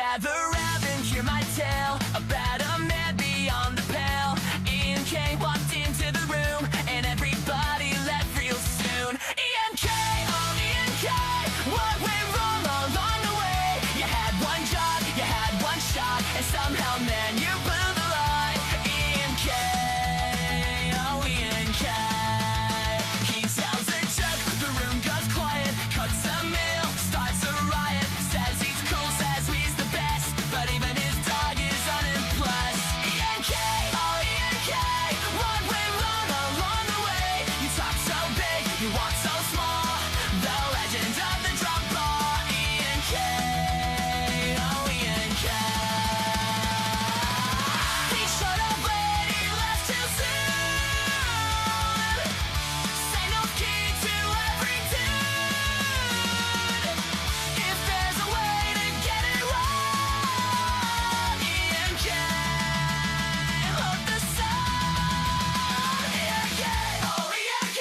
gather round and hear my tale about a man beyond the pale. Ian K walked into the room and everybody left real soon. Ian K, oh Ian K, what went wrong along the way? You had one job, you had one shot, and somehow, man, you blew the line. Ian K, oh Ian K. He tells a joke, the room goes quiet, cuts a meal, starts a riot, says he's cool, says he's the best, but even his dog is unimpressed. Ian K, oh Ian K, what went wrong along the way? You talk so big, you walk so small, the legend of the drunk ball. Ian K, oh Ian K. He showed up late, he left too soon. Say no key to every dude. If there's a way to get it wrong, Ian K, hold the sun. Ian K, oh Ian K,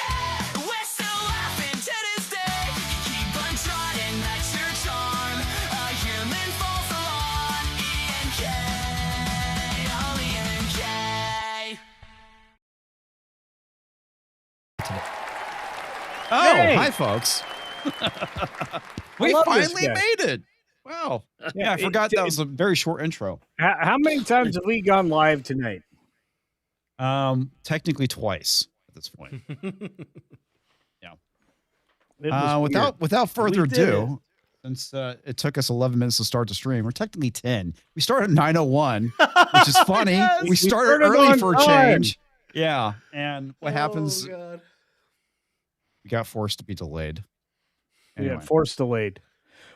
we're still laughing to this day. You keep on trying, that's your charm. A human falls along. Ian K, oh Ian K. Oh, Hey! hi, folks. We love this finally guy. made it. Wow. Yeah, I it- forgot that it- was a very short intro. How many times have we gone live tonight? Technically twice at this point. It was Without further We did ado, since it took us 11 minutes to start the stream, we're technically 10. We started at 9:01, which is funny. Yes. We started started early on for a time. change. Yeah, and what happens? Oh, God. We got forced to be delayed. weird. Anyway. Yeah, force delayed,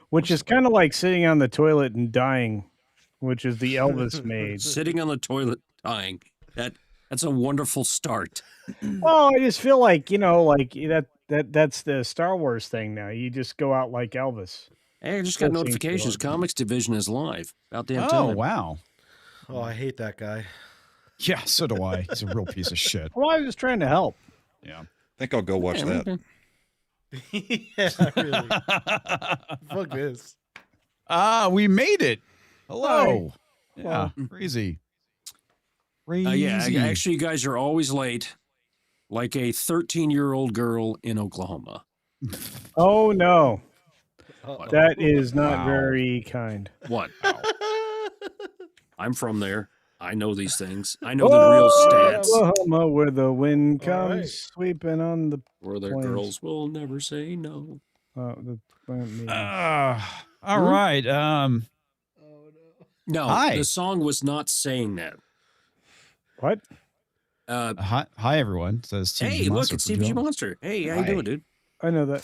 which is kind of like sitting on the toilet and dying, which is the Elvis made. Sitting on the toilet dying. That's a wonderful start. Well, I just feel like like that's the Star Wars thing now. You just go out like Elvis. Hey, I just got That seems notifications. good. Comics Division is live. About damn Oh, time. wow. Oh, I hate that guy. Yeah, so do I. He's a real piece of shit. Well, I was just trying to help. Yeah. I think I'll go watch Yeah, that. Yeah, really. Fuck this. We made it. Hello. Hi. Yeah, crazy. Crazy. Yeah, actually, you guys are always late, like a 13-year-old girl in Oklahoma. Oh no, Uh-oh. that is not Wow. very kind. What? I'm from there. I know these things. I know the real stats. Oklahoma, where the wind All comes right. sweeping on the. Where the Plains. girls will never say no. The All right. Oh, no. No, Hi. the song was not saying that. what? Hi everyone. Says TVG Hey, look, Monster it's for TVG Joe. Monster. Hey, how you Hi. doing, dude? I know that.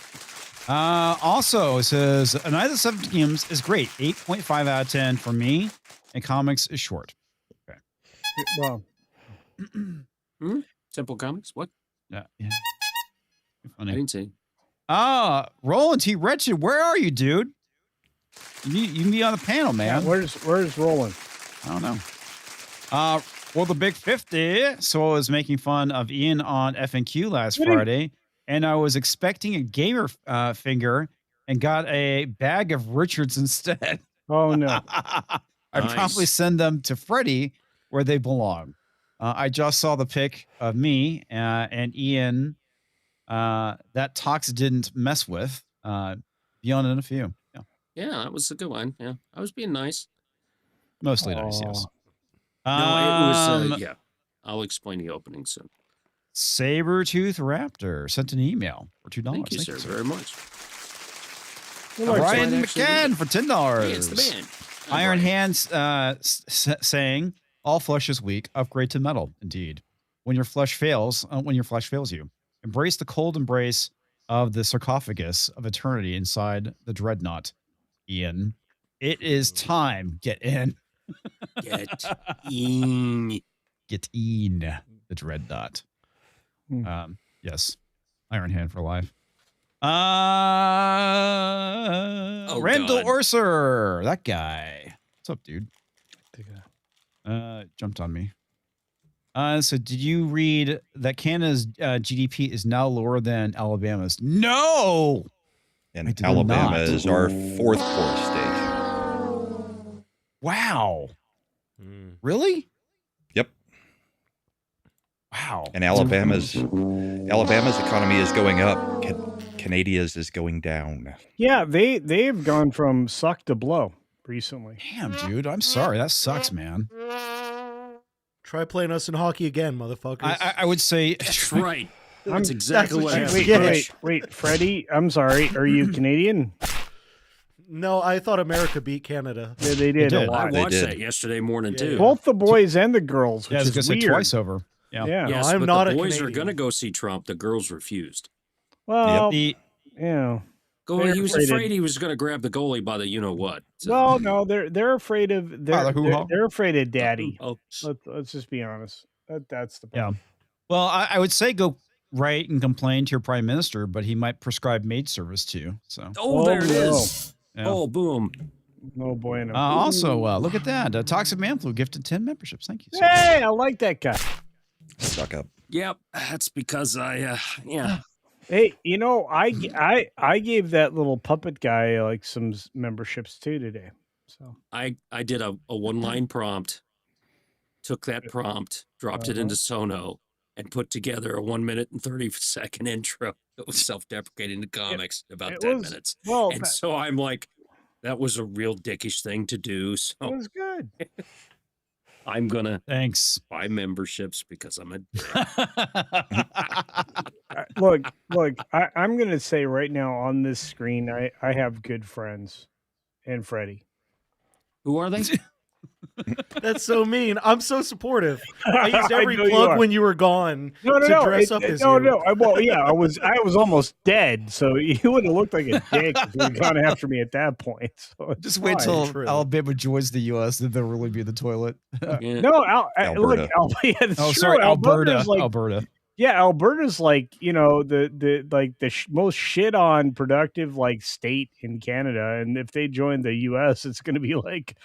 Also, it says A Night of the Seven Kingdoms is great. 8.5 out of 10 for me. And comics is short. Well, Simple Comics? What? Yeah. I Funny. didn't say. Roland T. Wretched, where are you, dude? You can be on the panel, man. where's Roland? I don't know. Well, the Big 50. So I was making fun of Ian on FNQ last What do you- Friday, and I was expecting a gamer finger and got a bag of Richards instead. Oh no. I Nice. promptly send them to Freddie where they belong. I just saw the pic of me and Ian that Tox didn't mess with. Beyond in a few. Yeah. Yeah, that was a good one. Yeah, I was being nice. Mostly nice, yes. No, it was, yeah. I'll explain the opening soon. Sabertooth Raptor sent an email for $2. Thank you, sir, very much. Brian Actually, McCann for $10. Hey, it's the band. Hi, Iron Brian. Hands saying, all flesh is weak. Upgrade to metal. Indeed. When your flesh fails you, embrace the cold embrace of the sarcophagus of eternity inside the dreadnought. Ian, it is time. Get in. Get in. Get in the dreadnought. Hmm. Yes. Iron Hand for life. Randall God. Orser, that guy. What's up, dude? Jumped on me. So did you read that Canada's GDP is now lower than Alabama's? No. I And did Alabama not. is our fourth poorest state. Wow. Mm. Really? Yep. Wow. And Alabama's economy is going up. Canada's is going down. Yeah, they've gone from suck to blow recently. Damn, dude. I'm sorry. That sucks, man. Try playing us in hockey again, motherfuckers. I would say That's right. I'm- That's exactly that's what what happened. you Wait, get. wait, Freddie. I'm sorry. Are you Canadian? No, I thought America beat Canada. Yeah, they did did. a I lot. They watched did. that yesterday morning Yeah. too. Both the boys and the girls, yeah, I which was is gonna say weird. twice over. Yeah. Yeah. Yes, I'm but not the a boys are Canadian. going to go see Trump. The girls refused. Well, The yeah. He was afraid he was going to grab the goalie by the you know what. So- Well, no, they're afraid of hoo-ha. they're afraid of daddy. Oh, Let's just be honest. That's the Yeah. problem. Well, I would say go write and complain to your prime minister, but he might prescribe maid service to you. So, oh, there it no. is. yeah. Oh, boom. Oh boy, no. Also, look at that. Toxic Man Flu gifted 10 memberships. Thank you. sir. Hey, I like that guy. Stuck up. Yep, that's because yeah. Hey, you know, I gave that little puppet guy like some memberships too today. So I did a one-line prompt, took that prompt, dropped it into Sono, and put together a 1 minute and 30-second intro that was self-deprecating to comics about it 10 was- minutes. well, And that so I'm like, that was a real dickish thing to do. So was good. I'm gonna Thanks. buy memberships because I'm a Look, I'm gonna say right now on this screen, I have good friends, and Freddie. who are they? That's so mean. I'm so supportive. I used every know you plug are. when you were gone No, to dress up as you. no. Well, yeah, I was almost dead, so you would have looked like a dick if you had gone after me at that point. So it's Just wait fine. till True. Alabama joins the U.S. and they'll really be in the toilet. Yeah. No, look, Alberta. yeah, that's Oh, true. sorry, Alberta's Alberta. like, Alberta. yeah, Alberta's like, you know, the most shit on productive like state in Canada, and if they join the U.S., it's going to be like,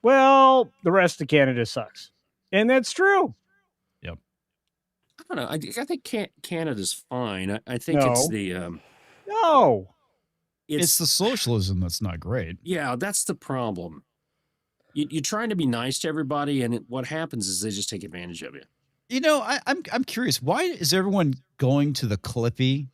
well, the rest of Canada sucks, and that's true. I don't know. I think Canada's fine. I think it's No. the No, It's the socialism that's not great. yeah, that's the problem. You're trying to be nice to everybody, and what happens is they just take advantage of you. You know, I'm curious. Why is everyone going to the Clippy,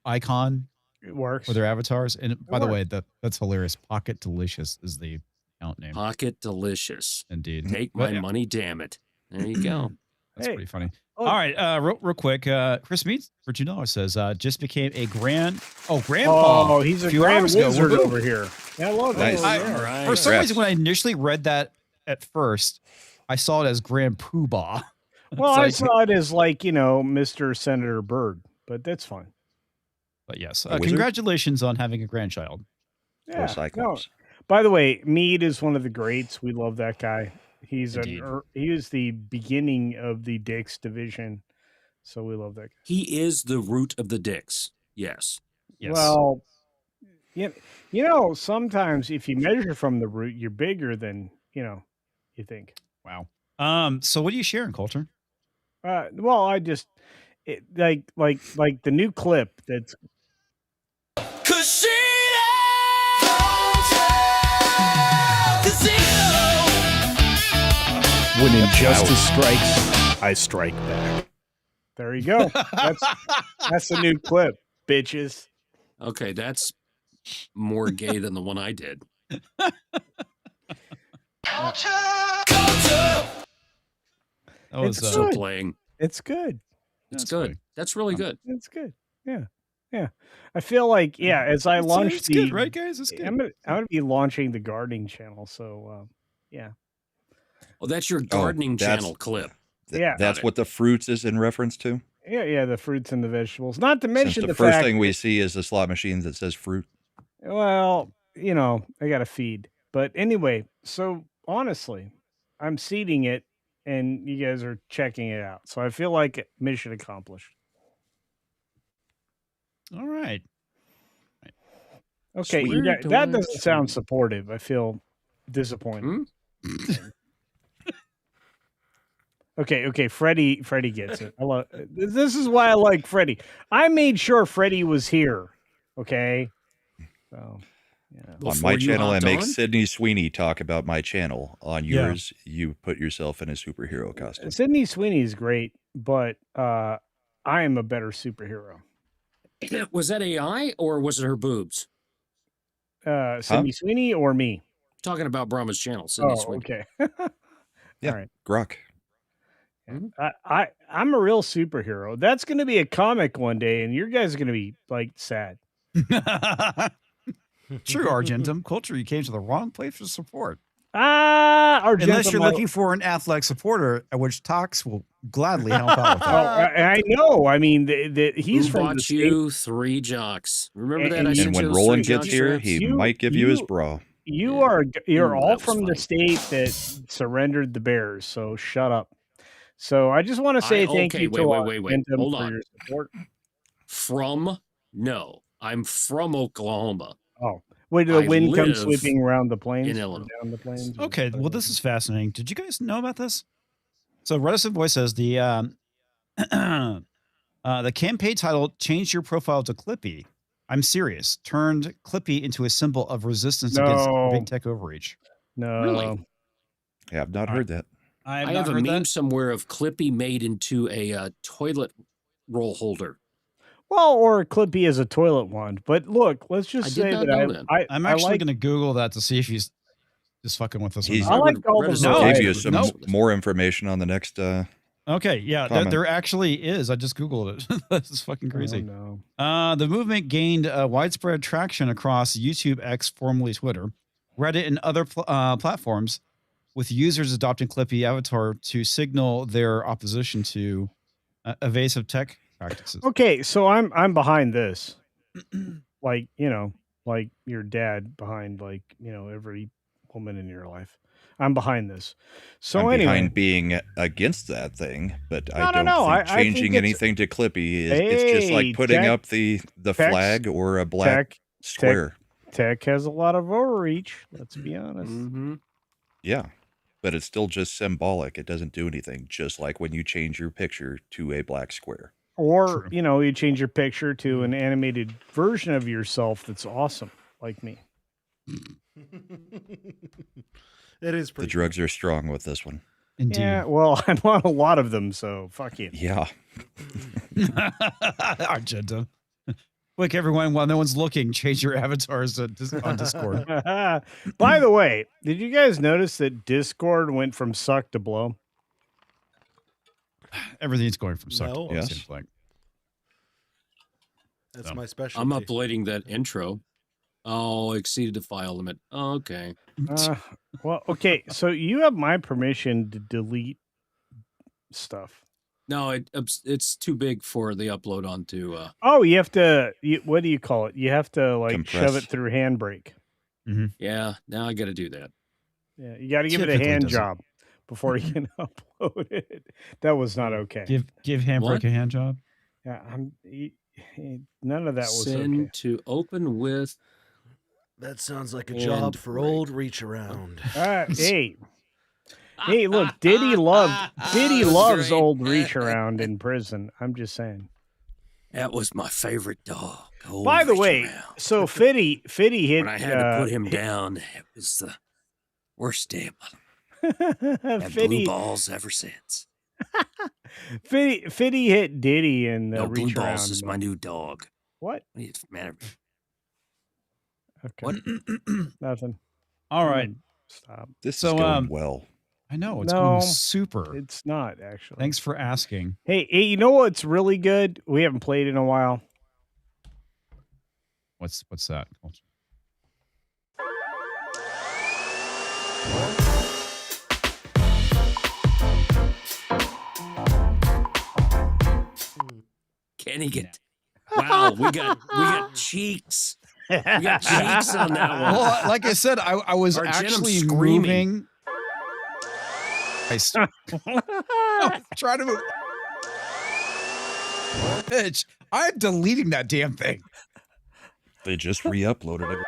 icon it works. for their avatars? And by the works. way, that's hilarious. Pocket Delicious is the account name. Pocket delicious. Indeed. Take But, my yeah, money, damn it. There you go. That's Hey, pretty funny. look. All right, real quick. Chris Meets for $2 says just became a grandpa. Oh, he's a few grand hours ago. wizard Woohoo. over here. Yeah, I love Nice. it. I- All right. For some Congrats. reason, when I initially read that at first, I saw it as Grand Poobah. Well, It's I like- saw it as like, Mr. Senator Bird, but that's fine. But yes, A wizard? congratulations on having a grandchild. Yeah. Or No. Cyclops. By the way, Mead is one of the greats. We love that guy. He's Indeed. he is the beginning of the Dix division, so we love that guy. He is the root of the dicks. Yes. Yes. Well, sometimes if you measure from the root, you're bigger than you think. Wow. So what are you sharing, Coulter? Well, I just like the new clip that's when injustice strikes, I strike back. There you go. That's the new clip, bitches. Okay, that's more gay than the one I did. That was It's Still good. playing. It's good. It's That's good. funny. That's really good. It's good. Yeah. I feel like as I launch it's the good, right, guys? It's good. I'm gonna be launching the gardening channel. So yeah. Oh, that's your gardening that's- channel clip. Yeah. That's what the fruits is in reference to. Yeah, the fruits and the vegetables. Not to Since mention the the first fact thing we see is the slot machines that says fruit. well, I got to feed. But anyway, so honestly, I'm seeding it and you guys are checking it out. So I feel like mission accomplished. All right. Okay, Sweet. that doesn't sound supportive. I feel disappointed. Hmm? Okay, Freddie gets it. I love this is why I like Freddie. I made sure Freddie was here. Okay. So Yeah. On Before my you channel, I hopped make on? Sydney Sweeney talk about my channel. On Yeah. yours, you put yourself in a superhero costume. Sydney Sweeney is great, but I am a better superhero. Was that AI or was it her boobs? Sydney Sweeney or me? Talking about Brahma's channel, Sydney Oh, Sweeney. okay. Yeah, All right. Grok. I'm a real superhero. That's going to be a comic one day, and your guys are going to be like sad. True, Argentum. Culture, you came to the wrong place for support. Argentum, Unless you're looking for an athletic supporter, at which Tox will gladly help out with Oh, that. I know. I mean, he's Who from the bought state. you 3 jocks? Remember that? And I you- sent And you when those Roland 3 gets jock here, straps? he You- might give you his you- bra. You're That all was from the funny. state that surrendered the Bears. So shut up. So I just want to say thank okay, you to wait. Argentum Hold for on. your support. No, I'm from Oklahoma. Oh, wait, the I wind comes live sweeping around the plains, in or Illinois. down the plains. or Okay, well, this is fascinating. Did you guys know about this? So, Reticent Voice says the campaign title "Change Your Profile to Clippy." I'm serious. Turned Clippy into a symbol of resistance against No. big tech overreach. no. Really? Yeah, I've not All heard that. I I have a meme somewhere of Clippy made into a toilet roll holder. Well, or Clippy as a toilet wand. But look, let's just I did say not that know that. I'm I actually like going to Google that to see if he's just fucking with us or He's- not. I like all the Reticent No, I'll Voice give you would some mess with us. more information on the next. Okay, yeah, Comment. there actually is. I just Googled it. This is fucking crazy. Oh, no. The movement gained widespread traction across YouTube, X, formerly Twitter, Reddit, and other platforms, with users adopting Clippy avatar to signal their opposition to evasive tech practices. Okay, so I'm behind this. Like, like your dad behind, like, every woman in your life. I'm behind this. So I'm anyway, behind being against that thing, but I No, don't no, think I think changing it's- anything to Clippy is. It's just Hey, like putting tech- up the tech's- flag or a black square. tech has a lot of overreach. Let's be honest. Mm-hmm. Yeah, but it's still just symbolic. It doesn't do anything. Just like when you change your picture to a black square. Or True. you change your picture to an animated version of yourself that's awesome, like me. It is The pretty. drugs are strong with this one. Indeed. Yeah, well, I'm on a lot of them, so fuck you. Yeah. Argenta. Quick, everyone, while no one's looking, change your avatars on Discord. By the way, did you guys notice that Discord went from suck to blow? Everything's going from suck to No. blow, it Yes. seems like. That's So, my specialty. I'm uploading that intro. Oh, exceeded the file limit. Okay. Well, okay, so you have my permission to delete stuff. No, it's too big for the upload onto. Oh, you have to. What do you call it? You have to like shove Compress. it through Handbrake. Yeah, now I got to do that. Yeah, you got to give it a Typically hand doesn't. job before you can upload it. That was not okay. Give Handbrake What? a hand job. Yeah, none of that was Send okay. to open with. That sounds like a And job for break. old reach around. Hey, look, Diddy loves old reach around in prison. I'm just saying. That was my favorite dog. Old By the Reach way, Around. so Fitty hit. when I had to put him down, it was the worst day of my life. Had blue Fitty balls ever since. Fitty hit Diddy in the No, blue reach balls around. is my new dog. What? What do you matter? Okay. What? Nothing. All right. Stop. This So, is going well. I know it's No, going super. It's not actually. Thanks for asking. Hey, you know what's really good? We haven't played in a while. What's that? Kenny get. Wow, we got cheeks. We got cheeks on that one. Well, like I said, I was Argentum's actually screaming. moving. Try to move. Bitch, I'm deleting that damn thing. They just re-uploaded it.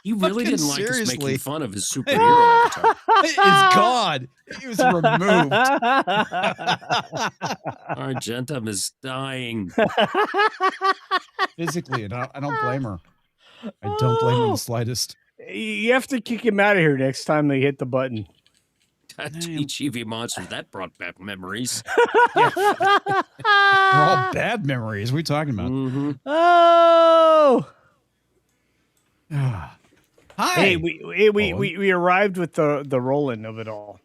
He really Fucking didn't like us seriously. making fun of his superhero avatar. It is gone. It was removed. Argentum is dying. physically, and I don't blame her. I don't blame her in Oh, the slightest. you have to kick him out of here next time they hit the button. Teach Evie Monsters. That brought back memories. They're all bad memories. What are you talking about? Mm-hmm. Oh, Hi. hey, we arrived with the rolling of it all.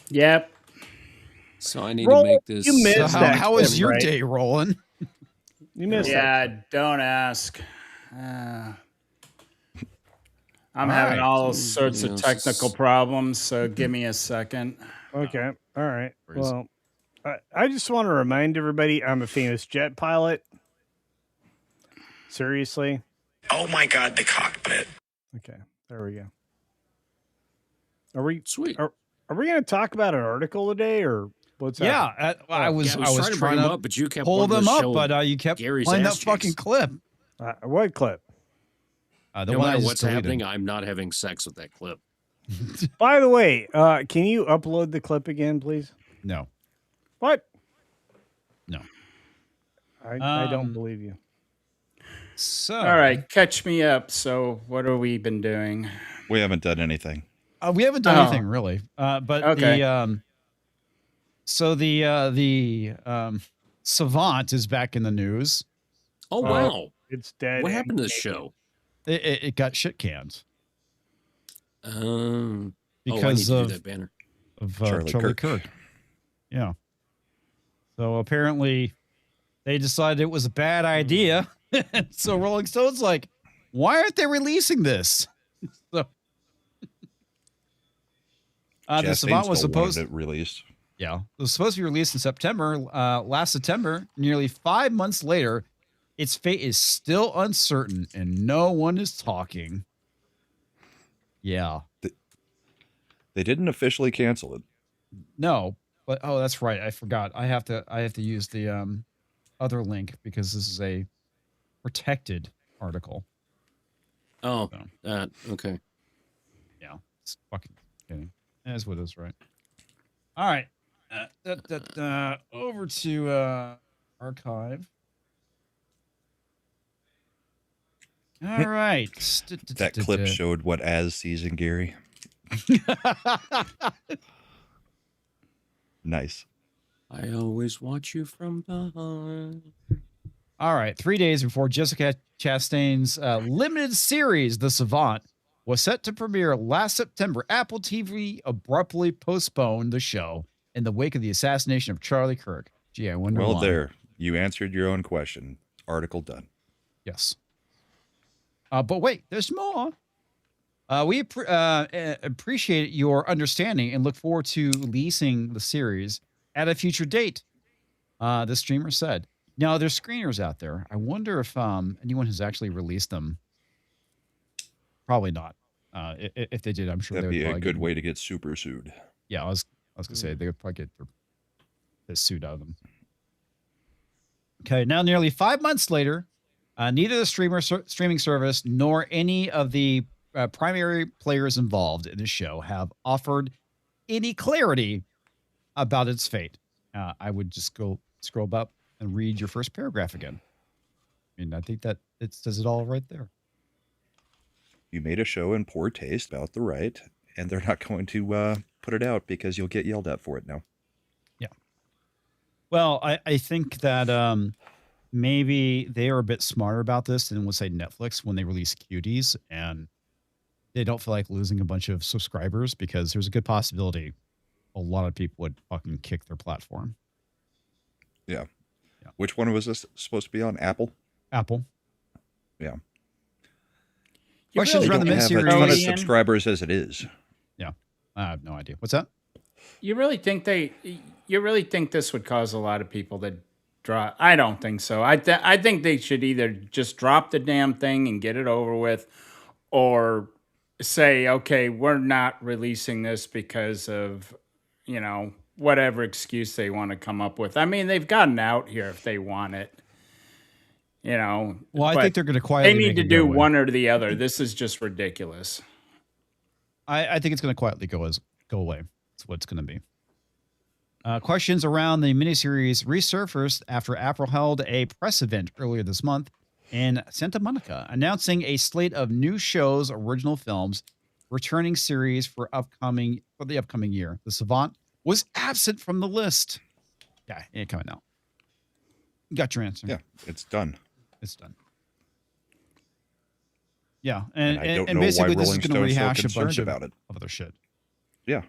Yep. So I need Roll, to make this. you missed So that how was clip, your right? day rolling? You missed that. Yeah, don't ask. I'm All having right. all So sorts of everything else technical is- problems, so give me a second. Okay, all right. Worries. Well, I just want to remind everybody I'm a famous jet pilot. Seriously. Oh my God, the cockpit. Okay, there we go. Are we Sweet. are we going to talk about an article today, or what's Yeah, happening? I was I was trying to bring them up, but you kept pull wanting them to up, show but you kept Gary's playing that ass fucking cheeks. clip. What clip? The No one I matter just what's deleted. happening, I'm not having sex with that clip. By the way, can you upload the clip again, please? No. What? No. I don't Um, believe you. So, All right, catch me up. So, what have we been doing? We haven't done anything. we haven't done Oh. anything really. But Okay. the Savant is back in the news. Oh, wow. It's dead. What and happened to the naked. show? It got shit canned I because need to of do that banner. Charlie Kirk. Yeah. So apparently they decided it was a bad idea. So Rolling Stone's like, why aren't they releasing this? So the Savant was supposed it released. Yeah, it was supposed to be released in September. Last September, nearly 5 months later, its fate is still uncertain and no one is talking. Yeah. They didn't officially cancel it. No, but oh, that's right. I forgot. I have to use the other link because this is a protected article. Oh, So, okay. yeah, it's fucking kidding. That's what it is, right? All right. Over to archive. All right. That clip showed what Az sees in Gary. Nice. I always watch you from behind. All right. 3 days before Jessica Chastain's limited series, The Savant, was set to premiere last September, Apple TV abruptly postponed the show in the wake of the assassination of Charlie Kirk. Gee, I wonder Well, why. there. You answered your own question. Article done. Yes. But wait, there's more. We appreciate your understanding and look forward to releasing the series at a future date, the streamer said. Now, there's screeners out there. I wonder if anyone has actually released them. Probably not. If they did, I'm sure That'd they would be a probably good get, way to get super sued. Yeah, I was gonna say they would probably get the suit out of them. Okay, now nearly 5 months later, neither the streaming service nor any of the primary players involved in the show have offered any clarity about its fate. I would just go scroll up and read your first paragraph again. I mean, I think that it says it all right there. You made a show in poor taste about the right, and they're not going to put it out because you'll get yelled at for it now. Yeah. Well, I think that maybe they are a bit smarter about this than, let's say, Netflix when they release Cuties, and they don't feel like losing a bunch of subscribers because there's a good possibility a lot of people would fucking kick their platform. Yeah. Yeah. Which one was this supposed to be on? Apple? Apple. Yeah. You Questions really around the Don't think- have a miniseries. ton of Ian? subscribers as it is. Yeah. I have no idea. What's that? You really think this would cause a lot of people to drop? I don't think so. I think they should either just drop the damn thing and get it over with, or say, okay, we're not releasing this because of, whatever excuse they want to come up with. I mean, they've gotten out here if they want it. Well, I but think they're going to quietly they need make to it do go away. one or the other. This is just ridiculous. I think it's going to quietly go away. That's what it's going to be. Questions around the miniseries resurfaced after Apple held a press event earlier this month in Santa Monica, announcing a slate of new shows, original films, returning series for the upcoming year. The Savant was absent from the list. Yeah, it ain't coming out. Got your answer. Yeah, it's done. It's done. Yeah, And I don't and know basically why this is Rolling going to Stone's so rehash a bunch concerned of, about it. of other shit. Yeah.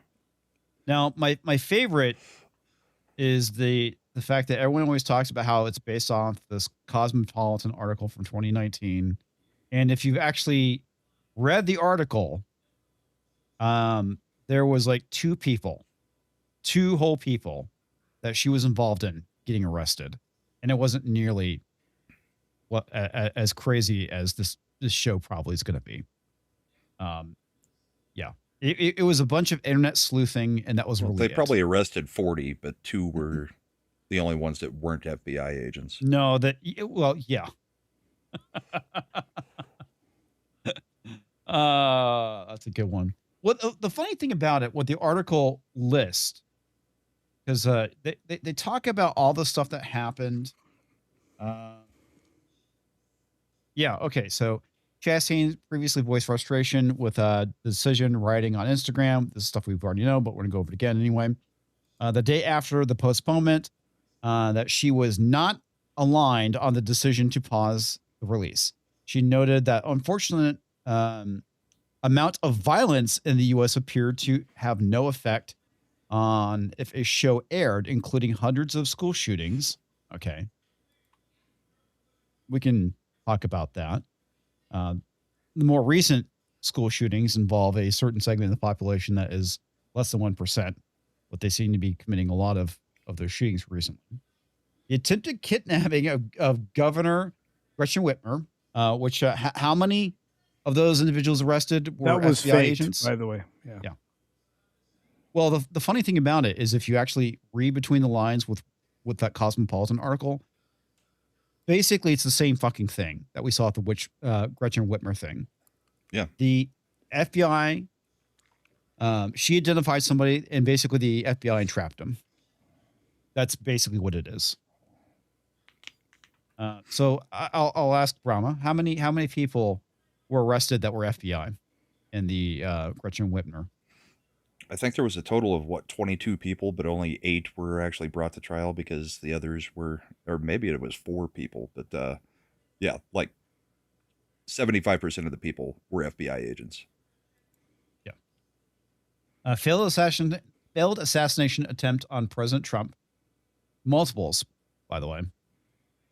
Now, my favorite is the fact that everyone always talks about how it's based off this Cosmopolitan article from 2019. And if you've actually read the article, there was like two whole people that she was involved in getting arrested. And it wasn't nearly what as crazy as this show probably is going to be. Yeah. It was a bunch of internet sleuthing, and that was Well, really they probably arrested 40, but 2 were the only ones that weren't FBI agents. No, yeah. That's a good one. What the funny thing about it, what the article lists, because they talk about all the stuff that happened. Yeah, okay. So Chastain previously voiced frustration with the decision writing on Instagram. This is stuff we've already know, but we're gonna go over it again anyway. The day after the postponement, that she was not aligned on the decision to pause the release. She noted that unfortunate amount of violence in the U.S. appeared to have no effect on if a show aired, including hundreds of school shootings. Okay. We can talk about that. The more recent school shootings involve a certain segment of the population that is less than 1%, but they seem to be committing a lot of those shootings recently. The attempted kidnapping of Governor Gretchen Whitmer, which how many of those individuals arrested were That was FBI faked, agents? by the way. Yeah. Well, the funny thing about it is if you actually read between the lines with that Cosmopolitan article, basically it's the same fucking thing that we saw at the Gretchen Whitmer thing. Yeah. The FBI, she identified somebody, and basically the FBI entrapped him. That's basically what it is. So I'll ask Brahma, how many people were arrested that were FBI in the Gretchen Whitmer? I think there was a total of 22 people, but only 8 were actually brought to trial because the others were, or maybe it was 4 people, but yeah, like 75% of the people were FBI agents. Yeah. Failed assassination attempt on President Trump. Multiples, by the way.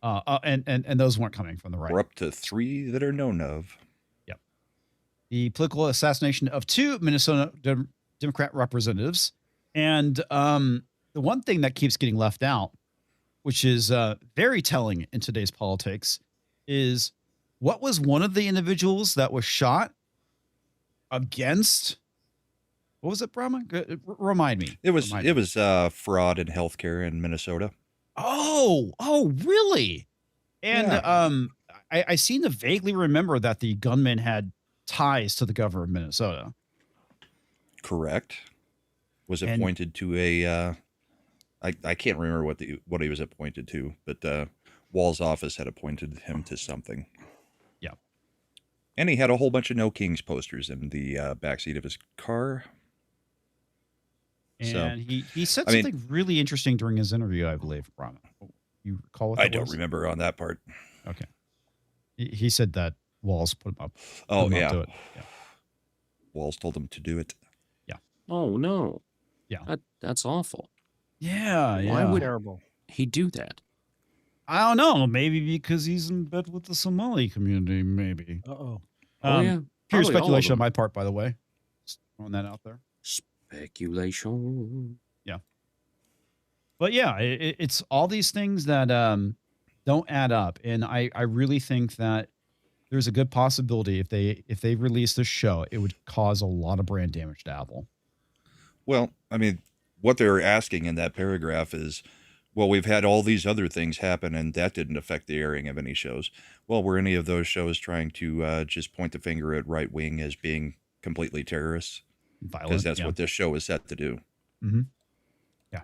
And those weren't coming from the right. We're up to 3 that are known of. Yep. The political assassination of 2 Minnesota Democrat representatives. And the one thing that keeps getting left out, which is very telling in today's politics, is what was one of the individuals that was shot against? What was it, Brahma? Remind me. It was fraud in healthcare in Minnesota. Oh, really? And Yeah. I seem to vaguely remember that the gunman had ties to the governor of Minnesota. Correct. Was appointed to a I can't remember what he was appointed to, but Wall's office had appointed him to something. Yeah. And he had a whole bunch of No Kings posters in the backseat of his car. And he said something really interesting during his interview, I believe, Brahma. You recall what that I don't was? remember on that part. Okay. He said that Walls put him up. Oh, put him yeah. up to it. Yeah. Walls told him to do it. Oh no. Yeah. That's awful. Yeah. Why would Terrible. he do that? I don't know. Maybe because he's in bed with the Somali community, maybe. Uh-oh. Oh yeah. Pure Probably all of speculation on them. my part, by the way. Just throwing that out there. Speculation. But yeah, it's all these things that don't add up. And I really think that there's a good possibility if they release this show, it would cause a lot of brand damage to Apple. Well, I mean, what they're asking in that paragraph is, well, we've had all these other things happen and that didn't affect the airing of any shows. Well, were any of those shows trying to just point the finger at right wing as being completely terrorists? Violent. Because that's what this show is set to do. Mm-hmm. Yeah.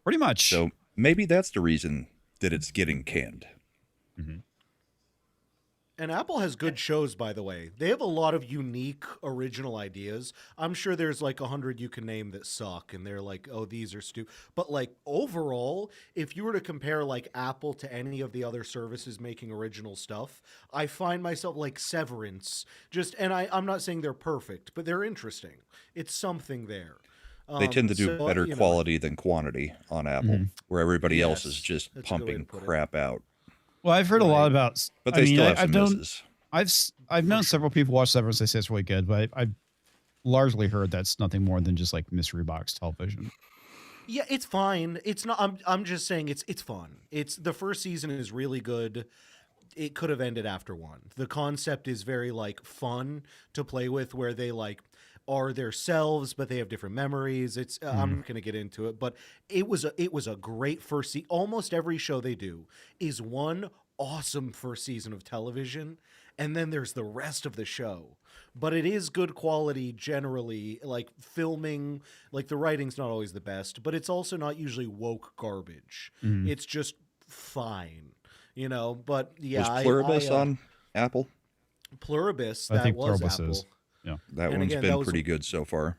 Pretty much. So maybe that's the reason that it's getting canned. Mhm. And Apple has good shows, by the way. They have a lot of unique, original ideas. I'm sure there's like 100 you can name that suck, and they're like, oh, these are stupid. But like overall, if you were to compare like Apple to any of the other services making original stuff, I find myself like Severance. And I'm not saying they're perfect, but they're interesting. It's something there. They tend to do so, better you know, quality than quantity on Apple, where everybody else is Yes, just that's a good way to pumping put it. crap out. Well, I've heard a lot about, But I they mean, still have I've some known, misses. I've known several people watch Severance. They say it's really good, but I've largely heard that's nothing more than just like mystery box television. Yeah, it's fine. It's not. I'm just saying it's fun. It's the first season is really good. It could have ended after one. The concept is very like fun to play with, where they like are themselves, but they have different memories. It's I'm not going to get into it, but it was a great first season. Almost every show they do is one awesome first season of television, and then there's the rest of the show. But it is good quality generally, like filming, like the writing's not always the best, but it's also not usually woke garbage. It's just fine, you know. But yeah, Was Pluribus on Apple? Pluribus, I that think was Pluribus Apple. is. Yeah. That And one's again, been that was- pretty good so far.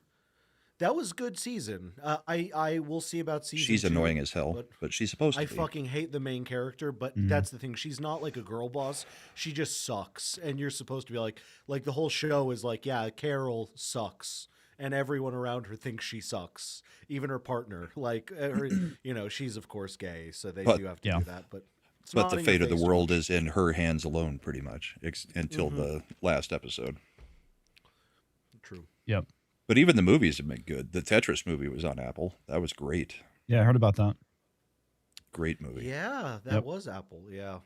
That was good season. I will see about season She's 2, annoying as hell, but but she's supposed to I be. fucking hate the main character, but that's the thing. She's not like a girl boss. She just sucks, and you're supposed to be like the whole show is like, yeah, Carol sucks, and everyone around her thinks she sucks, even her partner. Like, you know, she's of course gay, so they But- do have to yeah. do that. But it's But not the in your fate of the face too world much. is in her hands alone, pretty much, until the last episode. True. Yep. But even the movies have been good. The Tetris movie was on Apple. That was great. Yeah, I heard about that. Great movie. Yeah, that Yep. was Apple. Yeah.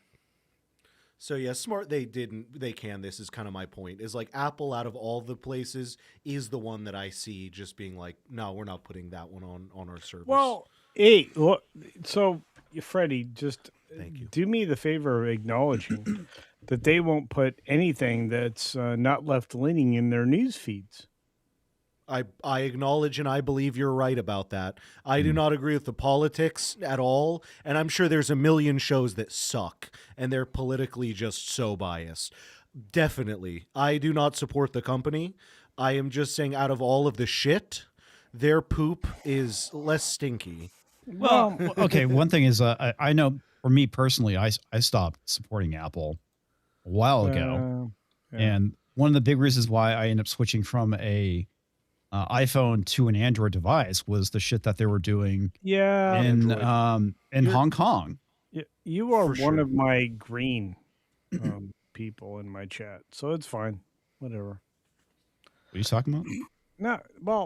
So yeah, smart. They can. This is kind of my point. Is like Apple out of all the places is the one that I see just being like, no, we're not putting that one on our service. Well, hey, look, so Freddie, just Thank you. do me the favor of acknowledging that they won't put anything that's not left leaning in their news feeds. I acknowledge and I believe you're right about that. I do not agree with the politics at all, and I'm sure there's a million shows that suck and they're politically just so biased. Definitely. I do not support the company. I am just saying out of all of the shit, their poop is less stinky. Well, okay. One thing is, I know for me personally, I stopped supporting Apple a while ago, Yeah. and one of the big reasons why I ended up switching from a iPhone to an Android device was the shit that they were doing Yeah. in Android. Hong Kong. You are For one sure. of my green people in my chat, so it's fine. Whatever. What are you talking about?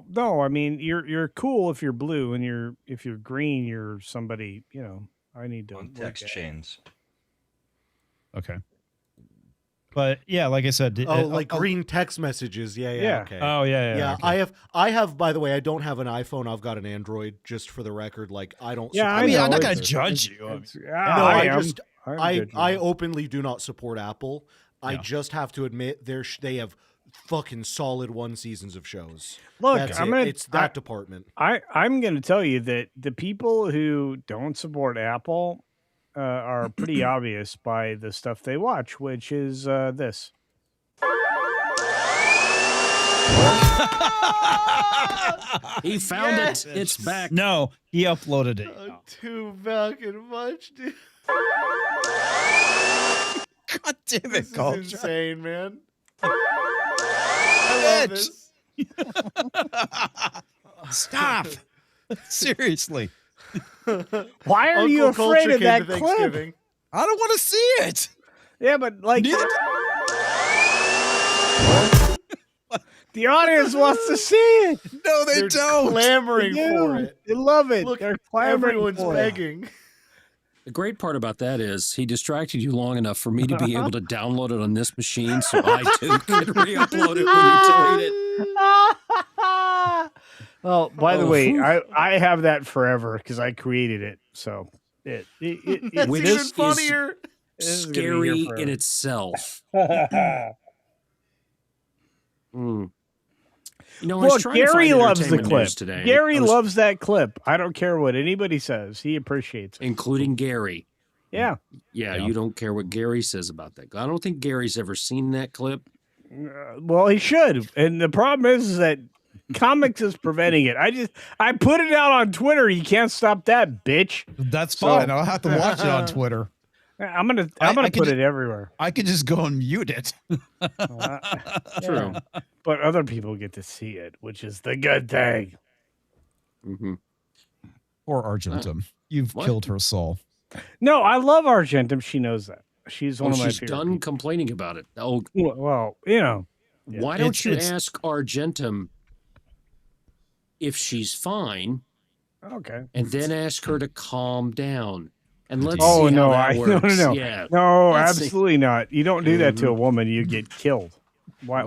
No. I mean, you're cool if you're blue, and if you're green, you're somebody. You know, I need to On look text at. chains. Okay. But yeah, like I said, Like green text messages. Yeah. Yeah. Okay. Oh yeah. Yeah, okay. I have. By the way, I don't have an iPhone. I've got an Android. Just for the record, like I don't. Yeah, support I mean, I'm know, not gonna it's- judge you. No, I am. just I'm I good, I man. openly do not support Apple. I Yeah. just have to admit they have fucking solid one seasons of shows. Look, That's I'm it. gonna. It's that department. I'm going to tell you that the people who don't support Apple are pretty obvious by the stuff they watch, which is this. He found it. It's back. No, he uploaded it. Too fucking much, dude. God damn it, This is Culture. insane, man. I love Bitch. this. Stop. Seriously. Why are you Uncle afraid Culture of came that to clip? Thanksgiving. I don't want to see it. Yeah, but like Neither- the audience wants to see it. No, they They're don't. clamoring They for do. it. They love it. Look, They're clamoring everyone's for it. begging. The great part about that is he distracted you long enough for me to be able to download it on this machine so I too can re-upload it when you delete it. Well, by the Oh, way, whew. I have that forever because I created it. So it That's With even this is- funnier. this is gonna be here Scary in forever. itself. Well, Mm. You know, I was Look, trying to Gary find loves the entertainment clip. news today. Gary I was- loves the clip. Gary I was- loves that clip. I don't care what anybody says. He appreciates it. including Gary. Yeah. Yeah, you don't care what Gary says about that. I don't think Gary's ever seen that clip. Well, he should. And the problem is that comics is preventing it. I put it out on Twitter. You can't stop that, bitch. That's So- fine. I'll have to watch it on Twitter. I'm gonna I put could it everywhere. I could just go and mute it. True. Yeah. But other people get to see it, which is the good thing. Mm-hmm. Or Argentum. You've What? killed her soul. No, I love Argentum. She knows that. She's one of my she's favorite. done complaining about it. Oh, Well, you know. Yeah. why don't It's- you it's- ask Argentum if she's fine, Okay. and then ask her to calm down, and let's Oh see no, how that works. no. Yeah, No, Let's see. absolutely not. You don't do that to a woman, you get killed. Why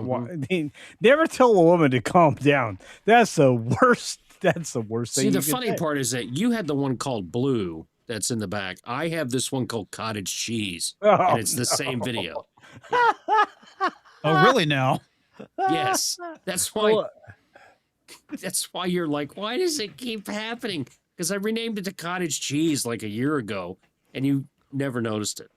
never tell a woman to calm down. That's the worst. That's the worst thing. See, you the could funny say. part is that you had the one called Blue that's in the back. I have this one called Cottage Cheese, Oh, and it's the same video. Oh, really now? Yes, that's why. Well, That's why you're like, why does it keep happening? Because I renamed it to Cottage Cheese like a year ago, and you never noticed it.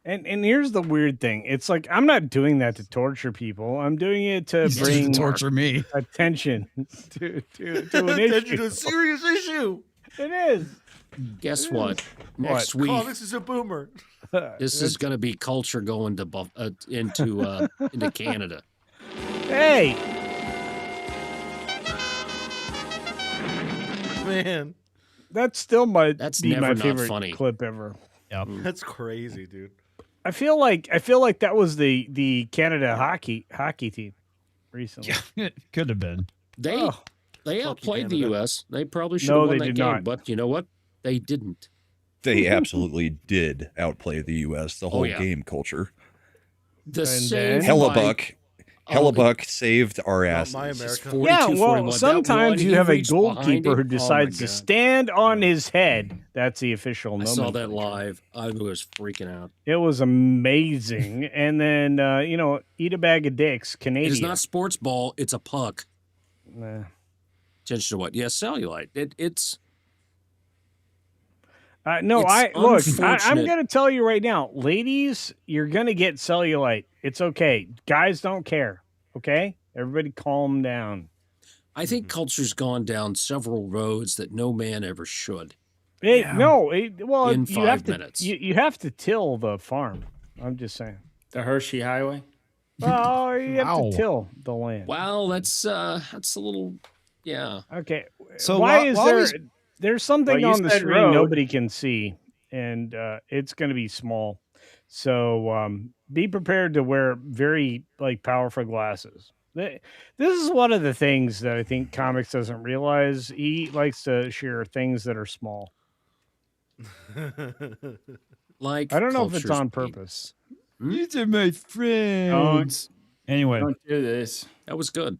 and here's the weird thing. It's like I'm not doing that to torture people. I'm doing it to He's just bring to torture me. attention to an Attention to issue. a serious issue. It is. Guess what? Next week, Comics is a boomer. this is going to be culture going to into Canada. Hey, Man, that's still my That's be never my not favorite funny. clip ever. that's crazy, dude. I feel like that was the Canada hockey team recently. It could have been. They Oh. they Fuck you, outplayed the Canada. U.S. They probably should No, have won they that did game, not. but you know what? They didn't. They absolutely did outplay the U.S. The whole yeah. game culture. The And same then- Hellebuck, Hellebuck saved our Not asses. my It's America. 42, Yeah, 41. well, That sometimes one, you he have a reached behind goalkeeper it. who Oh, my decides to God. stand on his head. That's the official I nomenclature. saw that live. I was freaking out. It was amazing. And then, eat a bag of dicks, It Canadian. is not sports ball. It's a puck. Nah. Attention to what? Yes, cellulite. It's No, It's I'm unfortunate. going to tell you right now, ladies, you're going to get cellulite. It's okay. Guys don't care. Okay? Everybody calm down. I think culture's gone down several roads that no man ever should. No, In you have 5 to, minutes. You have to till the farm. I'm just saying. The Hershey Highway. Well, you have Wow. to till the land. Well, that's a little, yeah. Okay. So why while- is while there? he's- There's something Well, you on the said screen road. nobody can see, and it's going to be small. So be prepared to wear very powerful glasses. This is one of the things that I think comics doesn't realize. He likes to share things that are small. Like I don't know if it's culture's on penis. purpose. These are my friends. Anyway, Don't do this. That was good.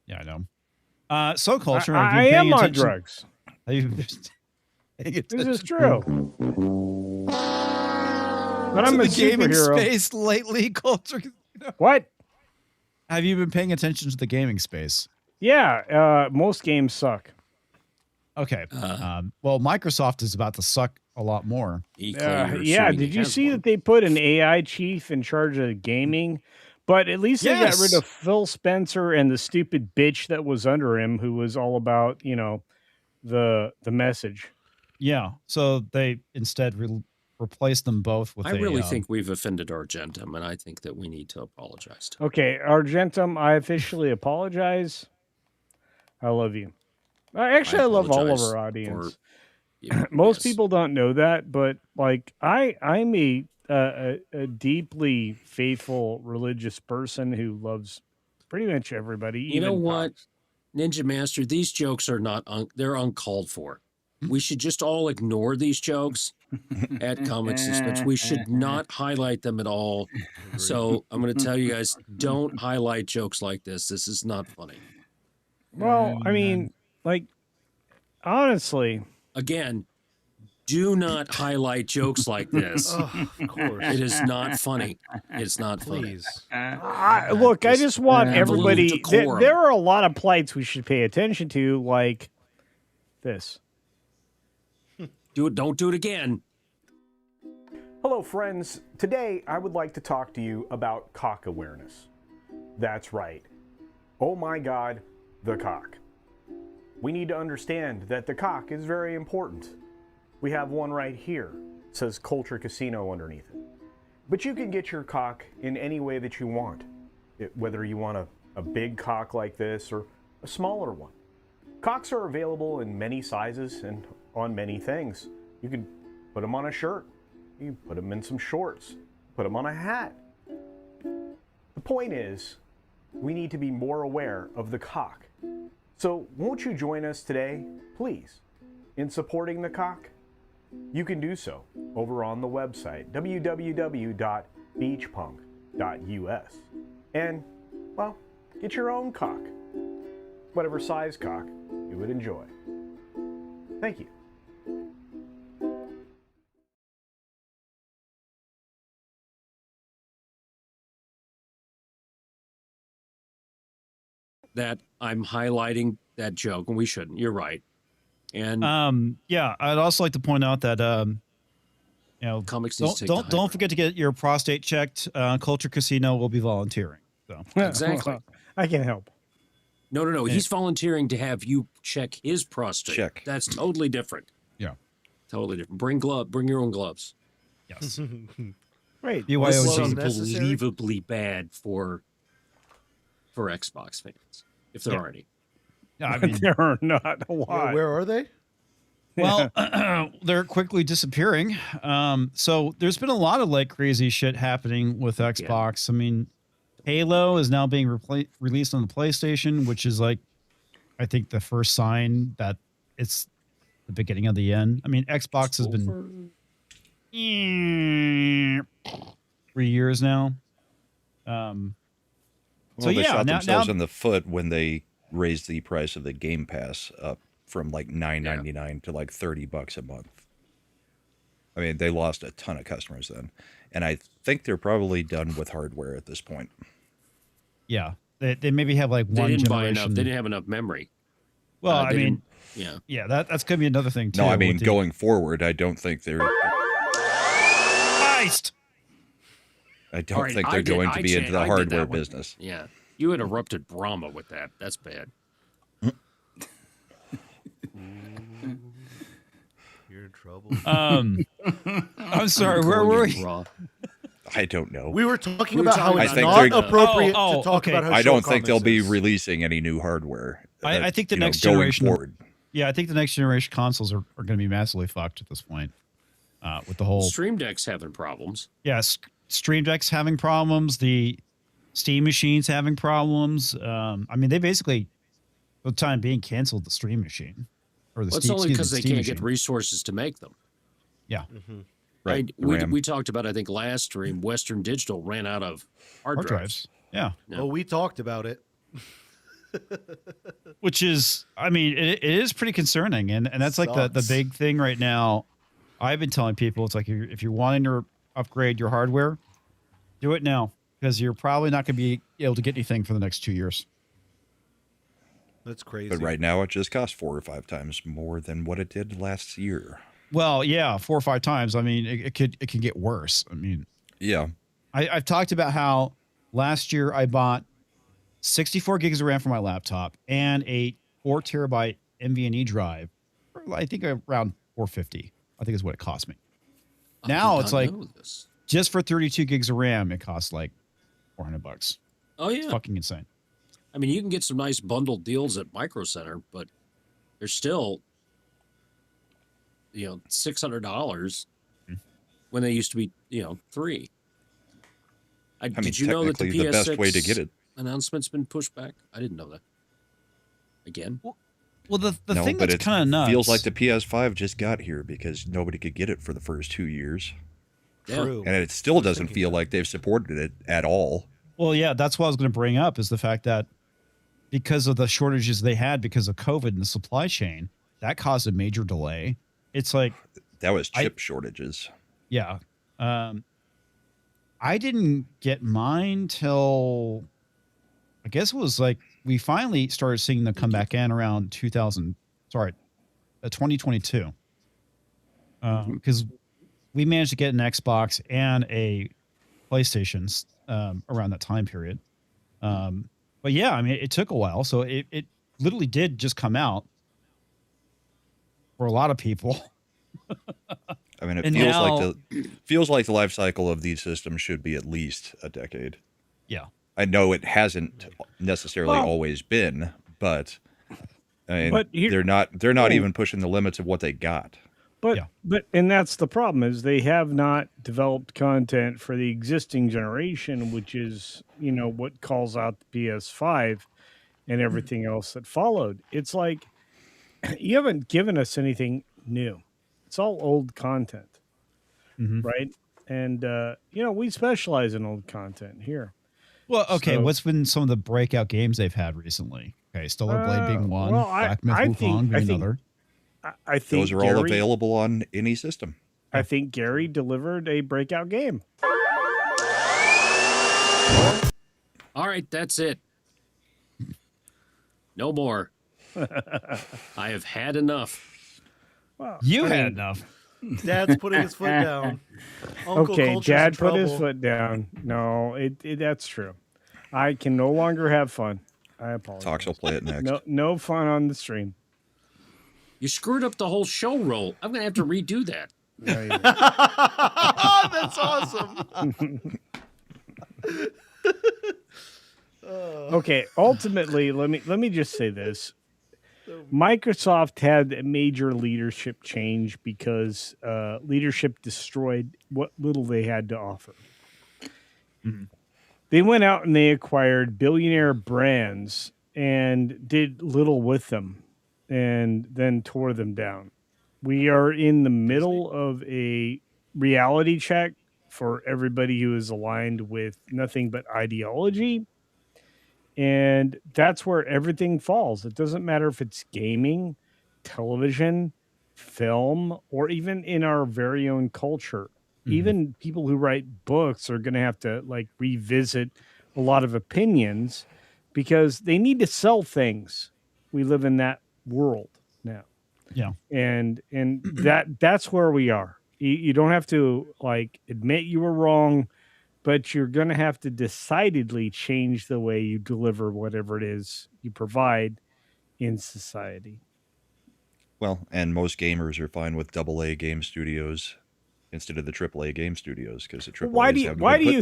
yeah, I know. So culture. I have you been am paying on attention- drugs. Have you been paying This attention is true. But I'm to a the gaming superhero. space lately? Culture. What? Have you been paying attention to the gaming space? Yeah, most games suck. Okay. Well, Microsoft is about to suck a lot more. You're Yeah, assuming did he you has see one. that they put an AI chief in charge of gaming? But at least they got rid Yes. of Phil Spencer and the stupid bitch that was under him, who was all about the message. Yeah. So they instead replaced them both with I a, really think we've offended Argentum, and I think that we need to apologize to him. Okay, Argentum, I officially apologize. I love you. Actually, I love all of apologize our audience. for- Yeah, Most yes. people don't know that, but I'm a deeply faithful religious person who loves pretty much everybody. You know even what, cops. Ninja Master? These jokes are not. They're uncalled for. We should just all ignore these jokes at Comic Suspense. We should not highlight them at all. So I'm going to tell you guys: don't highlight jokes like this. This is not funny. Well, I mean, honestly, Again, Do not highlight jokes like this. Oh, of course. It is not funny. It's not funny. Please. Look, I just want have a little everybody. decorum. There are a lot of plights we should pay attention to, like this. Do it. Don't do it again. Hello, friends. Today, I would like to talk to you about cock awareness. That's right. Oh my God, the cock. We need to understand that the cock is very important. We have one right here. It says Culture Casino underneath it. But you can get your cock in any way that you want. Whether you want a big cock like this or a smaller one. Cocks are available in many sizes and on many things. You can put them on a shirt. You can put them in some shorts. Put them on a hat. The point is, we need to be more aware of the cock. So won't you join us today, please, in supporting the cock? You can do so over on the website, www.beachpunk.us. And, well, get your own cock. Whatever size cock you would enjoy. Thank you. That I'm highlighting that joke, and we shouldn't. You're right. And yeah, I'd also like to point out that you know, comics needs to take the high don't ground. forget to get your prostate checked. Culture Casino will be volunteering. So Exactly. I can help. No. He's volunteering to have you check his prostate. Check. That's totally different. yeah, Totally different. Bring your own gloves. yes. Right. This BYOG. is necessary? unbelievably bad for Xbox fans, if there are any. Yeah, I mean, There are not a lot. Where are they? well, they're quickly disappearing. So there's been a lot of like crazy shit happening with Xbox. I mean, Halo is now being released on the PlayStation, which is like, I think the first sign that it's the beginning of the end. I mean, Xbox has been 3 years now. Well, So they yeah, shot now- themselves now- in the foot when they raised the price of the Game Pass up from like $9.99 to like $30 a month. I mean, they lost a ton of customers then, and I think they're probably done with hardware at this point. Yeah, they maybe have like They one didn't buy generation. enough. They didn't have enough memory. Well, I They mean, didn't- yeah, that's gonna be another thing too. No, I mean with the- going forward, I don't think they're. Christ! I don't All right, think I they're did- going to I be did- into the I did hardware that one. business. Yeah. You interrupted Brahma with that. That's bad. You're in trouble. I'm sorry. Where were we? Raw. I don't know. We were talking We were about how talking it's about- not I think they're- appropriate Oh, to talk okay. about how I short don't think they'll comics be is. releasing any new hardware. I think the next going generation- forward. Yeah, I think the next generation consoles are going to be massively fucked at this point. With the whole Stream Deck's having problems. Stream Deck's having problems. The Steam machines having problems. I mean, they basically, for the time being, canceled the Stream machine or the Well, it's Steam. only because they Steam can't get machine. resources to make them. Yeah, Right. We RAM. talked about, I think, last stream, Western Digital ran out of hard hard drives. drives. Yeah, Oh, we talked about it. which is, I mean, it is pretty concerning, and that's like the Sucks. big thing right now. I've been telling people it's like if you're wanting to upgrade your hardware, do it now because you're probably not going to be able to get anything for the next 2 years. That's crazy. But right now, it just costs 4 or 5 times more than what it did last year. Well, yeah, 4 or 5 times. I mean, it can get worse. I mean, Yeah. I've talked about how last year I bought 64 gigs of RAM for my laptop and a 4 terabyte NVMe drive for, I think, around $450. I think is what it cost me. I Now did it's not like know this. just for 32 gigs of RAM, it costs like $400. Oh, yeah. It's fucking insane. I mean, you can get some nice bundled deals at Micro Center, but they're still, $600 when they used to be, $3. I mean, Did you know that the technically, PS6 the best way to get it. announcement's been pushed back? I didn't know that. Again? Well, the No, thing but that's it kind of nuts feels like the PS5 just got here because nobody could get it for the first 2 years. Yeah. True. And it still doesn't feel like they've supported it at all. Well, yeah, that's what I was going to bring up is the fact that because of the shortages they had because of COVID and the supply chain, that caused a major delay. It's like That was chip shortages. Yeah. I didn't get mine till I guess it was like we finally started seeing them come back in around 2022. Because we managed to get an Xbox and a PlayStation around that time period. But yeah, I mean, it took a while. So it literally did just come out for a lot of people. I mean, it And feels now- like the life cycle of these systems should be at least a decade. Yeah. I know it hasn't necessarily Well- always been, but I mean, But here- they're not even pushing the limits of what they got. But Yeah. and that's the problem is they have not developed content for the existing generation, which is, you know, what calls out the PS5 and everything else that followed. It's like you haven't given us anything new. It's all old content, right? And you know, we specialize in old content here. Well, okay. So- What's been some of the breakout games they've had recently? Okay, Stellar Blade being one, well, Black Myth I Wukong think- being another. I think Those are all available on any system. I think Gary delivered a breakout game. All right, that's it. No more. I have had enough. Well, You I had mean, enough. Dad's putting his foot down. Uncle okay, Culture's in Dad put his trouble. foot down. No, that's true. I can no longer have fun. I apologize. Tox will play it next. No fun on the stream. You screwed up the whole show roll. I'm going to have to redo that. No, you- Oh, that's awesome. okay, ultimately, let me just say this. Microsoft had a major leadership change because leadership destroyed what little they had to offer. They went out and they acquired billionaire brands and did little with them and then tore them down. We are in the middle of a reality check for everybody who is aligned with nothing but ideology. And that's where everything falls. It doesn't matter if it's gaming, television, film, or even in our very own culture. Even people who write books are going to have to like revisit a lot of opinions because they need to sell things. We live in that world now. Yeah. And that's where we are. You don't have to like admit you were wrong, but you're going to have to decidedly change the way you deliver whatever it is you provide in society. Well, and most gamers are fine with AA game studios instead of the AAA game studios because the AAA Why do you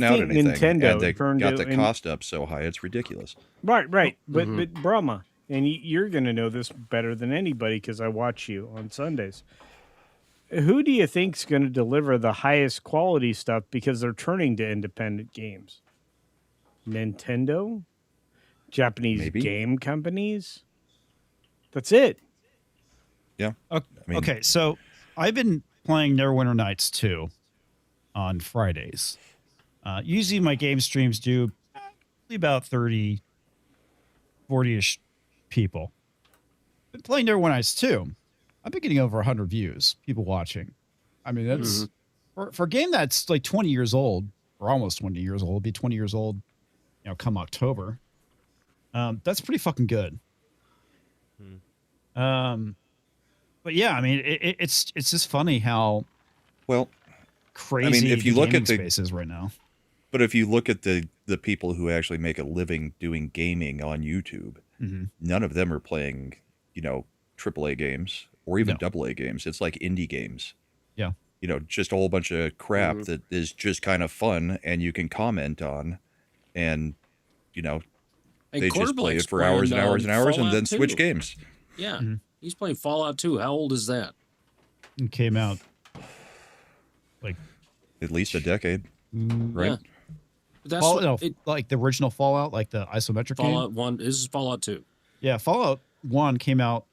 think Nintendo and they turned got to- the cost up so high it's ridiculous. Right. But Brahma, and you're going to know this better than anybody because I watch you on Sundays. Who do you think's going to deliver the highest quality stuff because they're turning to independent games? Nintendo? Japanese Maybe. game companies? That's it. Yeah. mean- Okay, so I've been playing Neverwinter Nights 2 on Fridays. Usually my game streams do about 30, 40-ish people. Been playing Neverwinter Nights 2. I've been getting over 100 views, people watching. I mean, that's for a game that's like 20 years old, or almost 20 years old, it'll be 20 years old, you know, come October. That's pretty fucking good. But yeah, I mean, it's just funny how Well, crazy if you the look gaming at the- space is right now. but if you look at the people who actually make a living doing gaming on YouTube, none of them are playing, you know, AAA games or even AA games. It's like indie games. Yeah. You know, just a whole bunch of crap that is just kind of fun and you can comment on, and you know, Hey, they just play Quarterblack's it for hours and playing, hours and hours and Fallout then switch 2. games. Yeah, he's playing Fallout 2. How old is that? It came out like At least a decade, right? Yeah. That's Fall, what, no, it, like the original Fallout, like the isometric game. Fallout 1. This is Fallout 2. Yeah, Fallout 1 came out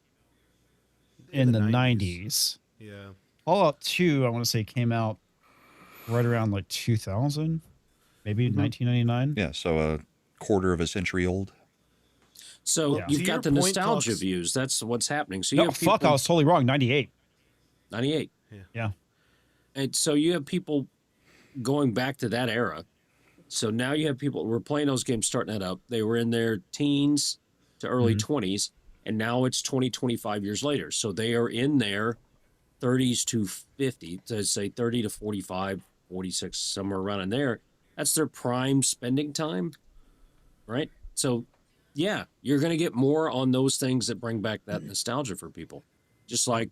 in the 90s. 90s. Yeah. Fallout 2, I want to say, came out right around like 2000, maybe 1999. Yeah, so a quarter of a century old. So Yeah. you've To got the your point, nostalgia Talks- views. That's what's happening. So you No, have fuck, I people- was totally wrong. 98. 98. Yeah. And so you have people going back to that era. So now you have people who were playing those games, starting that up. They were in their teens to early 20s, and now it's 20, 25 years later. So they are in their 30s to 50, to say 30 to 45, 46, somewhere around in there. That's their prime spending time, right? So, yeah, you're going to get more on those things that bring back that nostalgia for people. Just like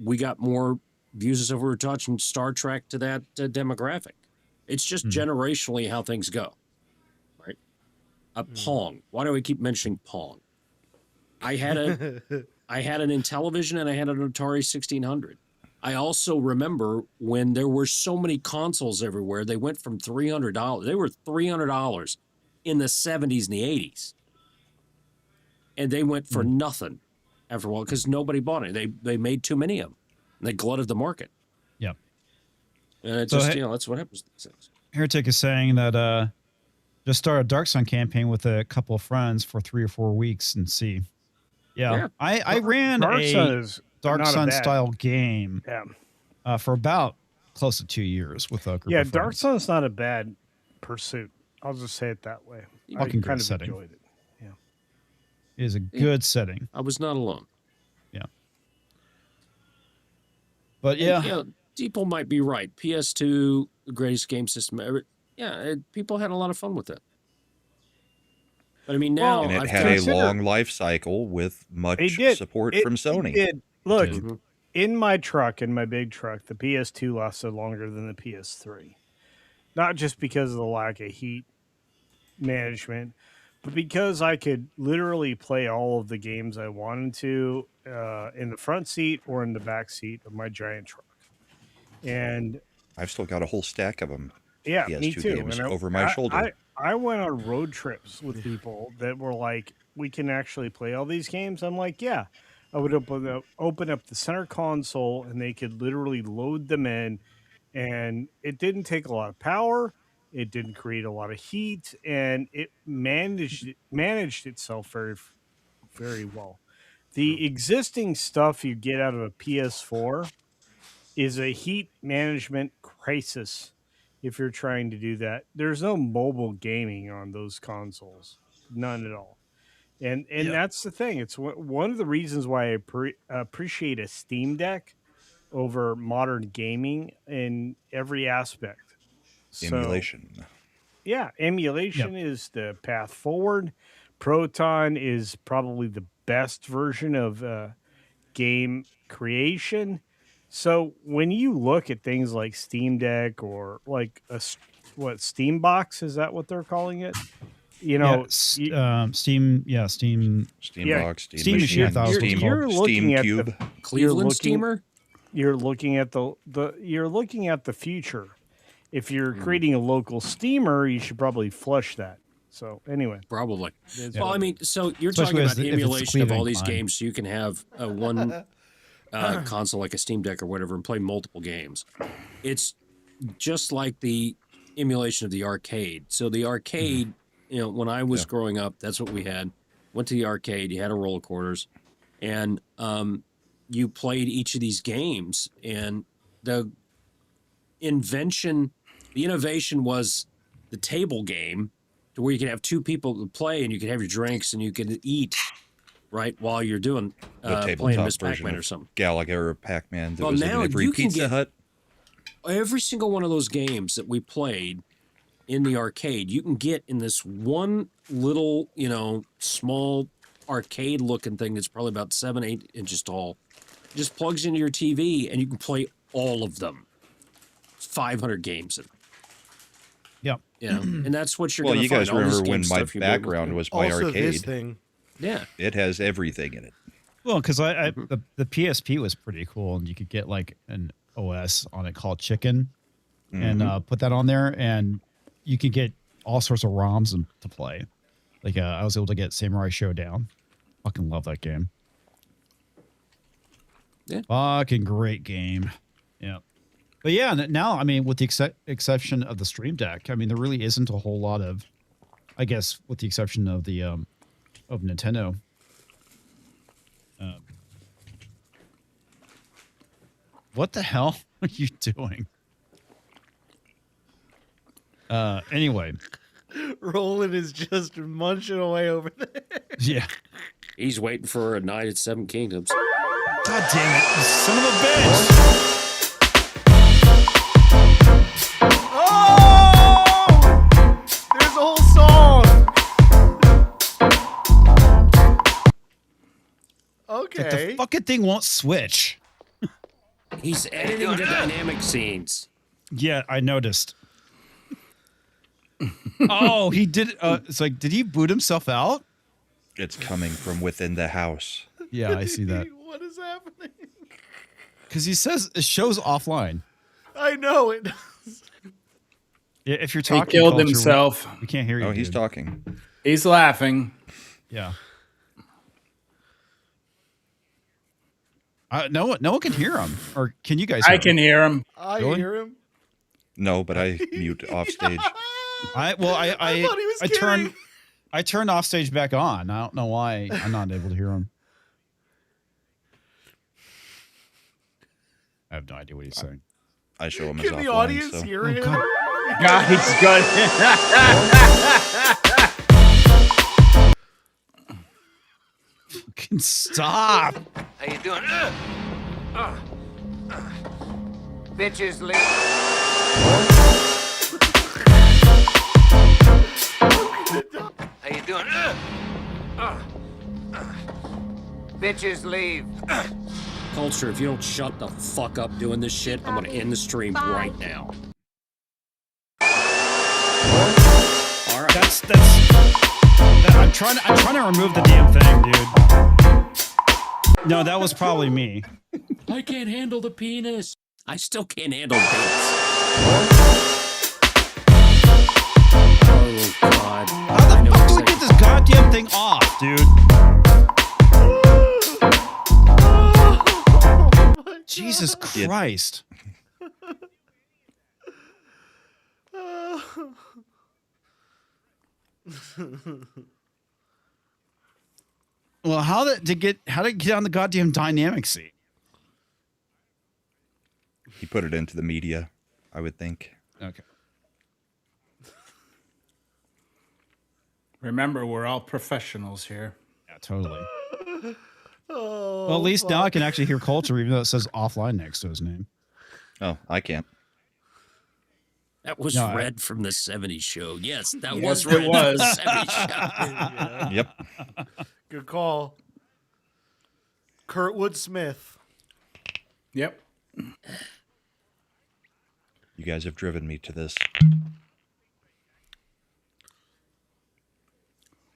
we got more views as if we were touching Star Trek to that demographic. It's just generationally how things go, right? Pong. Why do I keep mentioning Pong? I had an Intellivision and I had an Atari 1600. I also remember when there were so many consoles everywhere, they went from $300. They were $300 in the 70s and the 80s. And they went for nothing after a while because nobody bought it. They made too many of them. They glutted the market. Yep. And it So, just, hey- that's what happens to these things. Heretic is saying that just start a Dark Sun campaign with a couple of friends for 3 or 4 weeks and see. Yeah. I ran Dark a Sun is Dark not a Sun bad- style game Yeah. for about close to 2 years with a group Yeah, of Dark friends. Sun's not a bad pursuit. I'll just say it that way. I Fucking great kind of setting. enjoyed it. Yeah. It is a good setting. I was not alone. Yeah. But And, yeah. people might be right. PS2, the greatest game system ever. Yeah, people had a lot of fun with it. But I mean, now And it I've had a consider- long life cycle with much It did. support It- from Sony. It did. Look, did. in my truck, in my big truck, the PS2 lasted longer than the PS3. Not just because of the lack of heat management, but because I could literally play all of the games I wanted to in the front seat or in the back seat of my giant truck. And I've still got a whole stack of them. yeah, PS2 me too. games And over my shoulder. I went on road trips with people that were like, "We can actually play all these games." I'm like, "Yeah." I would open up the center console, and they could literally load them in, and it didn't take a lot of power. It didn't create a lot of heat, and it managed itself very well. The existing stuff you get out of a PS4 is a heat management crisis if you're trying to do that. There's no mobile gaming on those consoles, none at all. And that's the thing. It's one of the reasons why I appreciate a Steam Deck over modern gaming in every aspect. So, Emulation. yeah, emulation is the path forward. Proton is probably the best version of game creation. So when you look at things like Steam Deck or like Steam Box, is that what they're calling it? You know, Steam. Steam Yeah. Box, Steam, Steam Machine, Machine, I thought it was Steam, You're Steam looking at Cube. Cleveland looking- Steamer. you're looking at you're looking at the future. If you're creating a local steamer, you should probably flush that. So anyway, Probably. is Well, what I it mean, so you're Especially talking if about it's emulation of all Cleveland these Klein. games, so you can have one console like a Steam Deck or whatever and play multiple games. It's just like the emulation of the arcade. So the arcade, when I was growing up, that's what we had. Went to the arcade, you had a roll of quarters, and you played each of these games. And the innovation was the table game, to where you could have two people to play and you could have your drinks and you could eat right while you're doing The playing tabletop Miss version Pac-Man or of something. Gallagher or Pac-Man that Well, was in now every you can Pizza get- Hut. Every single one of those games that we played in the arcade, you can get in this one little, small arcade looking thing that's probably about 7-8 inches tall. It just plugs into your TV and you can play all of them. 500 games in. Yep. And that's what you're Well, going to you find. guys All this remember when game my stuff you'll be able to background do. was my Also, this arcade. thing. Yeah. It has everything in it. Well, because the PSP was pretty cool, and you could get like an OS on it called Chicken, and put that on there, and you could get all sorts of ROMs to play. Like I was able to get Samurai Showdown. Fucking love that game. Yeah. Fucking great game. Yeah. But yeah, now, I mean, with the exception of the Stream Deck, I mean, there really isn't a whole lot of, I guess, with the exception of the of Nintendo. What the hell are you doing? Anyway. Roland is just munching away over there. Yeah. He's waiting for a night at Seven Kingdoms. God damn it, you son of a bitch! Oh! There's a whole song. Like Okay. the fucking thing won't switch. He's editing the dynamic scenes. Yeah, I noticed. Oh, he did. It's like, did he boot himself out? It's coming from within the house. Yeah, I see that. What is happening? Because he says it shows offline. I know it. Yeah, if you're He talking, killed Culture, himself. We can't hear you. Oh, he's dude. talking. He's laughing. Yeah. No one can hear him. Or can you guys? Hear I can hear him. I Really? hear him. No, but I mute off stage. I thought he was kidding. I turned off stage back on. I don't know why I'm not able to hear him. I have no idea what he's saying. I show him as Can the offline, audience so. hear Oh, him? God. God, he's good. Fucking stop. How you doing? Bitches leave. How you doing? Bitches leave. Culture, if you don't shut the fuck up doing this shit, I'm gonna end the stream right now. All right. I'm trying to remove the damn thing, dude. No, that was probably me. I can't handle the penis. I still can't handle the penis. Oh, God. How the fuck do we get this goddamn thing off, dude? Jesus Christ. Well, how did it get on the goddamn dynamic seat? He put it into the media, I would think. Okay. Remember, we're all professionals here. Yeah, totally. Oh, Well, at least now I can actually hear Culture, even though it says offline next to his name. Oh, I can't. That was No, Red from the 70s show. Yes, that Yes, was it Red was. from the 70s show. Yep. good call. Kurtwood Smith. Yep. You guys have driven me to this.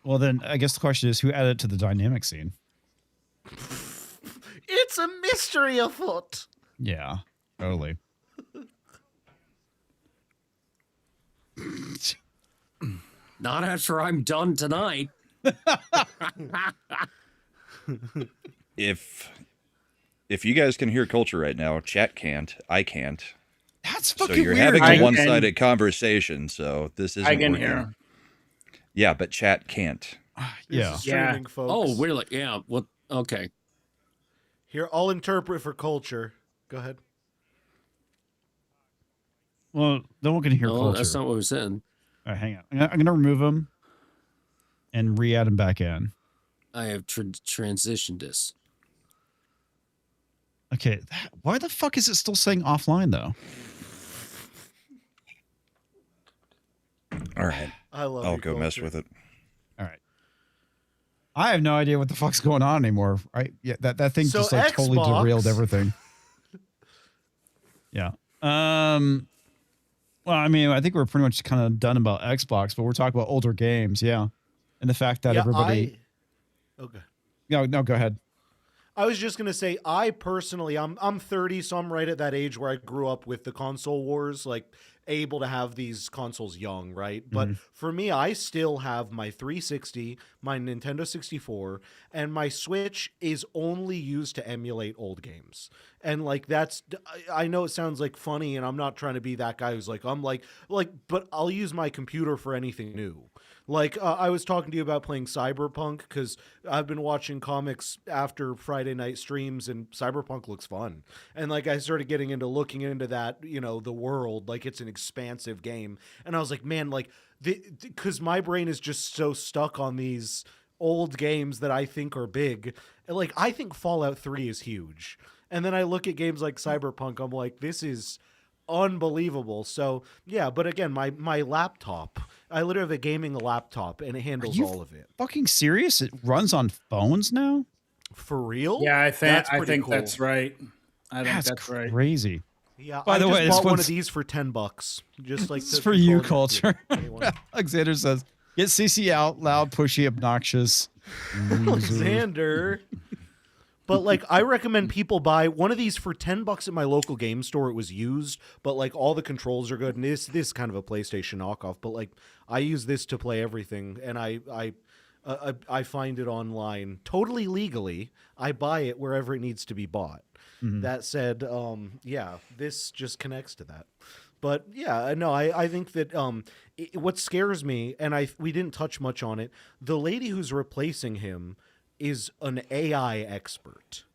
Well, then I guess the question is, who added it to the dynamic scene? It's a mystery afoot. Yeah, totally. Not after I'm done tonight. If you guys can hear Culture right now, chat can't. I can't. That's So fucking you're weird. having I a can- one-sided conversation, so this isn't I can working. hear him. Yeah, but chat can't. Yeah. This is streaming, folks. Oh, really? Yeah. Well, okay. Here, I'll interpret for Culture. Go ahead. Well, no one can hear Oh, Culture. that's not what we said. All right, hang on. I'm gonna remove him and re-add him back in. I have transitioned this. Okay. Why the fuck is it still saying offline though? All right. I love I'll you, go mess Culture. with it. All right. I have no idea what the fuck's going on anymore. Right? Yeah, that thing So just like totally Xbox- derailed everything. Yeah. Well, I mean, I think we're pretty much kind of done about Xbox, but we're talking about older games, yeah. And the fact that Yeah, everybody Okay. No, go ahead. I was just gonna say, I personally, I'm 30, so I'm right at that age where I grew up with the console wars, like able to have these consoles young, right? But for me, I still have my 360, my Nintendo 64, and my Switch is only used to emulate old games. And like I know it sounds like funny, and I'm not trying to be that guy who's like, but I'll use my computer for anything new. Like I was talking to you about playing Cyberpunk because I've been watching comics after Friday night streams, and Cyberpunk looks fun. And like I started getting into looking into that, the world, like it's an expansive game, and I was like, man, like because my brain is just so stuck on these old games that I think are big. Like I think Fallout 3 is huge, and then I look at games like Cyberpunk, I'm like, this is unbelievable. So yeah, but again, my laptop, I literally have a gaming laptop and it handles all of it. Fucking serious? It runs on phones now? For real? Yeah, I think cool. that's right. I think that's right. Crazy. Yeah, By the way, I just bought one of these for $10, just like this is for you, Culture. Alexander says, "Get CC out, loud, pushy, obnoxious." Alexander. But like, I recommend people buy one of these for $10 at my local game store. It was used, but like all the controls are good. And this is kind of a PlayStation knockoff. But like, I use this to play everything, and I find it online totally legally. I buy it wherever it needs to be bought. Mm-hmm. That said, yeah, this just connects to that. But yeah, no, I think that what scares me, and we didn't touch much on it, the lady who's replacing him is an AI expert.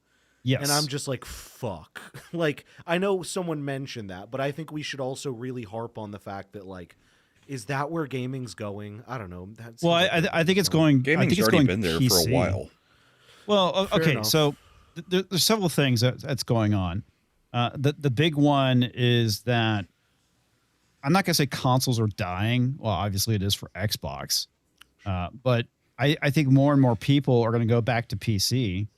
Yes. And I'm just like, fuck. Like, I know someone mentioned that, but I think we should also really harp on the fact that, like, is that where gaming's going? I don't know. Well, I think it's going. Gaming's already been there for a while. Well, okay, so there's several things that's going on. The big one is that I'm not going to say consoles are dying. Well, obviously it is for Xbox. But I think more and more people are going to go back to PC.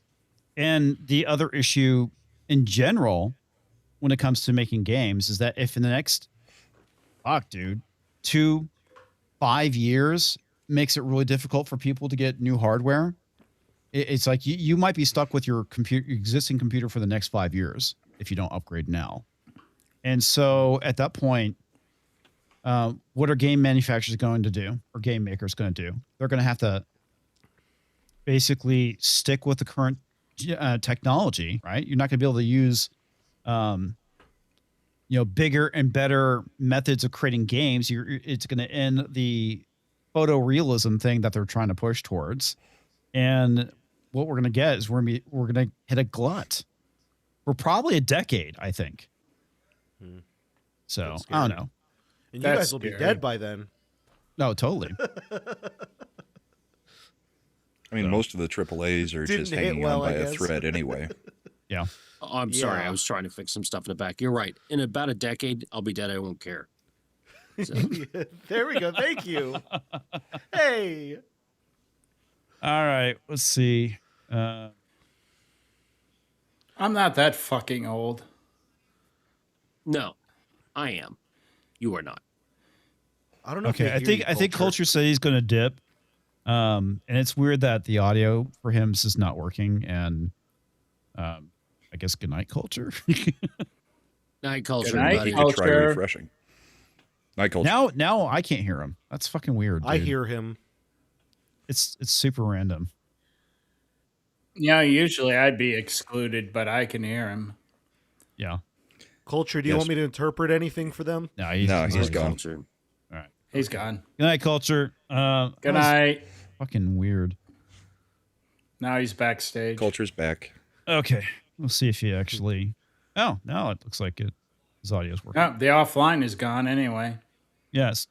And the other issue in general, when it comes to making games, is that if in the next, 2-5 years makes it really difficult for people to get new hardware, it's like you might be stuck with your existing computer for the next 5 years if you don't upgrade now. And so at that point, what are game manufacturers going to do, or game makers going to do? They're going to have to basically stick with the current technology, right? You're not going to be able to use, bigger and better methods of creating games. It's going to end the photorealism thing that they're trying to push towards. And what we're going to get is we're going to hit a glut. We're probably a decade, I think. So I don't know. And you guys will be dead by then. No, totally. I mean, most of the AAAs are just hanging on by a thread anyway. Yeah. Oh, I'm sorry. I was trying to fix some stuff in the back. You're right. In about a decade, I'll be dead. I won't care. So. There we go. Thank you. Hey. All right. Let's see. I'm not that fucking old. No, I am. You are not. I don't know. Okay, I think Culture said he's going to dip, and it's weird that the audio for him is not working. And I guess good night, Culture. Night, Culture. Good night, You could try refreshing. Night, Culture. Now I can't hear him. That's fucking weird. Dude. I hear him. It's super random. Yeah, usually I'd be excluded, but I can hear him. Yeah. Culture, do you want me to interpret anything for them? No, he's gone. Culture. All right. He's gone. Good night, Culture. Good night. Fucking weird. Now he's backstage. Culture's back. Okay. We'll see if he actually... Oh, now it looks like his audio's working. Oh, the offline is gone anyway. Yes.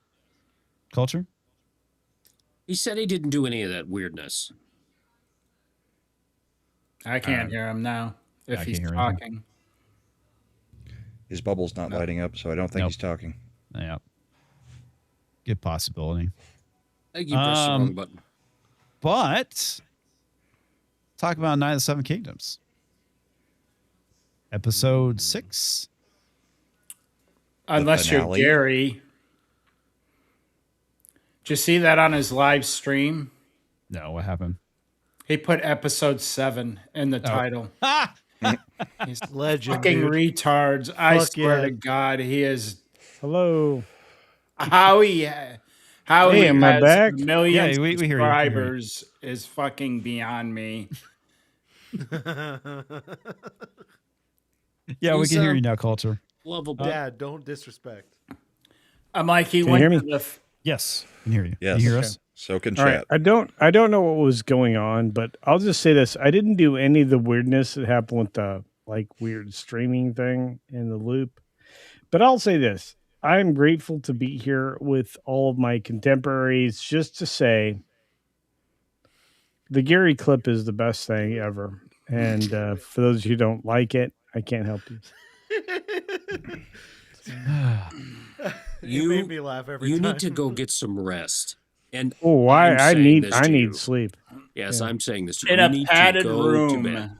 Culture? He said he didn't do any of that weirdness. I can't hear him now if he's talking. Anything. His bubble's not lighting up, so I don't think he's talking. Yeah. Good possibility. I think you pressed the wrong button. But talk about Night of the Seven Kingdoms. Episode 6. Unless you're Gary. Did you see that on his live stream? No, what happened? He put episode 7 in the title. He's legend. Fucking dude. retards. I swear to God, he is. Hello. How he Hey, has am I back? millions Yeah, we of hear you. subscribers is fucking beyond me. Yeah, we can hear you now, Culture. Lovable. Dad, don't disrespect. I'm like, he Can you went hear me? to the. Yes, I can hear you. Yes. Can you hear us? So can All right, chat. I don't know what was going on, but I'll just say this: I didn't do any of the weirdness that happened with the like weird streaming thing in the loop. But I'll say this: I'm grateful to be here with all of my contemporaries. Just to say, the Gary clip is the best thing ever. And for those of you who don't like it, I can't help you. You made me laugh every You time. need to go get some rest. And Oh, I'm I saying need this to you. sleep. Yes, Yeah. I'm saying this to you. In You a need padded to go to room. bed.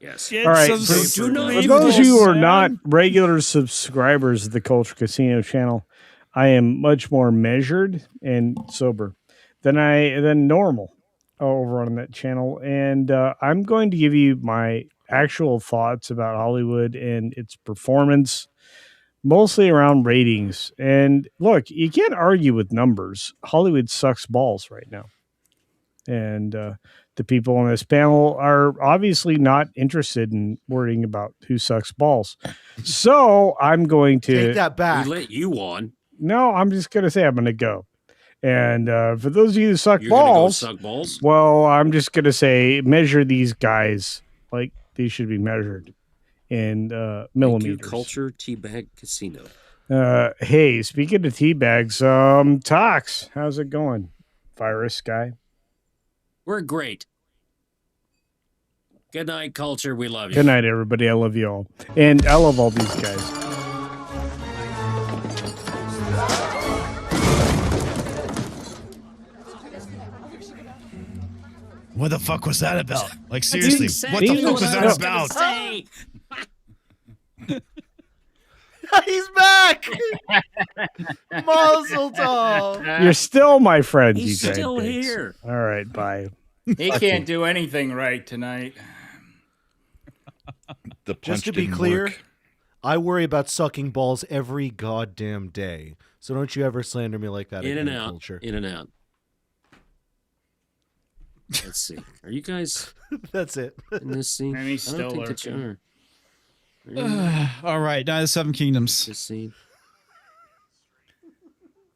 Yes. Get All right, some for, sleep, for those of you who are not man. regular subscribers of the Culture Casino channel, I am much more measured and sober than normal over on that channel, and I'm going to give you my actual thoughts about Hollywood and its performance, mostly around ratings. And look, you can't argue with numbers. Hollywood sucks balls right now, and the people on this panel are obviously not interested in worrying about who sucks balls. So I'm going to Take that back. We let you on. No, I'm just going to say I'm going to go. And for those of you who suck You're going to go balls, suck balls? well, I'm just going to say measure these guys like they should be measured in Thank millimeters. you, Culture Teabag Casino. Hey, speaking of tea bags, Tox, how's it going? Virus guy. We're great. Good night, Culture. We love you. Good night, everybody. I love you all. And I love all these guys. What the fuck was that about? Like, seriously, Exactly what the fuck what was I that was about? Say. He's back. Mazel tov. You're still my friends, He's you still guys. here. All right, bye. He can't do anything right tonight. The punch Just to be didn't clear, work. I worry about sucking balls every goddamn day. So don't you ever slander me like that. In again, and out. Culture. In and out. Let's see. Are you guys That's it. in this scene? And he's I don't still think that you lurking. are. Are you All right, now the Seven in Kingdoms. this scene?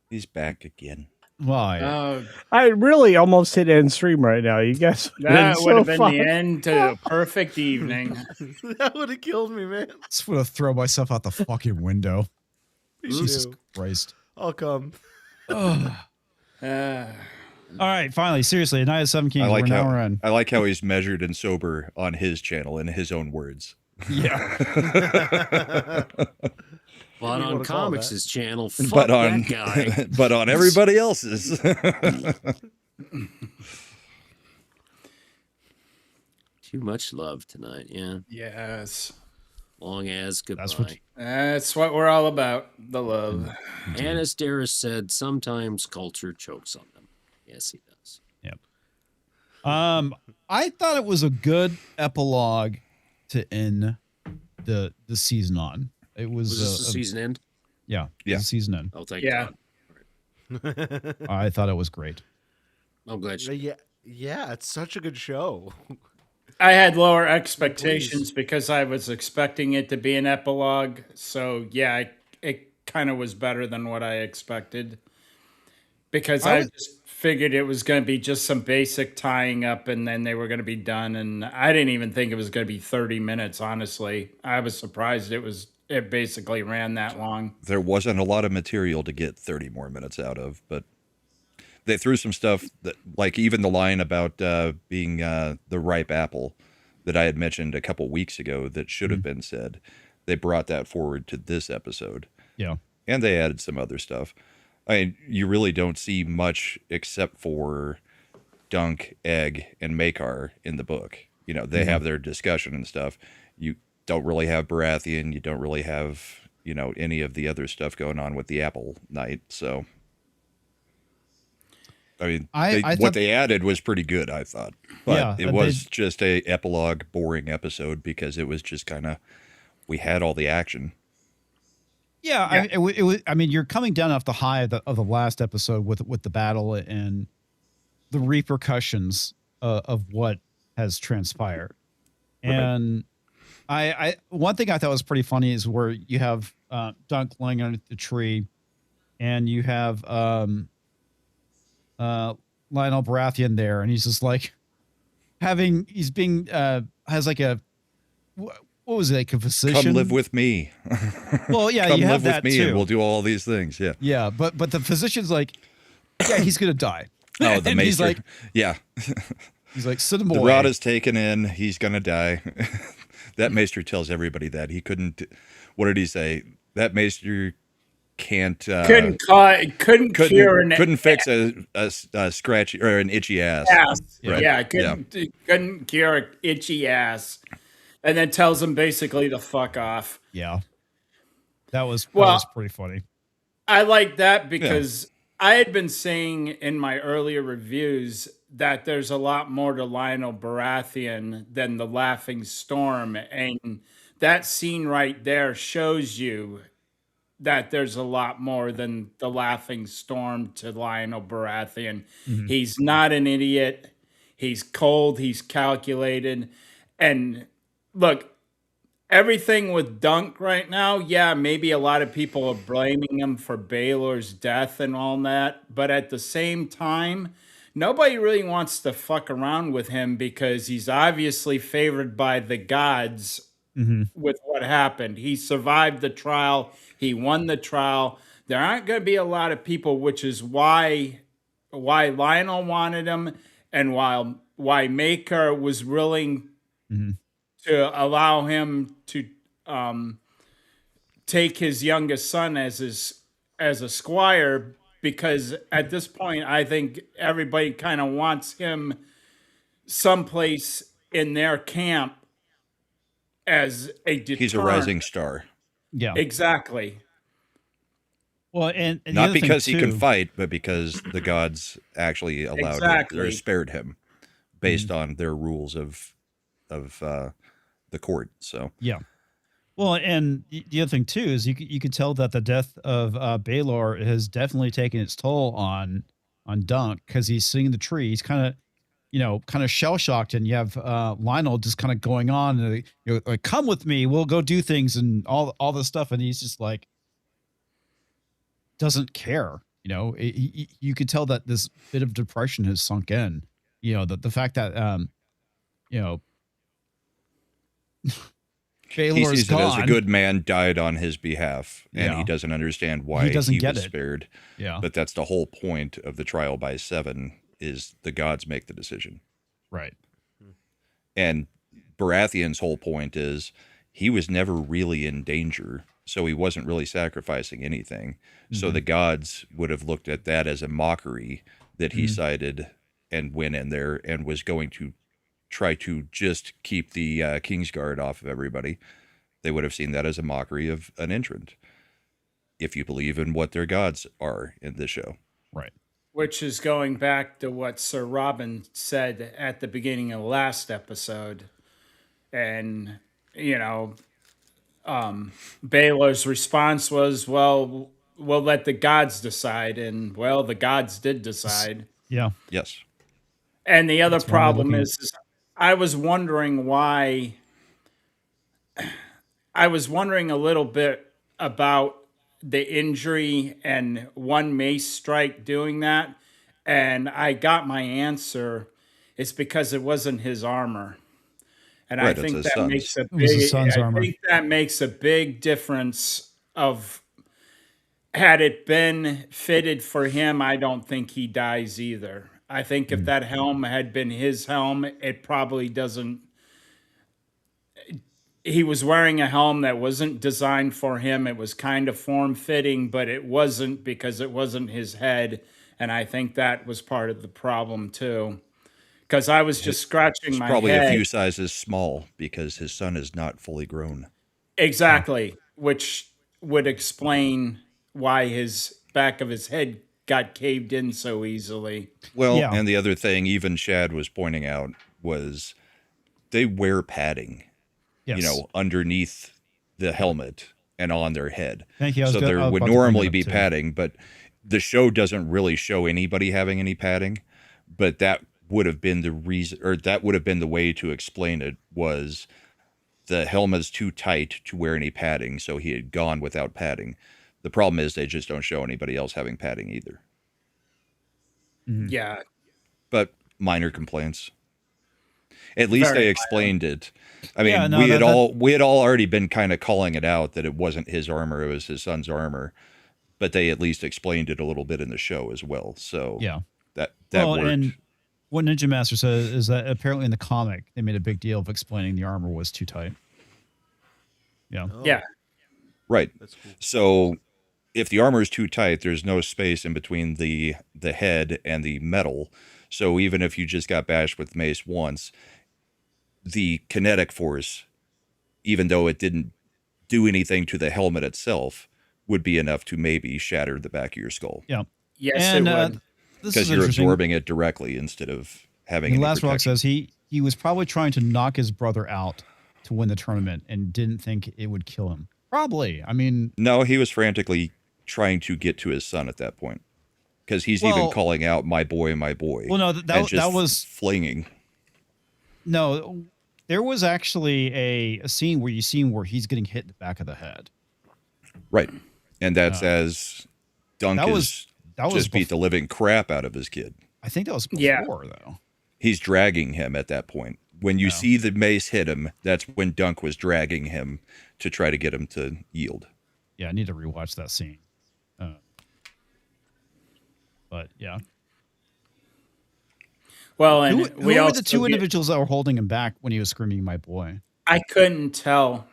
He's back again. Why? I really almost hit end stream right now. You guys That would have been fun. the end to a perfect evening. That would have killed me, man. Just want to throw myself out the fucking window. Jesus too. Christ. I'll come. Ugh. Uh, All right, finally, seriously, Night of the Seven Kings. We're now in. I like how he's measured and sober on his channel in his own words. Yeah. But you on wanna call Comics' channel, fuck but on that guy. but on everybody else's. Too much love tonight, yeah. yes. Long as goodbye. That's what- That's what we're all about. The love. And as Darius said, sometimes culture chokes on them. Yes, he does. I thought it was a good epilogue to end the season on. It was, Was this the season end? Yeah, Yeah. the season end. Oh, thank Yeah. God. I thought it was great. I'm glad you. Yeah, it's such a good show. I had lower expectations because I was expecting it to be an epilogue. So, yeah, it kind of was better than what I expected. Because I just figured it was going to be just some basic tying up and then they were going to be done. And I didn't even think it was going to be 30 minutes, honestly. I was surprised it basically ran that long. There wasn't a lot of material to get 30 more minutes out of, but they threw some stuff that, like even the line about being the ripe apple that I had mentioned a couple weeks ago that should have been said. They brought that forward to this episode. Yeah. And they added some other stuff. I mean, you really don't see much except for Dunk, Egg, and Makar in the book. You know, they have their discussion and stuff. You don't really have Baratheon. You don't really have, you know, any of the other stuff going on with the Apple Knight. So, I mean, I what thought- they added was pretty good, I thought. But Yeah, it was just a epilogue, boring episode because it was just kind of, we had all the action. Yeah, it was. I mean, you're coming down off the high of the last episode with the battle and the repercussions of what has transpired. And I one thing I thought was pretty funny is where you have Dunk laying under the tree, and you have Lionel Baratheon there, and he's just like he's being has like a what was it, like a physician? Come live with me. Well, yeah, Come you live have that with me, too. and we'll do all these things. Yeah. Yeah, but the physician's like, yeah, he's gonna die. Oh, the And maester. he's like, yeah. He's like, sit him The away. rod is taken in. He's gonna die. That maester tells everybody that he couldn't. What did he say? That maester can't couldn't cure an couldn't fix a scratchy or an itchy ass. Right? Yeah, couldn't cure an itchy ass, and then tells him basically to fuck off. Yeah, that was pretty funny. I like that because I had been saying in my earlier reviews that there's a lot more to Lionel Baratheon than the Laughing Storm, and that scene right there shows you that there's a lot more than the Laughing Storm to Lionel Baratheon. Mm-hmm. He's not an idiot. He's cold. He's calculated. And look, everything with Dunk right now, yeah, maybe a lot of people are blaming him for Baylor's death and all that. But at the same time, nobody really wants to fuck around with him because he's obviously favored by the gods with what happened. He survived the trial. He won the trial. There aren't going to be a lot of people, which is why Lionel wanted him and why Maker was willing to allow him to take his youngest son as a squire, because at this point, I think everybody kind of wants him someplace in their camp as a deterrent. He's a rising star. Yeah, exactly. Well, and the not other because thing he too, can fight, but because the gods actually allowed it or spared him based on their rules of the court. So yeah. Well, and the other thing too is you could tell that the death of Baylor has definitely taken its toll on Dunk, because he's seeing the tree. He's kind of shell shocked, and you have Lionel just kind of going on, like, come with me, we'll go do things and all this stuff, and he's just like doesn't care. You could tell that this bit of depression has sunk in. The fact that he Baylor's sees it as gone. a good man died on his behalf, and he doesn't understand why He doesn't get was it. spared. Yeah. But that's the whole point of the trial by 7 is the gods make the decision. Right. And Baratheon's whole point is he was never really in danger, so he wasn't really sacrificing anything. So the gods would have looked at that as a mockery that he sided and went in there and was going to try to just keep the Kingsguard off of everybody. They would have seen that as a mockery of an entrant, if you believe in what their gods are in this show. Right. Which is going back to what Sir Robin said at the beginning of the last episode. And, Baylor's response was, well, we'll let the gods decide. And, well, the gods did decide. Yeah. Yes. And the other That's why we're problem looking- is I was wondering why. I was wondering a little bit about the injury and one mace strike doing that. And I got my answer. It's because it wasn't his armor. And Right, I it's think his that son's. makes a It was his big, son's I armor. think that makes a big difference of had it been fitted for him, I don't think he dies either. I think if that helm had been his helm, it probably doesn't. He was wearing a helm that wasn't designed for him. It was kind of form-fitting, but it wasn't because it wasn't his head. And I think that was part of the problem too. Because I was just scratching my Probably head. a few sizes small because his son is not fully grown. Exactly, which would explain why his back of his head got caved in so easily. Well, Yeah. and the other thing even Shad was pointing out was they wear padding, Yes. underneath the helmet and on their head. Thank you. I was So I there was would about to bring normally that up, be too. padding, but the show doesn't really show anybody having any padding. But that would have been the reason, or that would have been the way to explain it, was the helmet's too tight to wear any padding, so he had gone without padding. The problem is they just don't show anybody else having padding either. Mhm. Yeah. but minor complaints. At least Very they explained it. I mean, Yeah, no, we had that- all already been kind of calling it out that it wasn't his armor, it was his son's armor, but they at least explained it a little bit in the show as well. So Yeah. that Well, worked. and what Ninja Master says is that apparently in the comic they made a big deal of explaining the armor was too tight. Yeah. Oh, Yeah. Right. That's cool. So if the armor is too tight, there's no space in between the head and the metal. So even if you just got bashed with mace once, the kinetic force, even though it didn't do anything to the helmet itself, would be enough to maybe shatter the back of your skull Yeah. Yes, And it would. this because is you're interesting. absorbing it directly instead of having And any Last Rock protection. says he was probably trying to knock his brother out to win the tournament and didn't think it would kill him. Probably. I mean, No, he was frantically trying to get to his son at that point because he's Well- even calling out my boy, my boy. Well, no, and that just was flinging. no. There was actually a scene where he's getting hit in the back of the head. Right. And that's as Dunk That is was just beat the living crap out of his kid. I think that was before Yeah. though. He's dragging him at that point. When you see the mace hit him, that's when Dunk was dragging him to try to get him to yield. Yeah, I need to rewatch that scene. But yeah, Well, and who we were also the two get- individuals that were holding him back when he was screaming, "My boy"? I couldn't tell.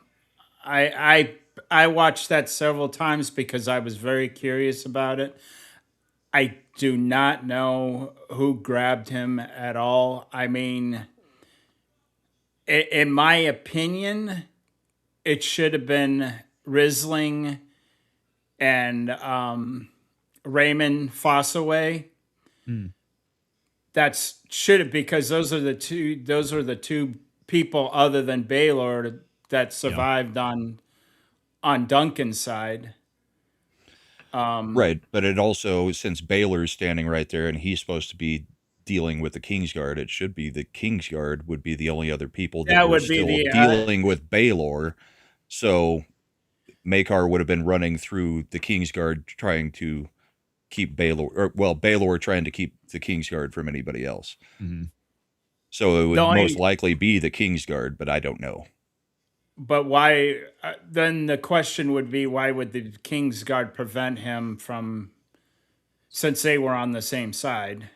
I watched that several times because I was very curious about it. I do not know who grabbed him at all. I mean, in my opinion, it should have been Risling and Raymond Fossaway. That's should have because those are the two people other than Baylor that survived on Duncan's side. Right. But it also, since Baylor's standing right there and he's supposed to be dealing with the Kingsguard, it should be the Kingsguard would be the only other people that, That were would be still the, dealing with Baylor. So Makar would have been running through the Kingsguard trying to keep Baylor trying to keep the Kingsguard from anybody else. Mm-hmm. So it would No, most likely be the Kingsguard, but I don't know. But why? Then the question would be, why would the Kingsguard prevent him from, since they were on the same side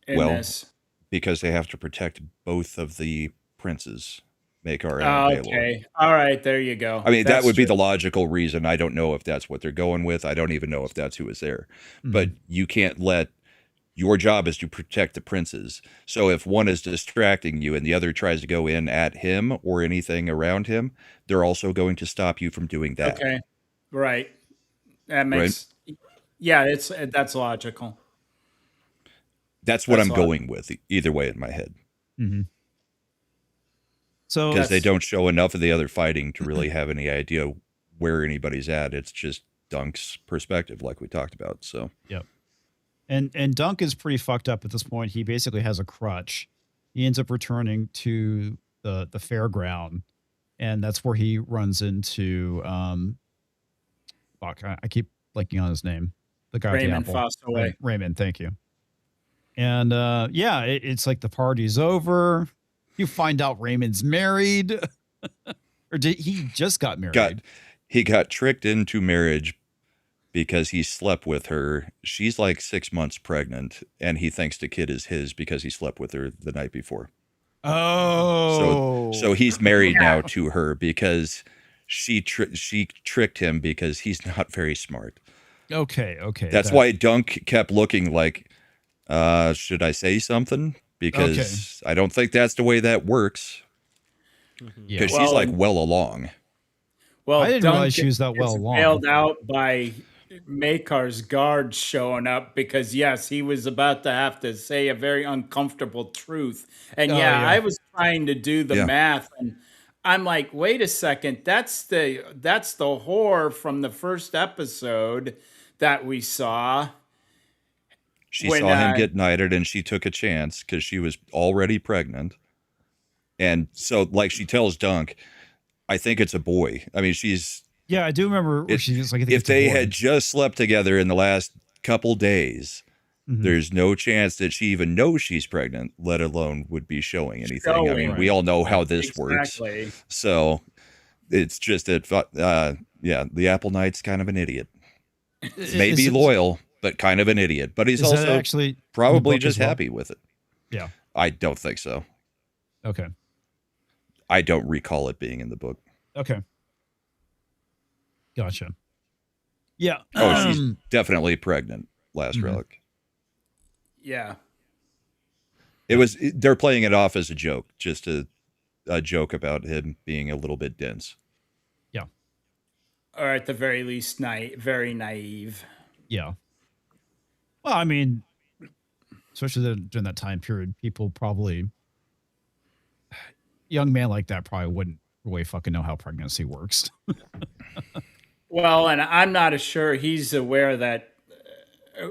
in Well, this? Because they have to protect both of the princes, Makar and Baylor. Okay, all right, there you go. I mean, that That's would be true. the logical reason. I don't know if that's what they're going with. I don't even know if that's who is there. Mm-hmm. But you can't let your job is to protect the princes. So if one is distracting you and the other tries to go in at him or anything around him, they're also going to stop you from doing that. Okay, right. That makes yeah. That's logical. That's what That's I'm going with either way in my head. Mm-hmm. So Because they don't show enough of the other fighting to really have any idea where anybody's at. It's just Dunk's perspective, like we talked about. So Yep. And Dunk is pretty fucked up at this point. He basically has a crutch. He ends up returning to the fairground, and that's where he runs into fuck, I keep blanking on his name. The guy Raymond with the apple. Fossaway. Raymond, thank you. And yeah, it's like the party's over. You find out Raymond's married. Or did he just got married? he got tricked into marriage because he slept with her. She's like 6 months pregnant, and he thinks the kid is his because he slept with her the night before. Oh, So he's married now to her because she tricked him because he's not very smart. okay. That's why Dunk kept looking like, should I say something? Because I don't think that's the way that works. Yeah. Because she's like well along. Well, I didn't Duncan realize she was that well gets along. bailed out by Makar's guards showing up because yes, he was about to have to say a very uncomfortable truth. And Oh, yeah, yeah. I was trying to do the Yeah. math, and I'm like, wait a second, that's the whore from the first episode that we saw. She When, saw him get knighted and she took a chance because she was already pregnant. And so, like, she tells Dunk, I think it's a boy. I mean, Yeah, I do remember where If- she was like, I think if it's a they boy. had just slept together in the last couple days, There's no chance that she even knows she's pregnant, let alone would be showing anything. I mean, we all know how this works. So it's just that, the Apple Knight's kind of an idiot. Maybe loyal, but kind of an idiot. But he's also actually probably just happy with it. Yeah. I don't think so. Okay. I don't recall it being in the book. Okay. Gotcha. Yeah. Oh, she's definitely pregnant. Last relic. Yeah. They're playing it off as a joke, just a joke about him being a little bit dense. Yeah. Or at the very least, very naive. Yeah. Well, I mean, especially during that time period, people probably, young man like that probably wouldn't really fucking know how pregnancy works. Well, and I'm not sure he's aware that.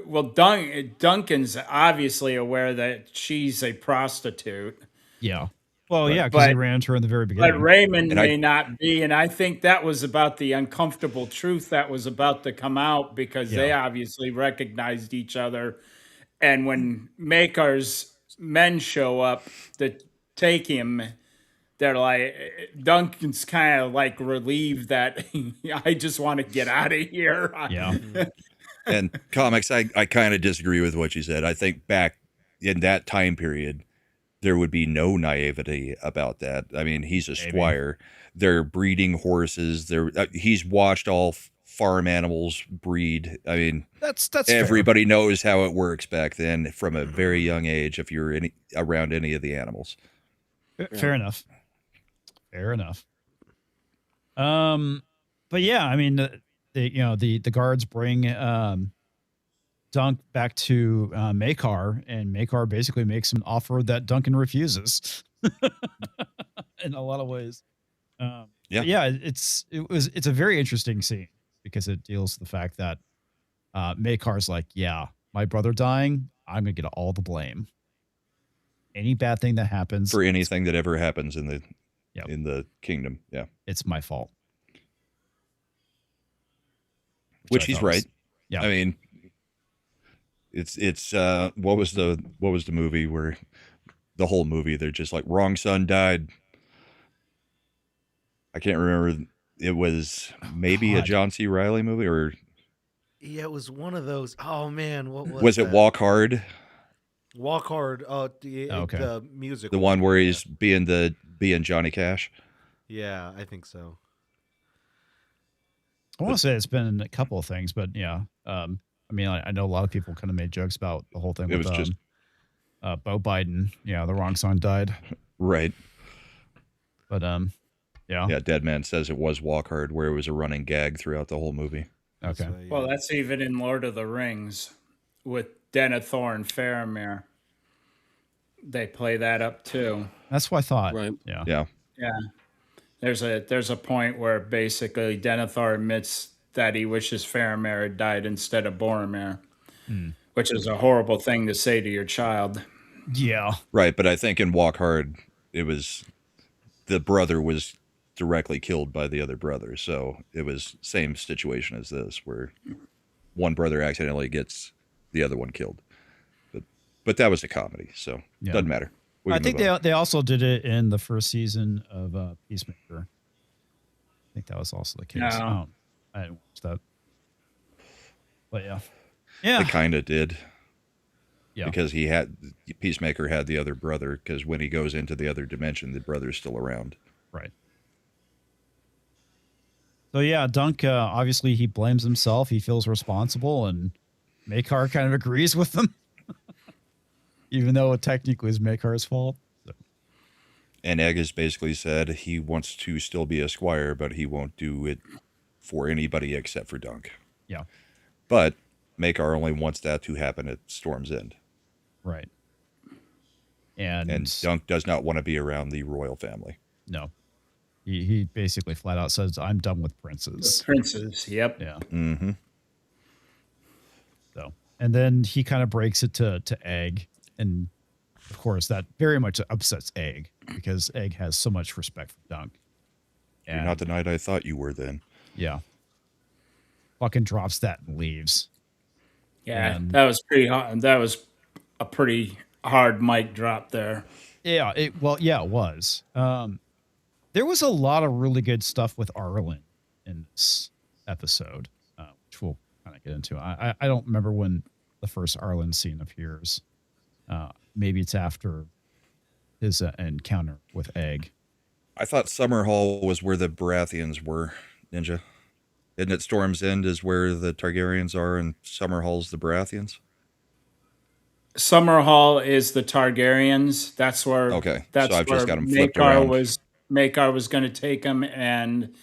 Well, Duncan's obviously aware that she's a prostitute. Yeah. Well, yeah, because he ran into her in the very beginning. But Raymond may not be, and I think that was about the uncomfortable truth that was about to come out because they obviously recognized each other. And when Makar's men show up to take him, they're like, Duncan's kind of like relieved that I just want to get out of here. Yeah. And comics, I kind of disagree with what you said. I think back in that time period, there would be no naivety about that. I mean, he's a squire. They're breeding horses. He's watched all farm animals breed. I mean, that's everybody knows how it works back then from a very young age. If you're around any of the animals, fair enough. Fair enough. But yeah, I mean, the guards bring Dunk back to Makar, and Makar basically makes an offer that Duncan refuses in a lot of ways. It's a very interesting scene because it deals with the fact that Makar's like, yeah, my brother dying, I'm gonna get all the blame. Any bad thing that happens for anything that ever happens in the kingdom, it's my fault. Which he's right. Yeah, I mean, it's what was the movie where the whole movie they're just like wrong son died. I can't remember. It was maybe a John C. Reilly movie or it was one of those. Oh man, what was it? Walk Hard. Walk Hard. The music. The one where he's being Johnny Cash. Yeah, I think so. I want to say it's been a couple of things, but yeah. I mean, I know a lot of people kind of made jokes about the whole thing. It was just Bo Biden. Yeah, the wrong son died. Right. But yeah. Dead Man Says it was Walk Hard, where it was a running gag throughout the whole movie. Okay. Well, that's even in Lord of the Rings with Denethor and Faramir. They play that up too. That's what I thought. Right. Yeah. There's a point where basically Denethor admits that he wishes Faramir had died instead of Boromir, which is a horrible thing to say to your child. Yeah. Right, but I think in Walk Hard, it was the brother was directly killed by the other brother, so it was same situation as this, where one brother accidentally gets the other one killed. But that was a comedy, so doesn't matter. I think they also did it in the first season of Peacemaker. I think that was also the case. No. I didn't watch that. But yeah. They kind of did. Yeah. Because Peacemaker had the other brother, because when he goes into the other dimension, the brother's still around. Right. So yeah, Dunk, obviously he blames himself. He feels responsible, and Makar kind of agrees with him. Even though it technically is Makar's fault. So. And Egg has basically said he wants to still be a squire, but he won't do it for anybody except for Dunk. Yeah. But Makar only wants that to happen at Storm's End. Right. And Dunk does not want to be around the royal family. No. He basically flat out says, I'm done with princes. Princes, yep. Yeah. Mm-hmm. So, and then he kind of breaks it to Egg. And of course, that very much upsets Egg because Egg has so much respect for Dunk. You're not the knight I thought you were then. Yeah. Fucking drops that and leaves. Yeah, And that was pretty hard. That was a pretty hard mic drop there. yeah, it was. There was a lot of really good stuff with Arlen in this episode, which we'll kind of get into. I don't remember when the first Arlen scene appears. Maybe it's after his encounter with Egg. I thought Summerhall was where the Baratheons were, Ninja. Isn't it Storm's End is where the Targaryens are and Summerhall's the Baratheons? Summerhall is the Targaryens. That's where. Okay, That's so I've where just got them flipped around. Maekar was going to take him, and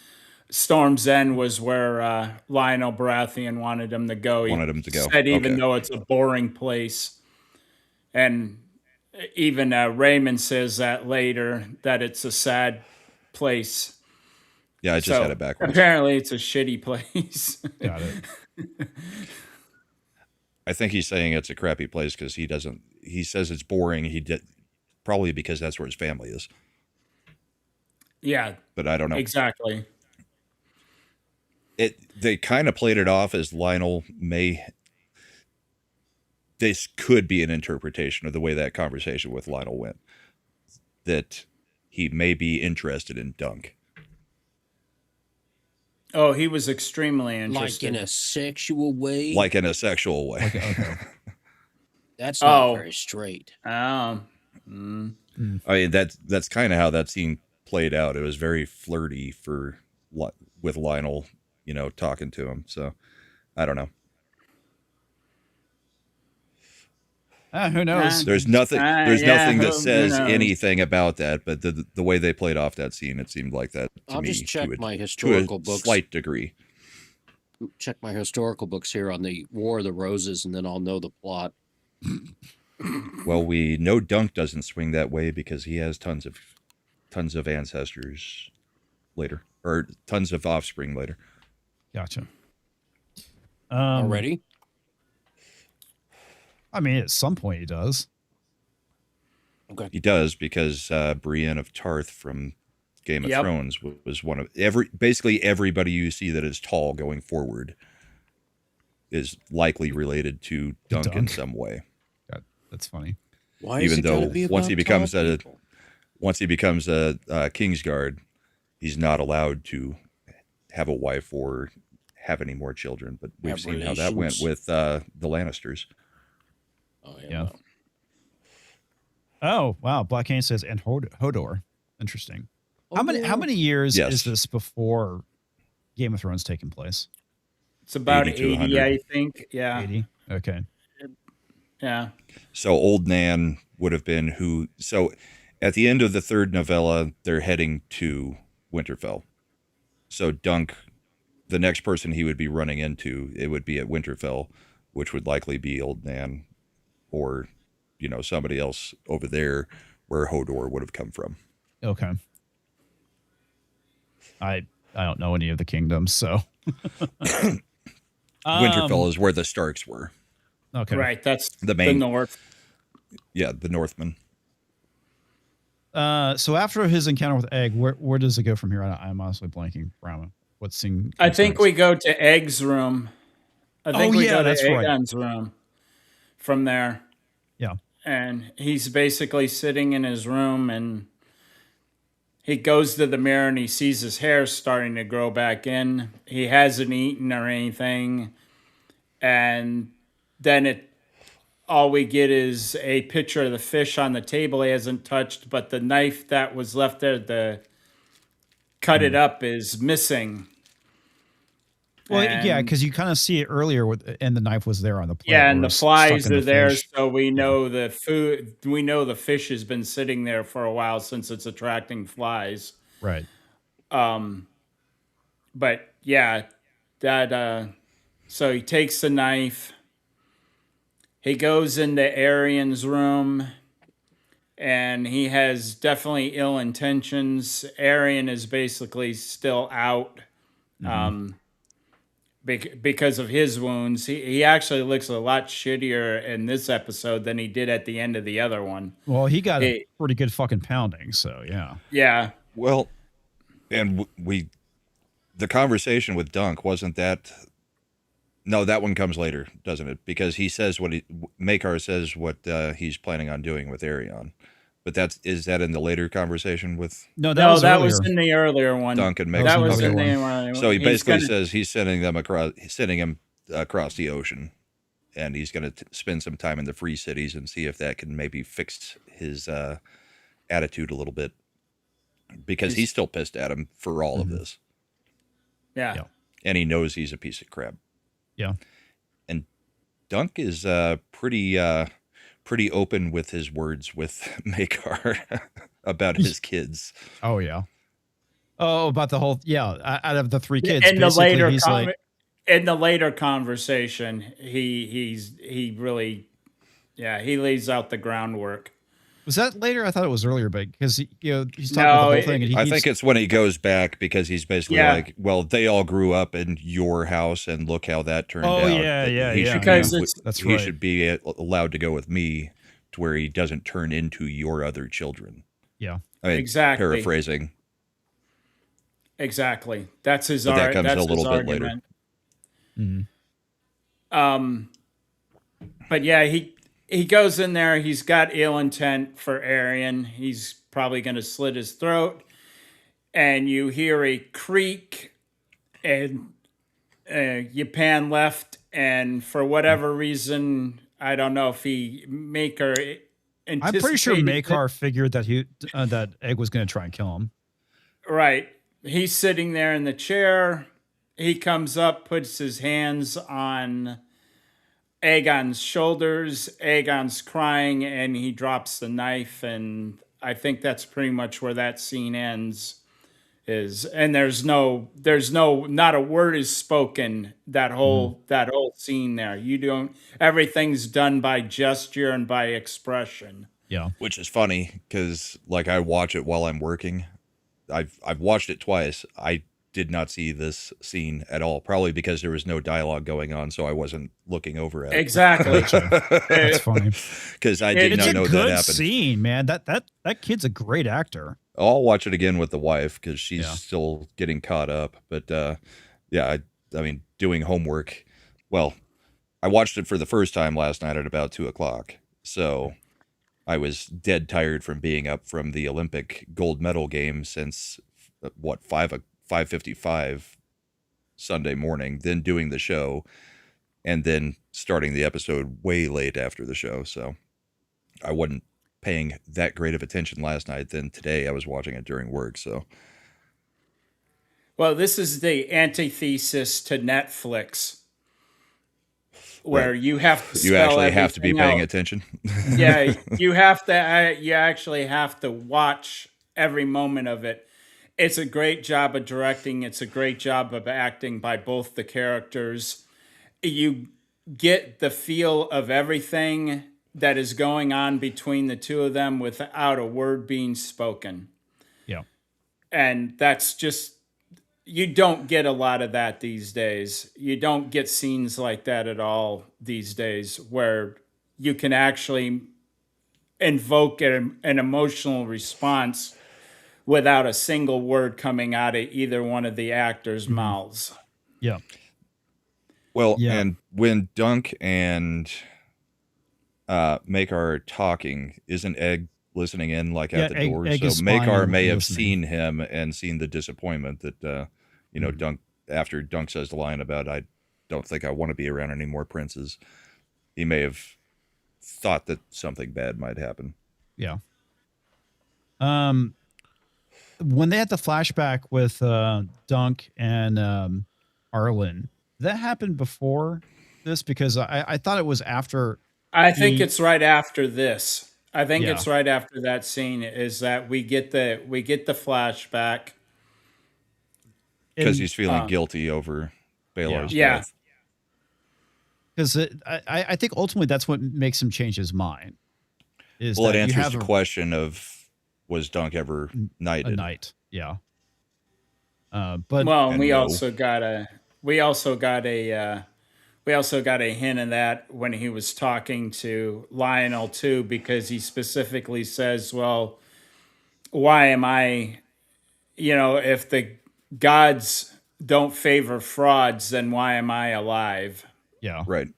Storm's End was where Lionel Baratheon wanted him to go. He Wanted him to go. said even Okay. though it's a boring place, and even Raymond says that later that it's a sad place. Yeah, I just had it backwards. Apparently, it's a shitty place. Got it. I think he's saying it's a crappy place because he says it's boring. He did probably because that's where his family is. Yeah, But I don't know. exactly. They kind of played it off as Lionel may. This could be an interpretation of the way that conversation with Lionel went. That he may be interested in Dunk. Oh, he was extremely interested. Like in a sexual way? Like in a sexual way. Okay. That's not Oh. very straight. I mean, that's kind of how that scene played out. It was very flirty with Lionel, talking to him. So I don't know. Who knows? There's nothing. There's yeah, nothing that who says knows? anything about that. But the way they played off that scene, it seemed like that to I'll me. just check to my a historical books. slight degree. Check my historical books here on the War of the Roses, and then I'll know the plot. Well, we know Dunk doesn't swing that way because he has tons of ancestors later, or tons of offspring later. Gotcha. Already? I mean, at some point he does. Okay. He does because Brienne of Tarth from Game of Yep. Thrones was one of basically everybody you see that is tall going forward is likely relaed to Dunk in Dunk. some way. That's funny. Why is Even it gotta though be once he about becomes tall a people? once he becomes a Kingsguard, he's not allowed to have a wife or have any more children. But we've Have seen how that went relations. with the Lannisters. Oh, Yeah. no. Oh, wow. Black Kane says, and Hodor. Interesting. How many years Yes. is this before Game of Thrones taking place? It's about 80 to 80, 100. I think. Yeah. 80? Okay. Yeah. So Old Nan would have been who. So at the end of the third novella, they're heading to Winterfell. So Dunk, the next person he would be running into, it would be at Winterfell, which would likely be Old Nan, or somebody else over there where Hodor would have come from. Okay. I don't know any of the kingdoms, so. Winterfell is where the Starks were. Okay. Right. That's The main- the North. Yeah, the Northmen. So after his encounter with Egg, where does it go from here? I'm honestly blanking. Brahma. What scene? I comes think next? we go to Egg's room. I think Oh, we yeah, go that's to right. Aegon's room from there. Yeah. And he's basically sitting in his room, and he goes to the mirror and he sees his hair starting to grow back in. He hasn't eaten or anything. And then all we get is a picture of the fish on the table he hasn't touched, but the knife that was left there to cut it up is missing. Well, yeah, And- because you kind of see it earlier, and the knife was there on the plate. Yeah, where and it the was flies stuck in are the there, fish. so we know the food. We know the fish has been sitting there for a while since it's attracting flies. Right. But yeah, that. So he takes the knife. He goes into Arian's room, and he has definitely ill intentions. Arian is basically still out. Because of his wounds. He actually looks a lot shittier in this episode than he did at the end of the other one. Well, he got a Hey. pretty good fucking pounding, so yeah. Yeah. Well, and the conversation with Dunk wasn't that No, that one comes later, doesn't it? Because he says Makar says what he's planning on doing with Arion. But is that in the later conversation with No, No, was that earlier. was in the earlier one. Dunk and That Makar? That was Okay. in the Okay. earlier one. So he He's basically gonna- says he's sending him across the ocean, and he's going to spend some time in the free cities and see if that can maybe fix his attitude a little bit, because he's still pissed at him for all of this, yeah. Yeah. and he knows he's a piece of crap. Yeah. And Dunk is pretty open with his words with Makar about his kids. Oh yeah. Oh, about the whole out of the 3 kids, In the basically later he's like, in the later conversation, he really, he lays out the groundwork. was that later? I thought it was earlier, but because he's talking No, about the whole thing, and he I keeps, think it's when he goes back, because he's basically Yeah. like, well, they all grew up in your house, and look how that turned Oh, out. yeah, That yeah, he yeah. should Because be, it's- That's he right. should be allowed to go with me, to where he doesn't turn into your other children. yeah. I mean, Exactly. paraphrasing. Exactly. That's his But that art. comes That's a little his bit later. argument. Mhm. But yeah, he goes in there. He's got ill intent for Arian. He's probably going to slit his throat. And you hear a creak, and you pan left. And for whatever reason, I don't know if Maker. I'm pretty sure anticipated Makar figured that that Egg was going to try and kill him. Right. He's sitting there in the chair. He comes up, puts his hands on Aegon's shoulders. Aegon's crying, and he drops the knife. And I think that's pretty much where that scene ends. And there's not a word is spoken that whole scene there. Everything's done by gesture and by expression. Yeah. Which is funny, because like I watch it while I'm working. I've watched it twice. I did not see this scene at all, probably because there was no dialogue going on, so I wasn't looking over at it. Exactly. That's funny. Because I did It's not a know that good happened. scene, man. That kid's a great actor. I'll watch it again with the wife, because she's Yeah. still getting caught up. But I mean, doing homework. Well, I watched it for the first time last night at about 2:00. So I was dead tired from being up from the Olympic gold medal game since 5:55 Sunday morning, then doing the show, and then starting the episode way late after the show. So I wasn't paying that great of attention last night. Then today I was watching it during work. So Well, this is the antithesis to Netflix, where Right. you have to you spell actually have to be everything paying out. attention. Yeah, you have to. You actually have to watch every moment of it. It's a great job of directing. It's a great job of acting by both the characters. You get the feel of everything that is going on between the two of them without a word being spoken. Yeah. And that's just, you don't get a lot of that these days. You don't get scenes like that at all these days, where you can actually invoke an emotional response without a single word coming out of either one of the actors' mouths. Yeah. Well, Yeah. and when Dunk and Makar are talking, isn't Egg listening in, like Yeah, at the Egg- door? Egg is So Makar spying may and have listening. seen him and seen the disappointment that Dunk, after Dunk says the line about "I don't think I want to be around any more princes," he may have thought that something bad might happen. Yeah. When they had the flashback with Dunk and Arlen, that happened before this, because I thought it was after. I think He- it's right after this. I think Yeah. it's right after that scene is that we get the flashback. Because and- he's feeling guilty over Baelar's Yeah. death. Because I think ultimately that's what makes him change his mind. Is Well, it that you answers have the question of, was Dunk ever a knighted? night, yeah. But Well, And we no. also got a hint of that when he was talking to Lionel too, because he specifically says, "Well, why am I? If the gods don't favor frauds, then why am I alive?" Yeah. Right.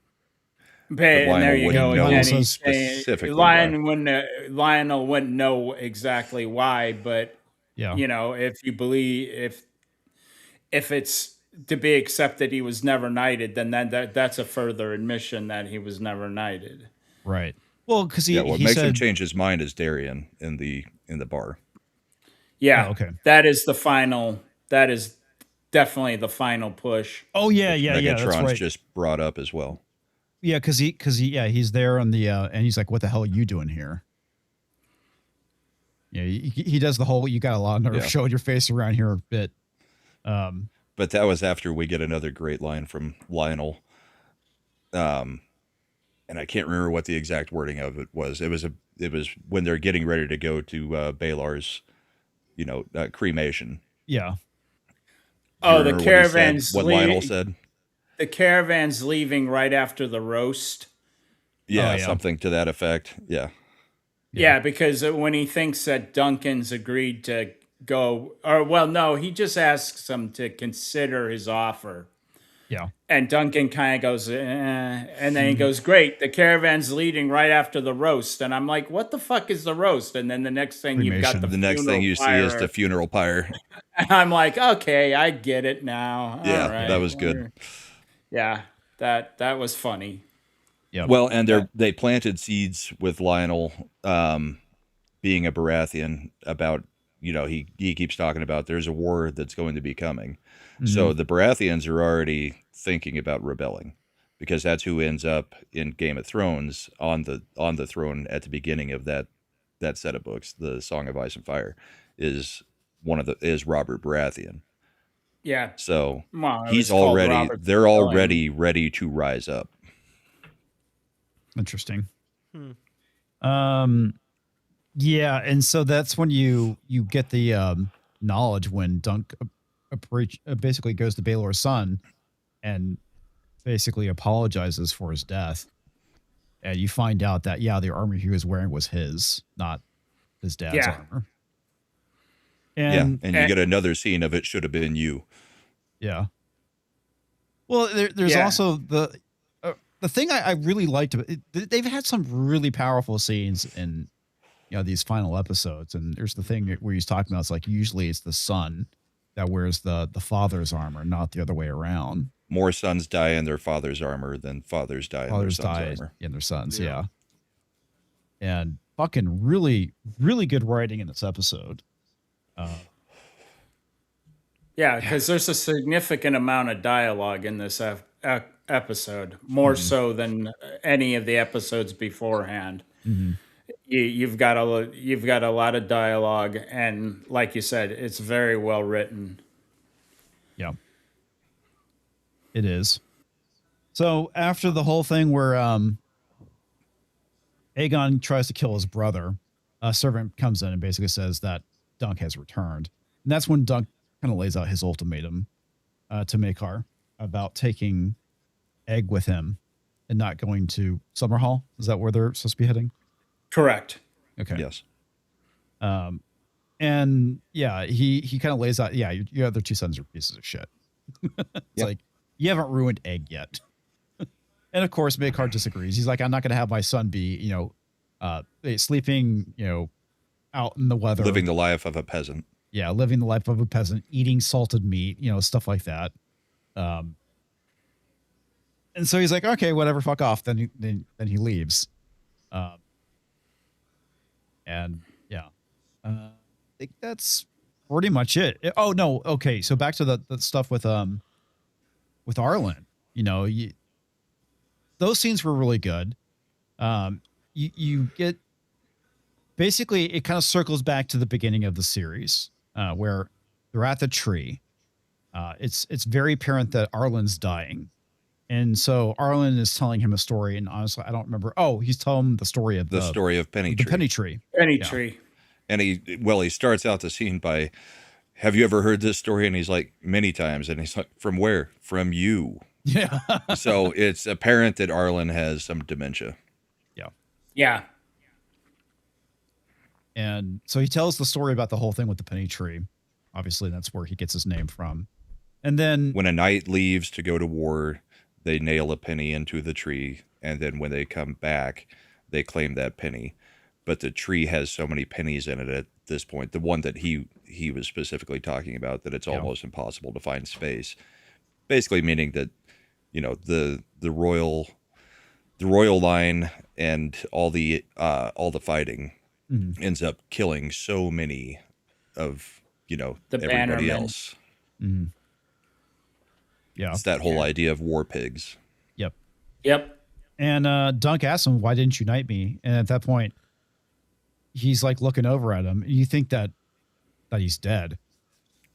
And there Lionel you wouldn't go. know Again, specifically why. Lionel wouldn't know exactly why, but Yeah. if you believe if it's to be accepted he was never knighted, then that's a further admission that he was never knighted. Right. Well, because What he makes him said, change his mind is Darien in the bar. Yeah. Oh, okay. That is the final. That is definitely the final push. oh yeah, which yeah, yeah, that's Megatron's right. just brought up as well. Yeah, because he's there on the and he's like, "What the hell are you doing here?" Yeah, he does the whole "you got a lot of nerve Yeah. showing your face around here" bit. But that was after we get another great line from Lionel. And I can't remember what the exact wording of it was. It was when they're getting ready to go to Balar's, cremation. Yeah. Do you Oh, the remember caravan's what Lionel said? The caravan's leaving right after the roast. Yeah, Oh, yeah. something to that effect. Yeah. Yeah, because when he thinks that Duncan's agreed to go, no, he just asks him to consider his offer. Yeah. And Duncan kind of goes, and then he goes, great, the caravan's leading right after the roast. And I'm like, what the fuck is the roast? And then the next thing you've got Cremation. the The next thing you see is the funeral pyre. And I'm like, okay, I get it now. All Yeah, right. that was good. Yeah, that was funny. Yeah. Well, and they planted seeds with Lionel being a Baratheon about, he keeps talking about there's a war that's going to be coming. Mm-hmm. So the Baratheons are already thinking about rebelling because that's who ends up in Game of Thrones on the throne at the beginning of that set of books. The Song of Ice and Fire is Robert Baratheon. Yeah. So Well, they're already ready to rise up. Interesting. Yeah, and so that's when you get the knowledge when Dunk basically goes to Baelor's son and basically apologizes for his death, and you find out that the armor he was wearing was his, not his dad's armor. And and you get another scene of it should have been you. Yeah. Well, there's also the thing I really liked about it, they've had some really powerful scenes in these final episodes, and there's the thing where he's talking about it's like usually it's the son that wears the father's armor, not the other way around. More sons die in their father's armor than fathers die in their sons' armor. In their sons, yeah. And fucking really, really good writing in this episode. Yeah, because there's a significant amount of dialogue in this episode, more so than any of the episodes beforehand. Mm-hmm. You've got a lot of dialogue, and like you said, it's very well written. Yeah, it is. So after the whole thing where Aegon tries to kill his brother, a servant comes in and basically says that Dunk has returned, and that's when Dunk kind of lays out his ultimatum to Maekar about taking Egg with him and not going to Summerhall. Is that where they're supposed to be heading? Correct. Okay. Yes. And yeah, he kind of lays out, your other two sons are pieces of shit. It's like, you haven't ruined Egg yet. And of course, Maekar disagrees. He's like, I'm not going to have my son be, sleeping, out in the weather. Living the life of a peasant. Yeah, living the life of a peasant, eating salted meat, stuff like that. And so he's like, okay, whatever, fuck off. Then he leaves. I think that's pretty much it. Oh no, okay. So back to the stuff with Arlen. Those scenes were really good. You get basically it kind of circles back to the beginning of the series where they're at the tree. It's very apparent that Arlen's dying. And so Arlen is telling him a story, and honestly, I don't remember. Oh, he's telling him the story of Penny the Penny Tree. Penny Tree. And he starts out the scene by, have you ever heard this story? And he's like, many times. And he's like, from where? From you. Yeah. So it's apparent that Arlen has some dementia. Yeah. Yeah. And so he tells the story about the whole thing with the Penny Tree. Obviously, that's where he gets his name from. And then when a knight leaves to go to war, they nail a penny into the tree, and then when they come back, they claim that penny. But the tree has so many pennies in it at this point, the one that he was specifically talking about, that it's almost impossible to find space. Basically meaning that, you know, the royal line and all the fighting ends up killing so many of, you know, The everybody Bannermen. else. Mhm. Yeah. It's that whole idea of war pigs. Yep. And Dunk asks him, "Why didn't you knight me?" And at that point, he's like looking over at him. And you think that he's dead.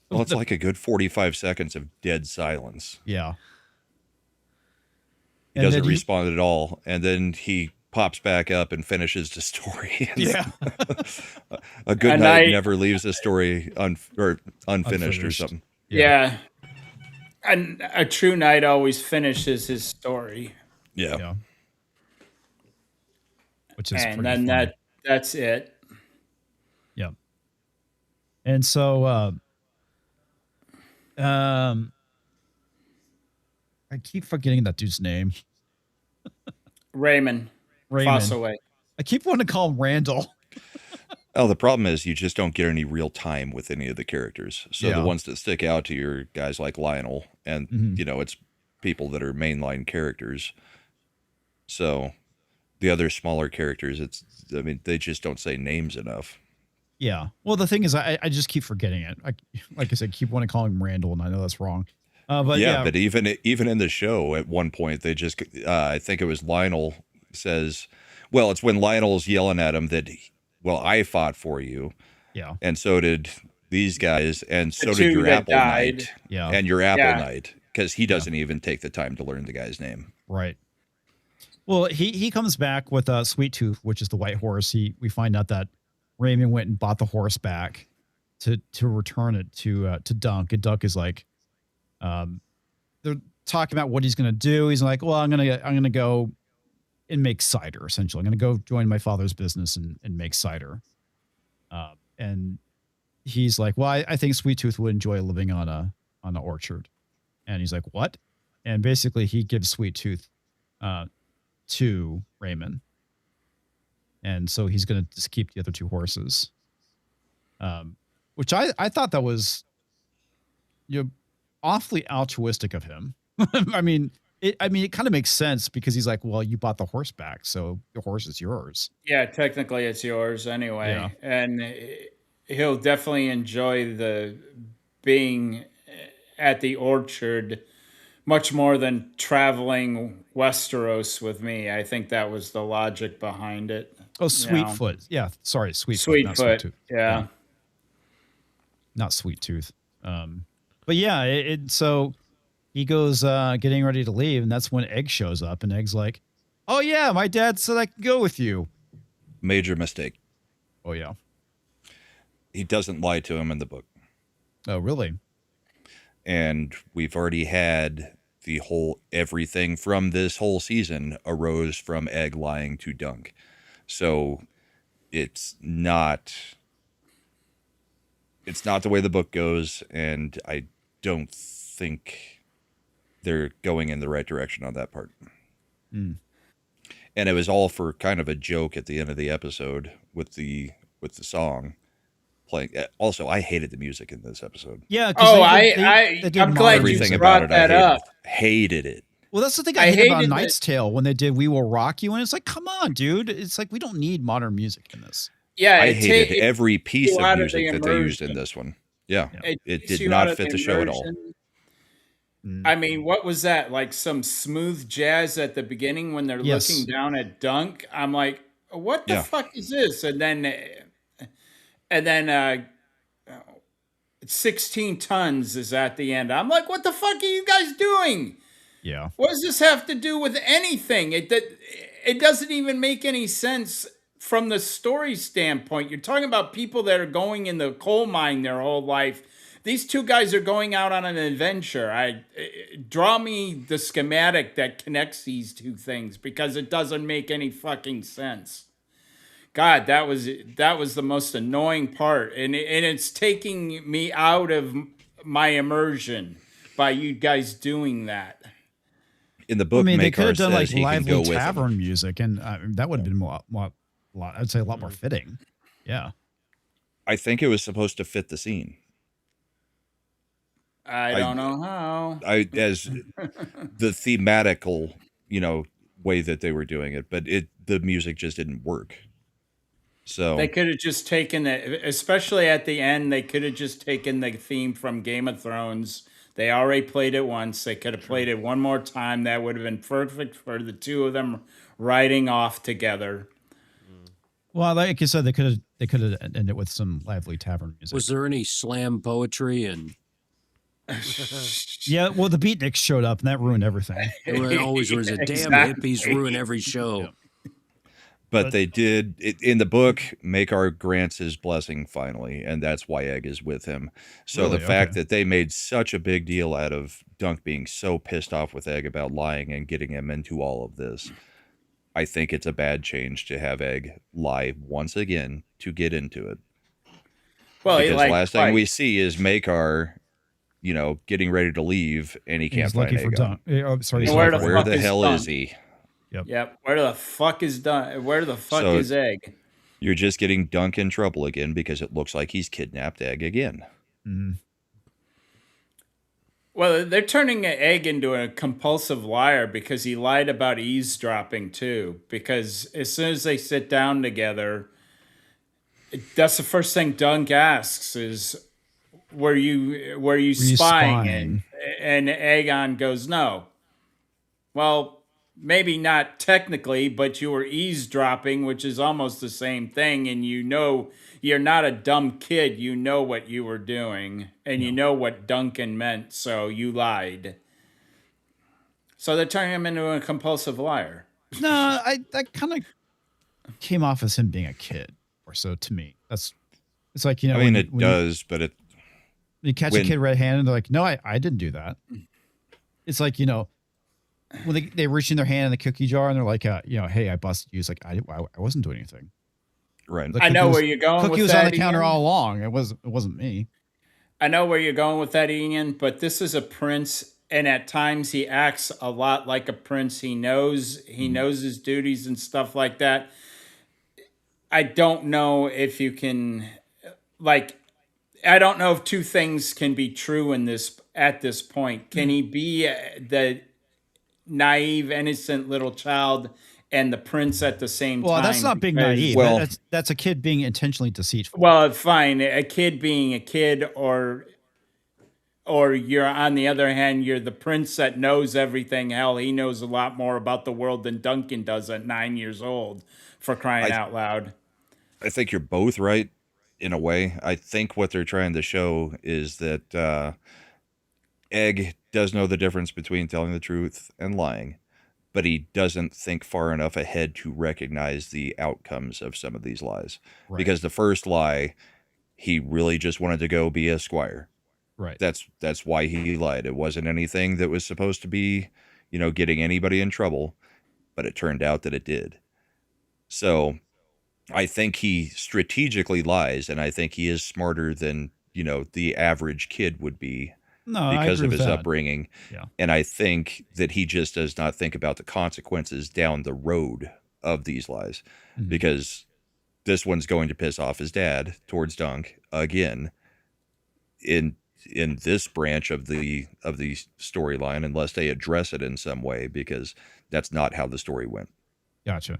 Well, it's like a good 45 seconds of dead silence. Yeah. He And doesn't then respond at all, and then he pops back up and finishes the story. Yeah. A good And night I- never leaves a story unfinished or Unfinished. something. Yeah. And a true knight always finishes his story. Yeah. Yeah. Which is And pretty then funny. that's it. Yeah. And so I keep forgetting that dude's name. Raymond. Raymond. Fossaway. I keep wanting to call him Randall. Oh, the problem is you just don't get any real time with any of the characters. So Yeah. the ones that stick out to you are guys like Lionel, and Mhm. you know, it's people that are mainline characters. So the other smaller characters, I mean, they just don't say names enough. Yeah. Well, the thing is, I just keep forgetting it. Like I said, keep wanting to call him Randall, and I know that's wrong. But yeah, But even in the show, at one point, they just, I think it was Lionel says, well, it's when Lionel's yelling at him that, well, I fought for you, yeah, and so did these guys, and so two did your that Apple died. Knight, yeah, and your Apple Yeah. Knight, because he doesn't even take the time to learn the guy's name. right. Well, he comes back with Sweet Tooth, which is the white horse. We find out that Raymond went and bought the horse back to return it to Dunk, and Dunk is like, they're talking about what he's gonna do. He's like, well, I'm gonna go and make cider. Essentially, I'm gonna go join my father's business and make cider. And he's like, well, I think Sweet Tooth would enjoy living on an orchard. And he's like, what? And basically, he gives Sweet Tooth to Raymond. And so he's going to just keep the other two horses. Which I thought that was, you know, awfully altruistic of him. I mean, it kind of makes sense because he's like, well, you bought the horse back, so the horse is yours. Yeah, technically it's yours anyway. Yeah. And he'll definitely enjoy the being at the orchard much more than traveling Westeros with me. I think that was the logic behind it. Oh, Sweetfoot. Yeah, sorry, Sweetfoot. not Sweetfoot. Sweet Tooth. Yeah. Not Sweet Tooth. But yeah, so he goes getting ready to leave, and that's when Egg shows up, and Egg's like, oh yeah, my dad said I could go with you. Major mistake. Oh yeah. He doesn't lie to him in the book. Oh really? And we've already had everything from this whole season arose from Egg lying to Dunk. So it's not the way the book goes, and I don't think they're going in the right direction on that part. Mm. And it was all for kind of a joke at the end of the episode with the song playing. Also, I hated the music in this episode. Yeah. Oh, they did I'm modern glad you music. Everything brought about it, that I up. hated it. Well, that's the thing I I hate about hated Knight's Tale when they did "We Will Rock You," and it's like, come on, dude. It's like we don't need modern music in this. Yeah, I it hated ta- every piece you of out of music the that they used in immersion. this one. Yeah, it takes did you not out of fit the show at all. immersion. Mm. I mean, what was that? Like some smooth jazz at the beginning when they're Yes. looking down at Dunk. I'm like, what the Yeah. fuck is this? And then 16 tons is at the end. I'm like, what the fuck are you guys doing? Yeah. What does this have to do with anything? It doesn't even make any sense from the story standpoint. You're talking about people that are going in the coal mine their whole life. These two guys are going out on an adventure. Draw me the schematic that connects these two things because it doesn't make any fucking sense. God, that was the most annoying part, and it's taking me out of my immersion by you guys doing that. in the book, I mean, they could Makar have done like says he can lively go with him. tavern music, and that would have been I'd say a lot more fitting. Yeah. I think it was supposed to fit the scene. I don't know how. As the thematical, way that they were doing it, but the music just didn't work. So They could have just taken it, especially at the end. They could have just taken the theme from Game of Thrones. They already played it once. They could have played it one more time. That would have been perfect for the two of them riding off together. Well, like you said, they could have ended it with some lively tavern music. Was there any slam poetry and? Yeah, well, the beatniks showed up, and that ruined everything. It always was. Damn, Exactly. hippies ruin every show. Yeah. But they did in the book. Makar grants his blessing finally, and that's why Egg is with him. So Really? the fact Okay. that they made such a big deal out of Dunk being so pissed off with Egg about lying and getting him into all of this, I think it's a bad change to have Egg lie once again to get into it. Well, Because like, last thing we see is Makar, getting ready to leave, and he can't He's find looking for Aegon. Dunk. Oh, sorry. He's he's Where like, looking the where fuck the is hell Dunk? is he? Yep. Where the fuck is Dunk? Where the fuck So- is Egg? You're just getting Dunk in trouble again because it looks like he's kidnapped Egg again. Mhm. Well, they're turning Egg into a compulsive liar because he lied about eavesdropping too. Because as soon as they sit down together, that's the first thing Dunk asks is, "Were you spying?" And Aegon goes, "No." Well, maybe not technically, but you were eavesdropping, which is almost the same thing. And you're not a dumb kid. You know what you were doing, and you know what Duncan meant, so you lied. So they're turning him into a compulsive liar. No, that kind of came off as him being a kid, or so to me. It's like, I mean, it when does, but it. you catch when- a kid red-handed, they're like, "No, I didn't do that." It's like, when they reach in their hand in the cookie jar and they're like, "Hey, I busted you." It's like, I wasn't doing anything. Right. The I know cookie where you're going Cookie with was that, on the counter Ian. all along. It wasn't me. I know where you're going with that, Ian, but this is a prince, and at times he acts a lot like a prince. He knows his duties and stuff like that. I don't know if you can, I don't know if two things can be true at this point. Can he be the naive, innocent little child and the prince at the same time? Well, that's not being Because- naive. Well- That's a kid being intentionally deceitful. Well, fine. A kid being a kid, or you're, on the other hand, you're the prince that knows everything. Hell, he knows a lot more about the world than Duncan does at 9 years old, for crying out loud. I think you're both right in a way. I think what they're trying to show is that Egg does know the difference between telling the truth and lying, but he doesn't think far enough ahead to recognize the outcomes of some of these lies. Right. Because the first lie, he really just wanted to go be a squire. Right. That's why he lied. It wasn't anything that was supposed to be, getting anybody in trouble, but it turned out that it did. So I think he strategically lies, and I think he is smarter than, the average kid would be No, I because agree of with his that. upbringing. Yeah. And I think that he just does not think about the consequences down the road of these lies, Mhm. because this one's going to piss off his dad towards Dunk again in this branch of the storyline, unless they address it in some way, because that's not how the story went. Gotcha.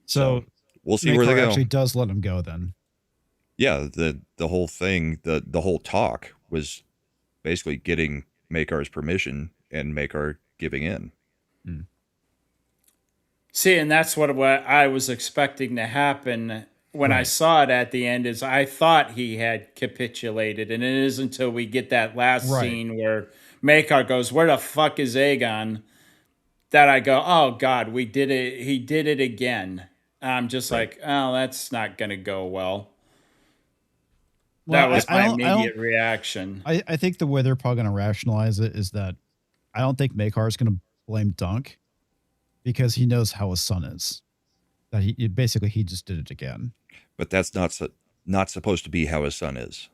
So We'll see where they Makar go. actually does let him go then. Yeah, the whole thing, the whole talk was basically getting Makar's permission and Makar giving in. See, and that's what I was expecting to happen when I Right. saw it at the end. Is I thought he had capitulated, and it isn't until we get that last Right. scene where Makar goes, "Where the fuck is Aegon?" that I go, "Oh God, we did it. He did it again." I'm just like, "Oh, that's not going to go well." That Well, was I my don't- I immediate don't- reaction. I think the way they're probably going to rationalize it is that I don't think Makar is going to blame Dunk because he knows how his son is. That he just did it again. But that's not supposed to be how his son is.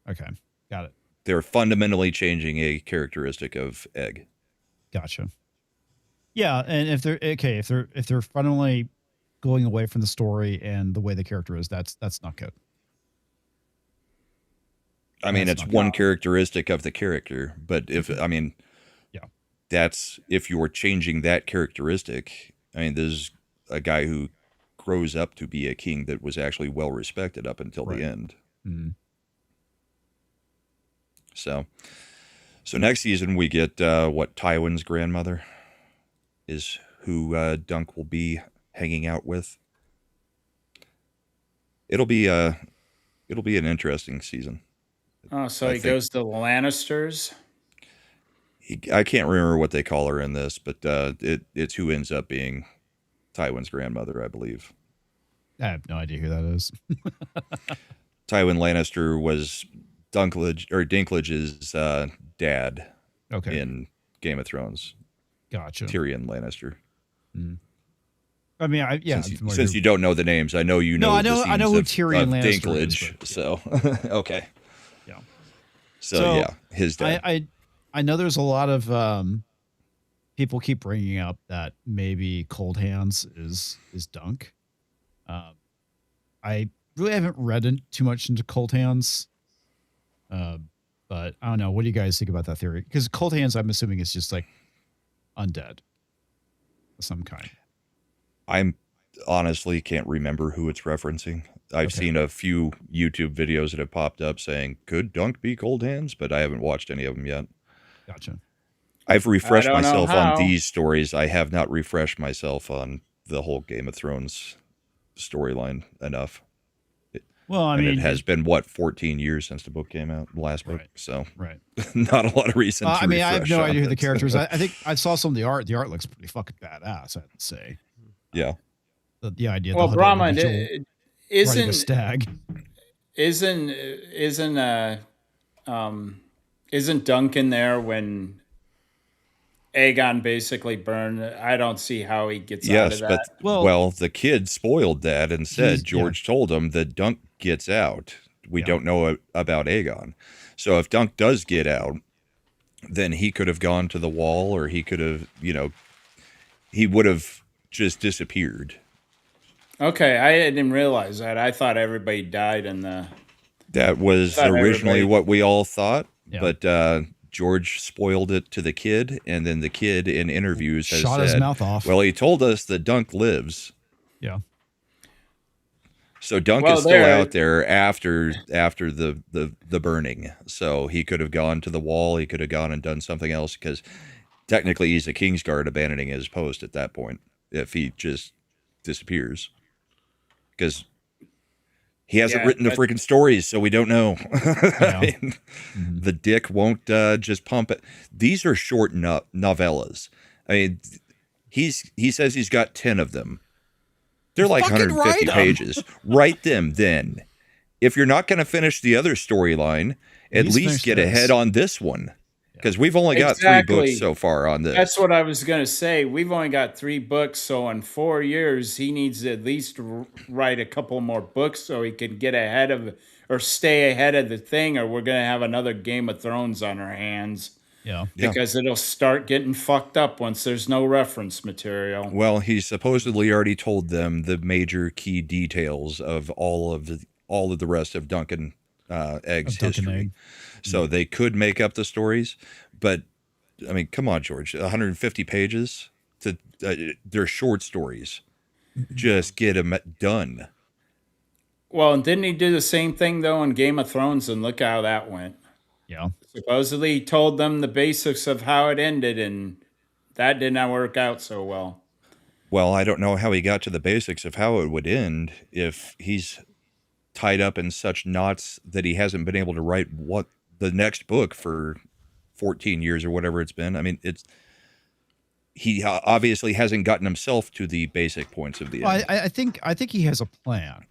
Okay, got it. They're fundamentally changing a characteristic of Egg. Gotcha. Yeah, and if they're fundamentally going away from the story and the way the character is, that's not good. I mean, That's it's not one characteristic of the character, but Yeah. that's if you're changing that characteristic. I mean, there's a guy who grows up to be a king that was actually well respected up until Right. the end. Mhm. So next season we get what Tywin's grandmother is who Dunk will be hanging out with. It'll be an interesting season. Oh, so I he think- goes to the Lannisters. I can't remember what they call her in this, but it's who ends up being Tywin's grandmother, I believe. I have no idea who that is. Tywin Lannister was Dinklage's dad Okay. in Game of Thrones. Gotcha. Tyrion Lannister. I mean, Since you don't know the names, I know you know. I know who of Tyrion Lannister Dinklage. is, So okay. Yeah. So yeah, his dad. I know there's a lot of people keep bringing up that maybe Cold Hands is Dunk. I really haven't read too much into Cold Hands, but I don't know. What do you guys think about that theory? Because Cold Hands, I'm assuming, is just like undead of some kind. I'm honestly can't remember who it's referencing. I've seen a few YouTube videos that have popped up saying, could Dunk be Cold Hands? But I haven't watched any of them yet. Gotcha. I've refreshed I don't know myself on how. these stories. I have not refreshed myself on the whole Game of Thrones storyline enough. Well, I And mean, it has been, 14 years since the book came out, the last book. Right. So right. not a lot of reason to I mean, I have refresh no on idea who the it. characters. I think I saw some of the art. The art looks pretty fucking badass, I have to say. Yeah. The idea. Well, the Brahma individual riding a isn't stag. isn't Duncan there when Aegon basically burned? I don't see how he gets out of Yes, that. but well, the kid spoiled that and said George told him that Dunk gets out. We don't know about Aegon. So if Dunk does get out, then he could have gone to the wall, or he could have, he would have just disappeared. Okay, I didn't realize that. I thought everybody died in the. That was Thought originally everybody- what we all thought, Yeah. but George spoiled it to the kid, and then the kid in interviews has Shot said, his mouth off. well, he told us that Dunk lives. Yeah. So Dunk Well, is still there- out there after the burning. So he could have gone to the wall. He could have gone and done something else, because technically he's a Kingsguard abandoning his post at that point if he just disappears. Because he hasn't Yeah, written the but- freaking stories, so we don't know. Yeah. I mean, the dick won't just pump it. These are short novellas. I mean, he says he's got 10 of them. They're like Fucking 150 write 'em. pages. Write them then. If you're not going to finish the other storyline, at Least least finish get this. ahead on this one. Because we've only got 3 Exactly. books so far on this. That's what I was going to say. We've only got 3 books, so in 4 years, he needs to at least write a couple more books so he can get ahead of or stay ahead of the thing, or we're going to have another Game of Thrones on our hands Yeah. Yeah. because it'll start getting fucked up once there's no reference material. Well, he supposedly already told them the major key details of all of the rest of Duncan Egg's Of Duncan history. Egg. So they could make up the stories, but I mean, come on, George, 150 pages they're short stories. Just get them done. Well, and didn't he do the same thing, though, in Game of Thrones? And look how that went. Yeah. Supposedly, he told them the basics of how it ended, and that did not work out so well. Well, I don't know how he got to the basics of how it would end if he's tied up in such knots that he hasn't been able to write what the next book for 14 years or whatever it's been. I mean, he obviously hasn't gotten himself to the basic points of the Well, end. I think he has a plan.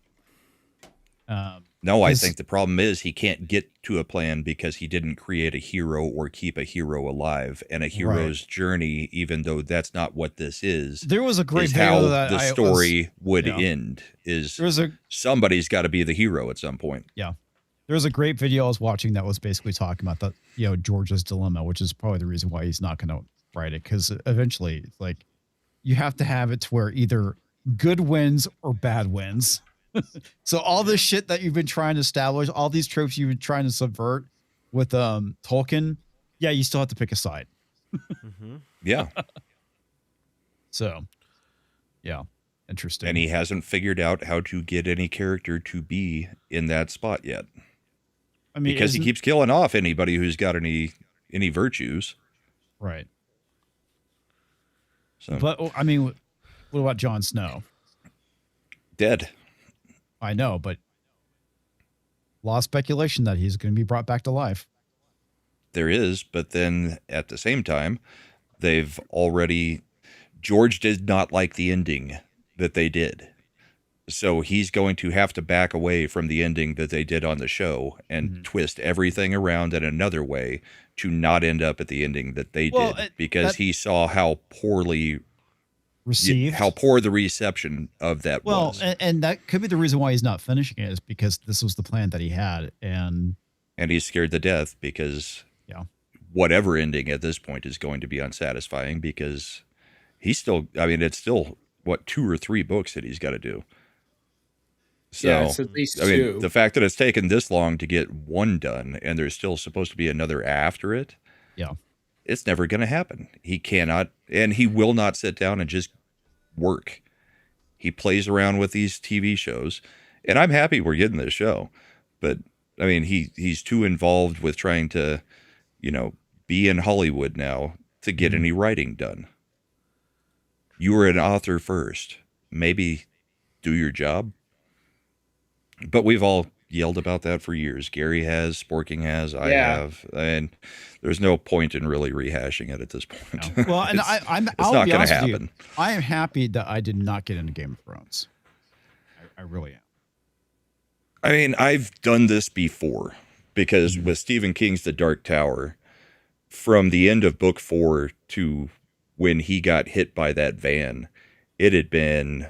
No, I his- think the problem is he can't get to a plan because he didn't create a hero or keep a hero alive. And a hero's journey, even though that's not what this is, There was a great is video how that the I story would yeah. end. Is There was a somebody's got to be the hero at some point. There was a great video I was watching that was basically talking about the George's dilemma, which is probably the reason why he's not going to write it, because eventually, it's like, you have to have it to where either good wins or bad wins. So all this shit that you've been trying to establish, all these tropes you've been trying to subvert with Tolkien, yeah, you still have to pick a side. Yeah. So, yeah, interesting. And he hasn't figured out how to get any character to be in that spot yet. I mean, because he keeps killing off anybody who's got any virtues. Right. So, but I mean, what about Jon Snow? Dead. I know, but a lot of speculation that he's going to be brought back to life. There is, but then at the same time, they've already... George did not like the ending that they did. So he's going to have to back away from the ending that they did on the show and twist everything around in another way to not end up at the ending that they did, because he saw how poorly received, how poor the reception of that was. Well, and that could be the reason why he's not finishing it, is because this was the plan that he had, and he's scared to death because whatever ending at this point is going to be unsatisfying, because he's still, I mean, it's still what, 2 or 3 books that he's got to do. So, yeah, it's at least 2. I mean, the fact that it's taken this long to get one done and there's still supposed to be another after it, it's never going to happen. He cannot, and he will not sit down and just work. He plays around with these TV shows, and I'm happy we're getting this show, but I mean, he's too involved with trying to, you know, be in Hollywood now to get any writing done. You were an author first. Maybe do your job. But we've all yelled about that for years. Gary has, Sporking has, I have, and there's no point in really rehashing it at this point. No. Well, and I'll not going to happen. I am happy that I did not get into Game of Thrones. I really am. I mean, I've done this before, because with Stephen King's The Dark Tower, from the end of book 4 to when he got hit by that van, it had been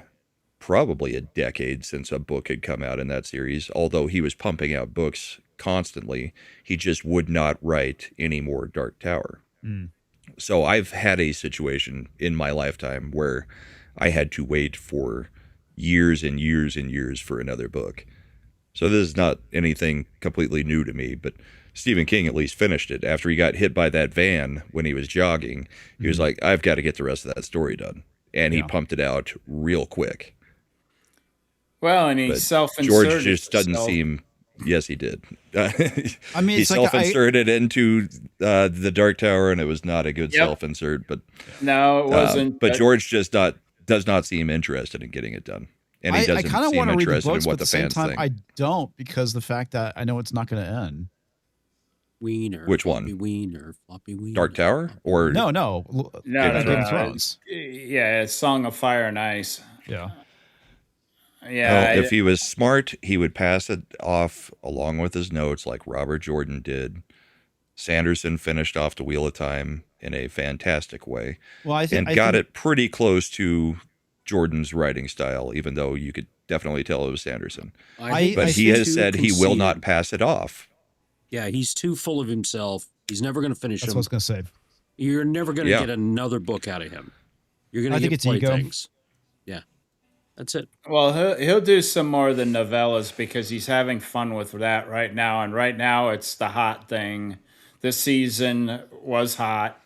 probably a decade since a book had come out in that series. Although he was pumping out books constantly, he just would not write any more Dark Tower. So I've had a situation in my lifetime where I had to wait for years and years and years for another book. So this is not anything completely new to me, but Stephen King at least finished it. After he got hit by that van when he was jogging, he was like, I've got to get the rest of that story done. And he pumped it out real quick. Well, and he self-inserted. George just doesn't seem... Yes, he did. I mean, he it's like self-inserted into the Dark Tower, and it was not a good self-insert. But no, it wasn't. But George just does not seem interested in getting it done, and he doesn't I seem read the interested books, in what but the at the same fans time, think. I don't, because the fact that I know it's not going to end. Wiener. Which one? Floppy wiener. Dark Tower or no, Game of Thrones. Yeah, it's Song of Fire and Ice. Yeah. Yeah. Well, if he was smart, he would pass it off along with his notes, like Robert Jordan did. Sanderson finished off the Wheel of Time in a fantastic way, and got it pretty close to Jordan's writing style, even though you could definitely tell it was Sanderson. But he has said he will not pass it off. Yeah, he's too full of himself. He's never going to finish That's them. what I was going to say. You're never going to get another book out of him. You're going to get playthings. Yeah, that's it. Well, he'll do some more of the novellas because he's having fun with that right now. And right now it's the hot thing. This season was hot.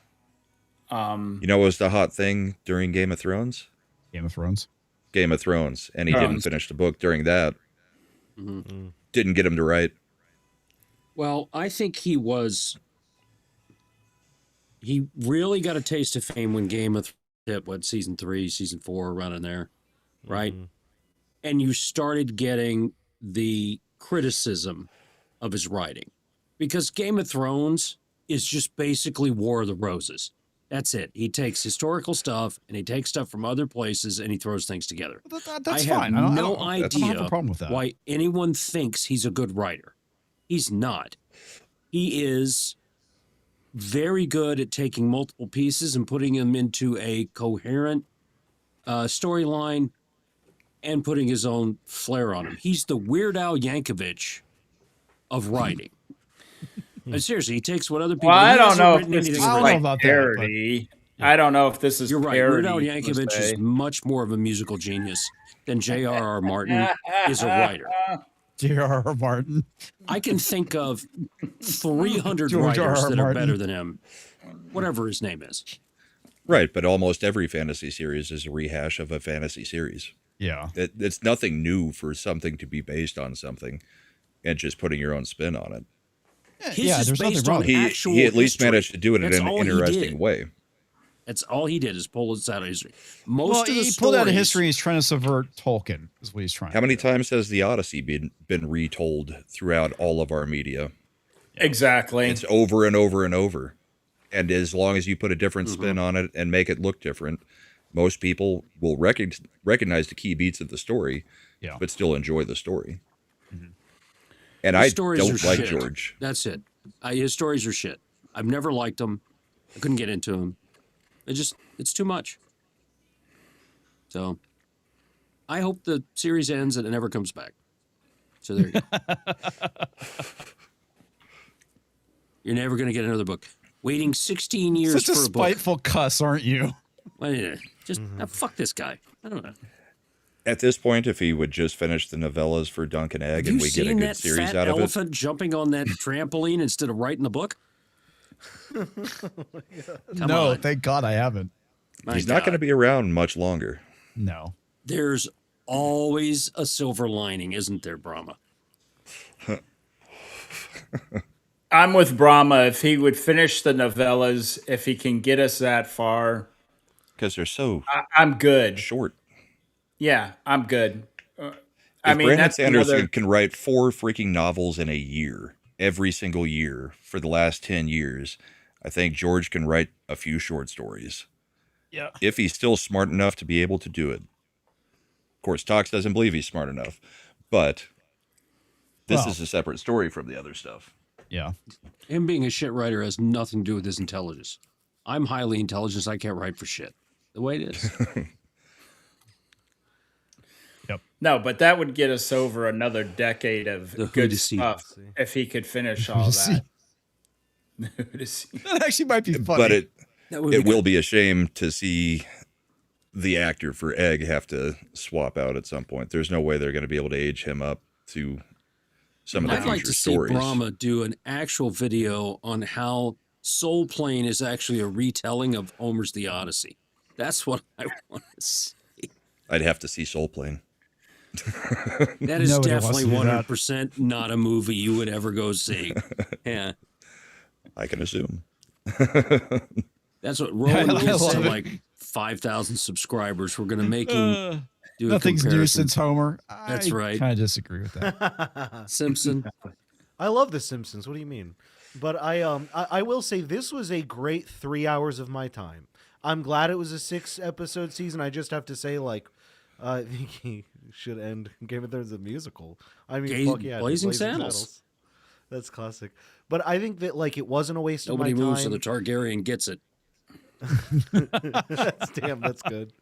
You know what was the hot thing during Game of Thrones? Game of Thrones. Game of Thrones. And he didn't finish the book during that. Didn't get him to write. Well, I think he really got a taste of fame when Game of Thrones hit, season 3, season 4, around in there, right? And you started getting the criticism of his writing. Because Game of Thrones is just basically War of the Roses. That's it. He takes historical stuff and he takes stuff from other places and he throws things together. That's fine. I have don't no have a idea problem with that. why anyone thinks he's a good writer. He's not. He is very good at taking multiple pieces and putting them into a coherent storyline and putting his own flair on them. He's the Weird Al Yankovic of writing. Seriously, he takes what other people... Well, I he don't hasn't know if written this anything is original. like parody. I don't know if this is You're right. Weird Al parody, Yankovic per is se. much more of a musical genius than J.R.R. Martin is a writer. J.R.R. Martin. I can think of 300 George writers R.R. that are Martin. better than him, whatever his name is. Right, but almost every fantasy series is a rehash of a fantasy series. Yeah. It's nothing new for something to be based on something and just putting your own spin on it. His Yeah, is there's nothing based wrong on with it. actual He at least history. managed to do it That's in an all he interesting did. way. That's all he did is pull it out of history. Most Well, of the he stories, pulled out of history. He's trying to subvert Tolkien, is what he's trying. How many times has the Odyssey been retold throughout all of our media? Exactly. It's over and over and over. And as long as you put a different spin on it and make it look different, most people will recognize the key beats of the story, but still enjoy the story. And His I stories don't are like shit. George. That's it. His stories are shit. I've never liked them. I couldn't get into them. It's too much. So, I hope the series ends and it never comes back. So there you go. You're never going to get another book. Waiting 16 years Such a for a book. spiteful cuss, aren't you? Well, yeah, just fuck this guy. I don't know. At this point, if he would just finish the novellas for Dunk and Egg and we get a good series fat out of it, elephant jumping on that trampoline instead of writing the book? Come No, on. thank God I haven't. My he's not going to God. be around much longer. No. There's always a silver lining, isn't there, Brahma? I'm with Brahma. If he would finish the novellas, if he can get us that far, Because they're so I'm good. short. Yeah, I'm good. If Brandon Brandon Sanderson another. can write 4 freaking novels in a year, every single year for the last 10 years, I think George can write a few short stories. Yeah. If he's still smart enough to be able to do it. Of course, Tox doesn't believe he's smart enough, but this Well. is a separate story from the other stuff. Yeah. Him being a shit writer has nothing to do with his intelligence. I'm highly intelligent. I can't write for shit. The way it is. No, but that would get us over another decade of The good Hoodacy. stuff if he could finish all Hoodacy. that. Hoodacy. That actually might be funny. But That would it be will be a shame to see the actor for Egg have to swap out at some point. There's no way they're going to be able to age him up to some of the I'd future like to stories. see Brahma do an actual video on how Soul Plane is actually a retelling of Homer's The Odyssey. That's what I want to see. I'd have to see Soul Plane. That is Nobody wants definitely to do that. 100% not a movie you would ever go see. Yeah. I can assume. That's what Roland I Will love said, it. like 5,000 subscribers. We're going to make him do a Nothing's new comparison. since Homer. That's right. I kind of disagree with that. Simpson. I love The Simpsons. What do you mean? But I will say this was a great 3 hours of my time. I'm glad it was a 6-episode season. I just have to say, like, I think he should end Game of Thrones the musical. I mean, fuck yeah, Blazing Saddles. That's classic. But I think that like it wasn't a waste Nobody of my moves, time. so the Targaryen gets it. Damn, that's good.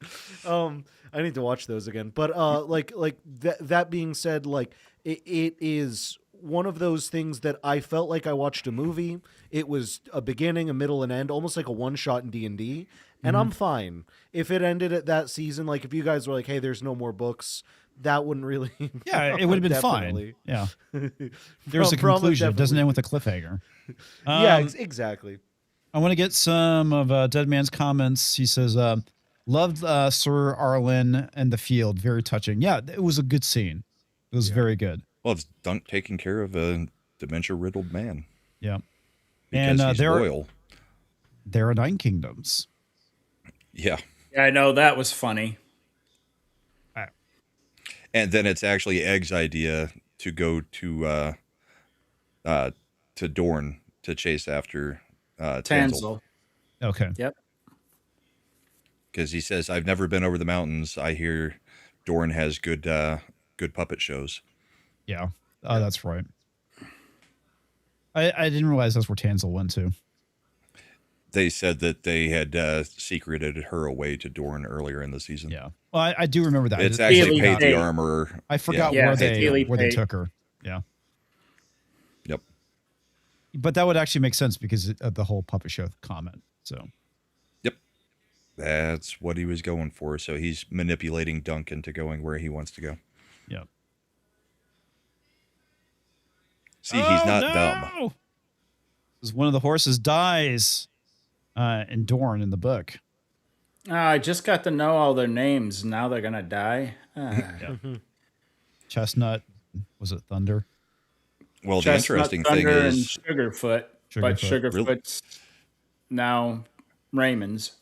I need to watch those again. But like that being said, like it is one of those things that I felt like I watched a movie. It was a beginning, a middle, and end, almost like a one shot in D&D. And I'm fine if it ended at that season. Like if you guys were like, "Hey, there's no more books," that wouldn't really. Yeah, it would have been Definitely. fine. Yeah. There's a Brahma conclusion. It doesn't definitely- end with a cliffhanger. Yeah, Um, exactly. I want to get some of Dead Man's comments. He says, loved Sir Arlen and the field. Very touching. Yeah, it was a good scene. It was very good. Well, it's Dunk taking care of a dementia-riddled man Yeah. because And he's loyal. there are 9 kingdoms. Yeah. Yeah, I know that was funny. And then it's actually Egg's idea to go to Dorne to chase after Tansel. Tansel. Okay. Yep. Because he says, "I've never been over the mountains. I hear Dorne has good puppet shows." Yeah. Oh, that's right. I didn't realize that's where Tansel went to. They said that they had secreted her away to Dorne earlier in the season. Yeah. Well, I do remember that. It's I actually Haley Paid the Pate. Armor. I forgot Yeah, where Haley they Pate. took her. Yeah. Yep. But that would actually make sense because of the whole puppet show comment. So. Yep. That's what he was going for. So he's manipulating Dunk into going where he wants to go. Yep. See, he's not dumb. Because one of the horses dies in Dorn in the book. I just got to know all their names. Now they're gonna die. Chestnut, was it Thunder? Well, the Chestnut, interesting thing Thunder, and is, Sugarfoot, but Sugarfoot's now Raymond's.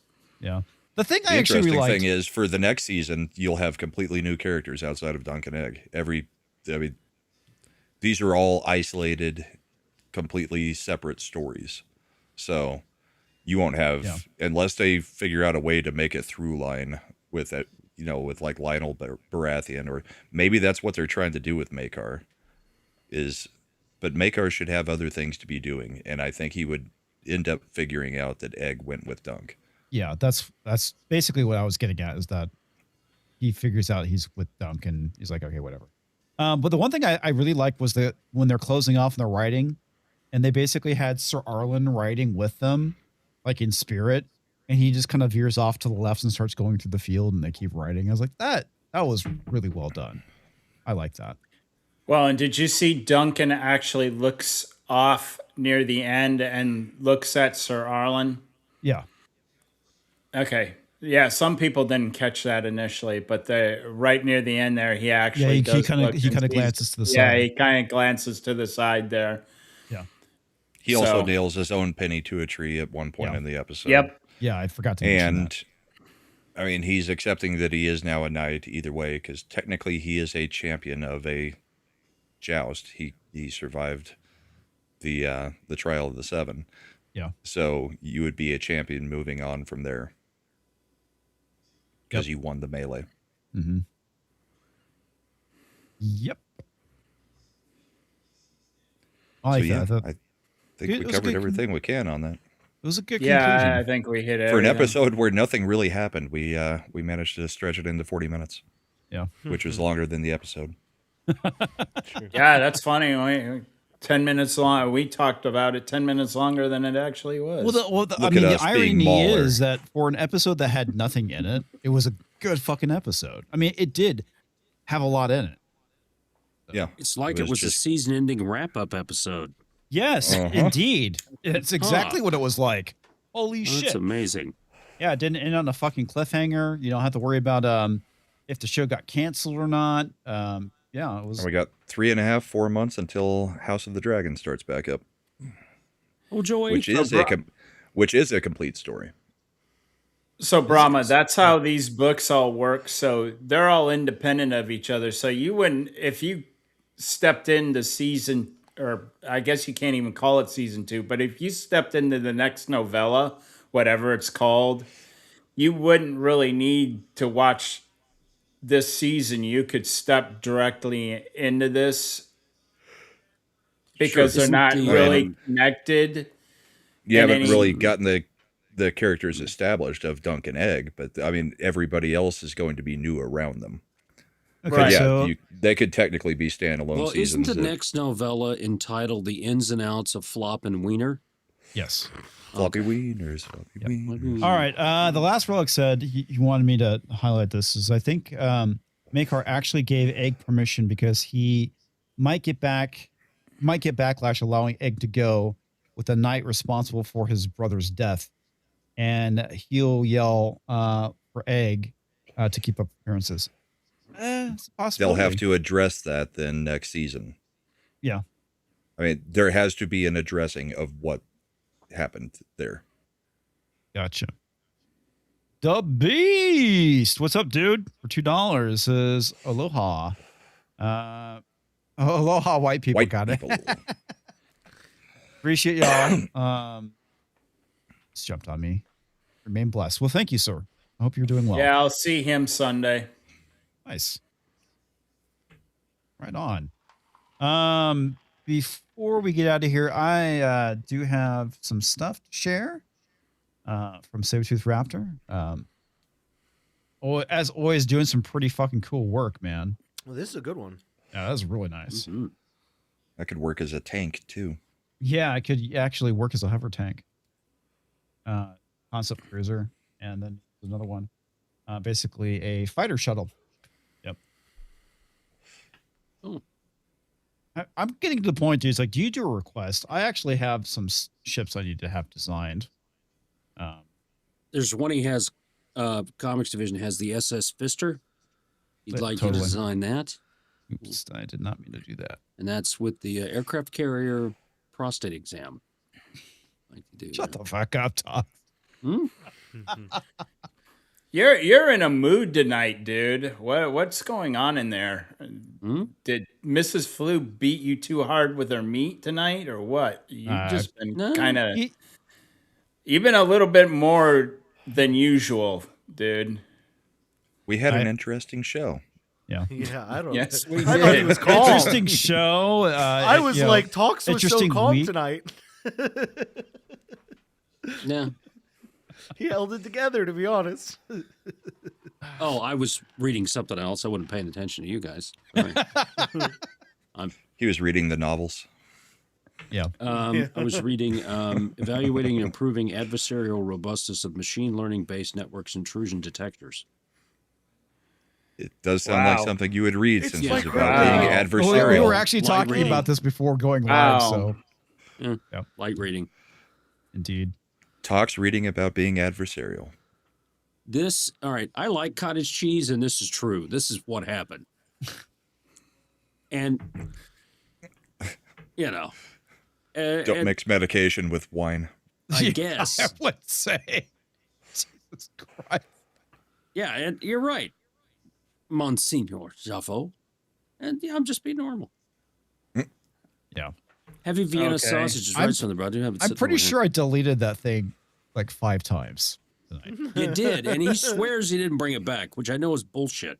Yeah. The thing the I actually interesting really liked, thing is, for the next season, you'll have completely new characters outside of Dunk and Egg. These are all isolated, completely separate stories. So you won't have, unless they figure out a way to make a through line with it, with like Lionel Baratheon, or maybe that's what they're trying to do with Maekar. But Maekar should have other things to be doing, and I think he would end up figuring out that Egg went with Dunk. Yeah, that's basically what I was getting at, is that he figures out he's with Dunk and he's like, okay, whatever. But the one thing I really liked was that when they're closing off and they're writing, and they basically had Sir Arlen writing with them, like in spirit, and he just kind of veers off to the left and starts going through the field, and they keep writing. I was like, that was really well done. I like that. Well, and did you see Duncan actually looks off near the end and looks at Sir Arlen? Yeah. Okay. Yeah, some people didn't catch that initially, but right near the end there, he actually he kind of glances to the side. Yeah, he kind of glances to the side there. Yeah. He also nails his own penny to a tree at one point in the episode. Yep. Yeah, I forgot to mention that. I mean, he's accepting that he is now a knight either way, because technically he is a champion of a joust. He survived the trial of the seven. Yeah. So you would be a champion moving on from there, because you won the melee. Mm-hmm. Yep. I think we covered everything we can on that. It was a good conclusion. conclusion. I think we hit it. For an episode where nothing really happened, we managed to stretch it into 40 minutes. Yeah. Which was longer than the episode. Yeah, that's funny. 10 minutes long. We talked about it 10 minutes longer than it actually was. The irony is that for an episode that had nothing in it, it was a good fucking episode. I mean, it did have a lot in it. Yeah. It's like it was a season-ending wrap-up episode. Yes, indeed. It's exactly what it was like. Holy shit. That's amazing. Yeah, it didn't end on a fucking cliffhanger. You don't have to worry about if the show got canceled or not. Yeah, it was. And we got 4 months until House of the Dragon starts back up. Oh, joy. Which is a complete story. So, Brahma, that's how these books all work. So they're all independent of each other. So you wouldn't, if you stepped into season, or I guess you can't even call it season 2, but if you stepped into the next novella, whatever it's called, you wouldn't really need to watch this season. You could step directly into this because they're not really connected. You haven't really gotten the characters established of Dunk and Egg, but I mean, everybody else is going to be new around them. Okay, but yeah, so they could technically be standalone seasons. Isn't the next novella entitled "The Ins and Outs of Flop and Wiener"? Yes. Floppy wieners, floppy wieners. All right. The last relic said he wanted me to highlight this. Is I think Maekar actually gave Egg permission because he might get backlash allowing Egg to go with the knight responsible for his brother's death, and he'll yell for Egg to keep up appearances. It's a possibility. They'll have to address that then next season. Yeah. I mean, there has to be an addressing of what happened there. Gotcha. The Beast. What's up, dude? For $2 is aloha. Aloha, white people. Got it. Appreciate y'all. It's jumped on me. Remain blessed. Well, thank you, sir. I hope you're doing well. Yeah, I'll see him Sunday. Nice. Right on. Before we get out of here, I do have some stuff to share from Sabretooth Raptor. As always, doing some pretty fucking cool work, man. Well, this is a good one. Yeah, that was really nice. Mm-hmm. That could work as a tank, too. Yeah, I could actually work as a hover tank. Concept cruiser, and then Another one. Basically a fighter shuttle. Yep. Oh. I'm getting to the point, dude. It's like, do you do a request? I actually have some ships I need to have designed. There's one he has, Comics Division has the SS Pfister. He'd like you to Totally. design that. Oops, I did not mean to do that. And that's with the aircraft carrier prostate exam. Like to do Shut that. the fuck up, Tom. Hmm? You're in a mood tonight, dude. What's going on in there? Hmm? Did Mrs. Flu beat you too hard with her meat tonight, or what? You've just been no. kind of, you've been a little bit more than usual, dude. We had an interesting show. Yeah. Yeah, I don't. Yes, we I thought he did. was calm. Interesting show. I was you know, like, Talks was so interesting calm week. tonight. Yeah. He held it together, to be honest. Oh, I was reading something else. I wasn't paying attention to you guys. Sorry. He was reading the novels. Yeah. I was reading Evaluating and Improving Adversarial Robustness of Machine Learning-Based Networks Intrusion Detectors. It does sound like Wow. something you would read It's since like- it's about Wow. being Well, adversarial. we were actually Light talking reading. about this before going Wow. live, so Yeah. Light reading. indeed. Talks reading about being adversarial. This, all right, I like cottage cheese, and this is true. This is what happened. And, you know. Don't and mix medication with wine. I Yeah, guess. I would say. Jesus Christ. Yeah, and you're right, Monsignor Jaffo. And yeah, I'm just being normal. Yeah. Heavy Vienna Okay. sausage is I'm- right something, bro. I do have it I'm sitting pretty over here. sure I deleted that thing like 5 times tonight. You did, and he swears he didn't bring it back, which I know is bullshit.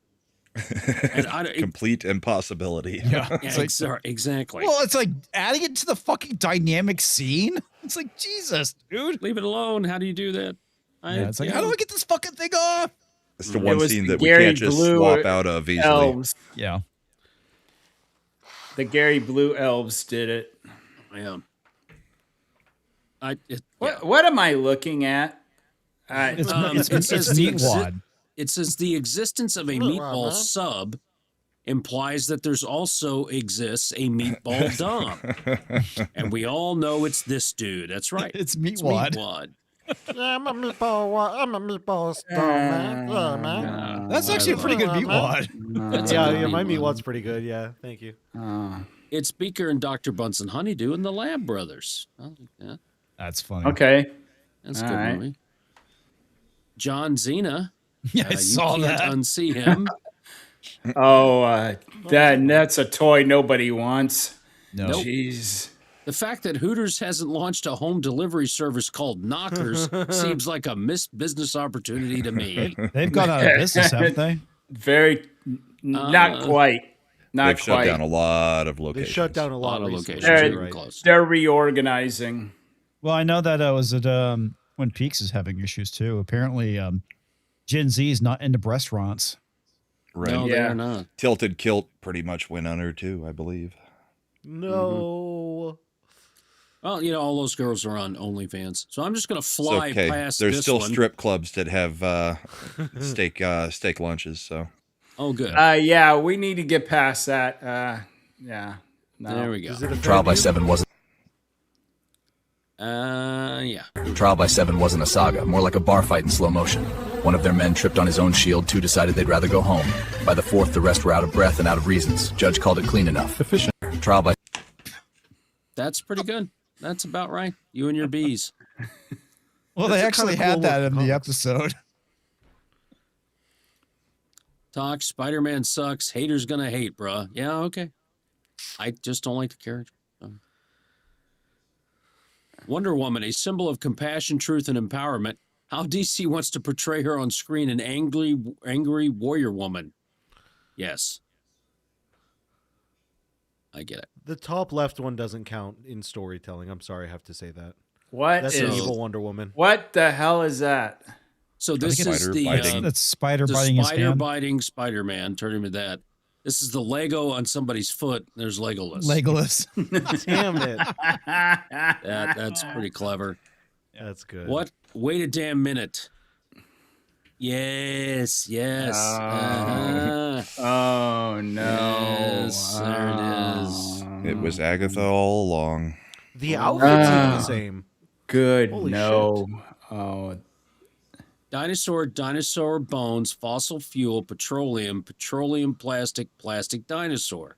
And Complete impossibility. Yeah. Yeah, It's like, exactly. well, it's like adding it to the fucking dynamic scene. It's like, Jesus, dude. Leave it alone. How do you do that? Yeah, it's like, how do I get this fucking thing off? It's the It one was scene the that we Gary can't just Blue swap out of easily. Elves. Yeah. The Gary Blue Elves did it. Yeah. What am I looking at? It's, It it's says the meatwad. It says the existence of a meatball sub implies that there's also exists a meatball dom. And we all know it's this dude. That's right. It's meatwad. meatwad. Yeah, I'm a meatball star, man. Yeah, man. That's actually a pretty good meatwad. That's a Yeah, good yeah, my meatwad. meatwad's pretty good. Yeah, thank you. It's Beaker and Dr. Bunsen Honeydew and the Lab Brothers. I like that. That's funny. Okay. That's a All good right. movie. John Zena. Yeah, I You saw can't that. unsee him. Oh, that's a toy nobody wants. No. Nope. Jeez. The fact that Hooters hasn't launched a home delivery service called Knockers seems like a missed business opportunity to me. They've gone out of business, haven't they? Very, not quite. Not They've quite. shut down a lot of They locations. shut down a A lot lot of recently. locations. They're, You're right. Close. they're reorganizing. Well, I know that was at Twin Peaks is having issues too. Apparently, Gen Z is not into restaurants. Right. No, they Yeah. are not. Tilted Kilt pretty much went under too, I believe. No. Well, you know, all those girls are on OnlyFans. So I'm just going to It's fly okay. past There's this still one. strip clubs that have steak lunches. So Oh, good. Yeah, we need to get past that. Yeah. No. There we go. Does it offend Trial by you? 7 wasn't Yeah. Trial by 7 wasn't a saga, more like a bar fight in slow motion. One of their men tripped on his own shield, 2 decided they'd rather go home. By the 4th, the rest were out of breath and out of reasons. Judge called it clean enough. Efficient. Trial by That's pretty good. That's about right. You and your bees. Well, they That's a actually kinda had cool that look in of the comics. episode. Talk, Spider-Man sucks. Haters gonna hate, bruh. Yeah, okay. I just don't like the character. Wonder Woman, a symbol of compassion, truth, and empowerment. How DC wants to portray her on screen, an angry warrior woman. Yes. I get it. The top left one doesn't count in storytelling. I'm sorry, I have to say that. What That's is? an evil Wonder Woman. What the hell is that? So this think is spider the biting. That's Spider the biting his spider hand. biting Spider-Man. Turn him into that. This is the Lego on somebody's foot. There's Legolas. Legolas. Damn it. That's pretty clever. That's good. What? Wait a damn minute. Yes, yes. Oh no! Yes, there it is. It was Agatha all along. The outfit's even the Ah. same. Good. Holy no. shit. Oh, Dinosaur bones, fossil fuel, petroleum, plastic, dinosaur.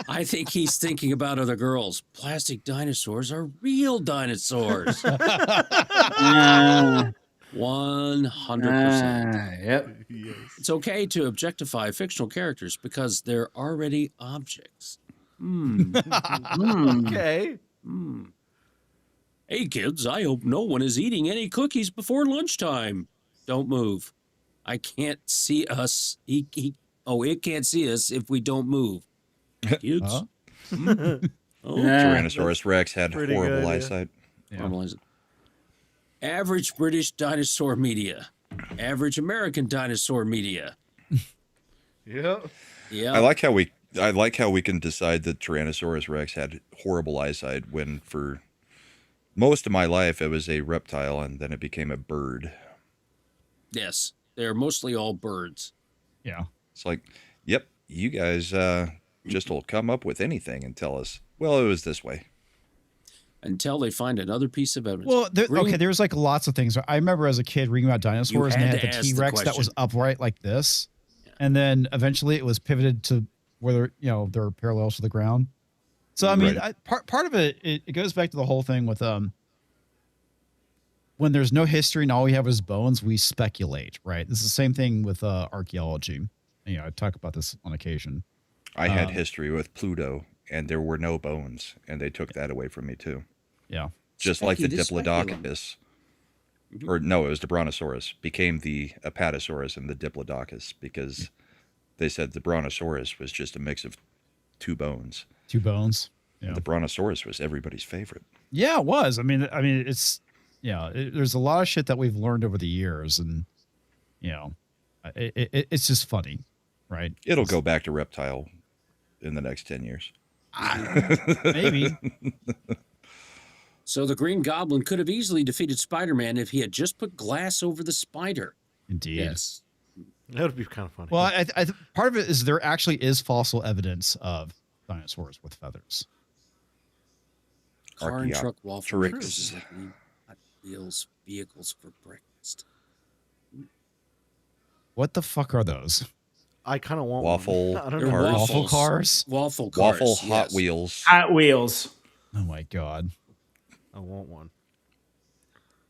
I think he's thinking about other girls. Plastic dinosaurs are real dinosaurs. 100%. Yep. It's okay to objectify fictional characters because they're already objects. Okay. Hey, kids, I hope no one is eating any cookies before lunchtime. Don't move. I can't see us. It can't see us if we don't move. Kids. Huh? Tyrannosaurus Rex had pretty horrible good, yeah. eyesight. Normalize it. Average British dinosaur media. Average American dinosaur media. Yep. Yeah. I like how we can decide that Tyrannosaurus Rex had horrible eyesight when for most of my life it was a reptile and then it became a bird. Yes. They're mostly all birds. Yeah. It's like, yep, you guys just will come up with anything and tell us, well, it was this way. Until they find another piece of evidence. Well, there's like lots of things. I remember as a kid reading about dinosaurs, and they had had to the ask the T-Rex that was question. upright like this, and then eventually it was pivoted to where they're parallels to the ground. So I mean, Right. part of it goes back to the whole thing with when there's no history and all we have is bones, we speculate, right? This is the same thing with archaeology. I talk about this on occasion. I had history with Pluto and there were no bones and they took that away from me too. Yeah. Just like the Speculum. Diplodocus. Or no, it was the Brontosaurus became the Apatosaurus and the Diplodocus because they said the Brontosaurus was just a mix of two bones. Two bones. Yeah. The Brontosaurus was everybody's favorite. Yeah, it was. I mean, it's there's a lot of shit that we've learned over the years, and it's just funny, right? It'll go back to reptile in the next 10 years. Maybe. So the Green Goblin could have easily defeated Spider-Man if he had just put glass over the spider. Indeed. Yes. That would be kind of funny. Well, I part of it is there actually is fossil evidence of dinosaurs with feathers. Car and truck waffle makers Archaeopteryx. is like Hot Wheels vehicles for breakfast. What the fuck are those? I kind of want Waffle one. I don't They're know. cars. Waffle cars? Waffle cars. Waffle Hot yes. Wheels. Hot Wheels. Oh my god. I want one.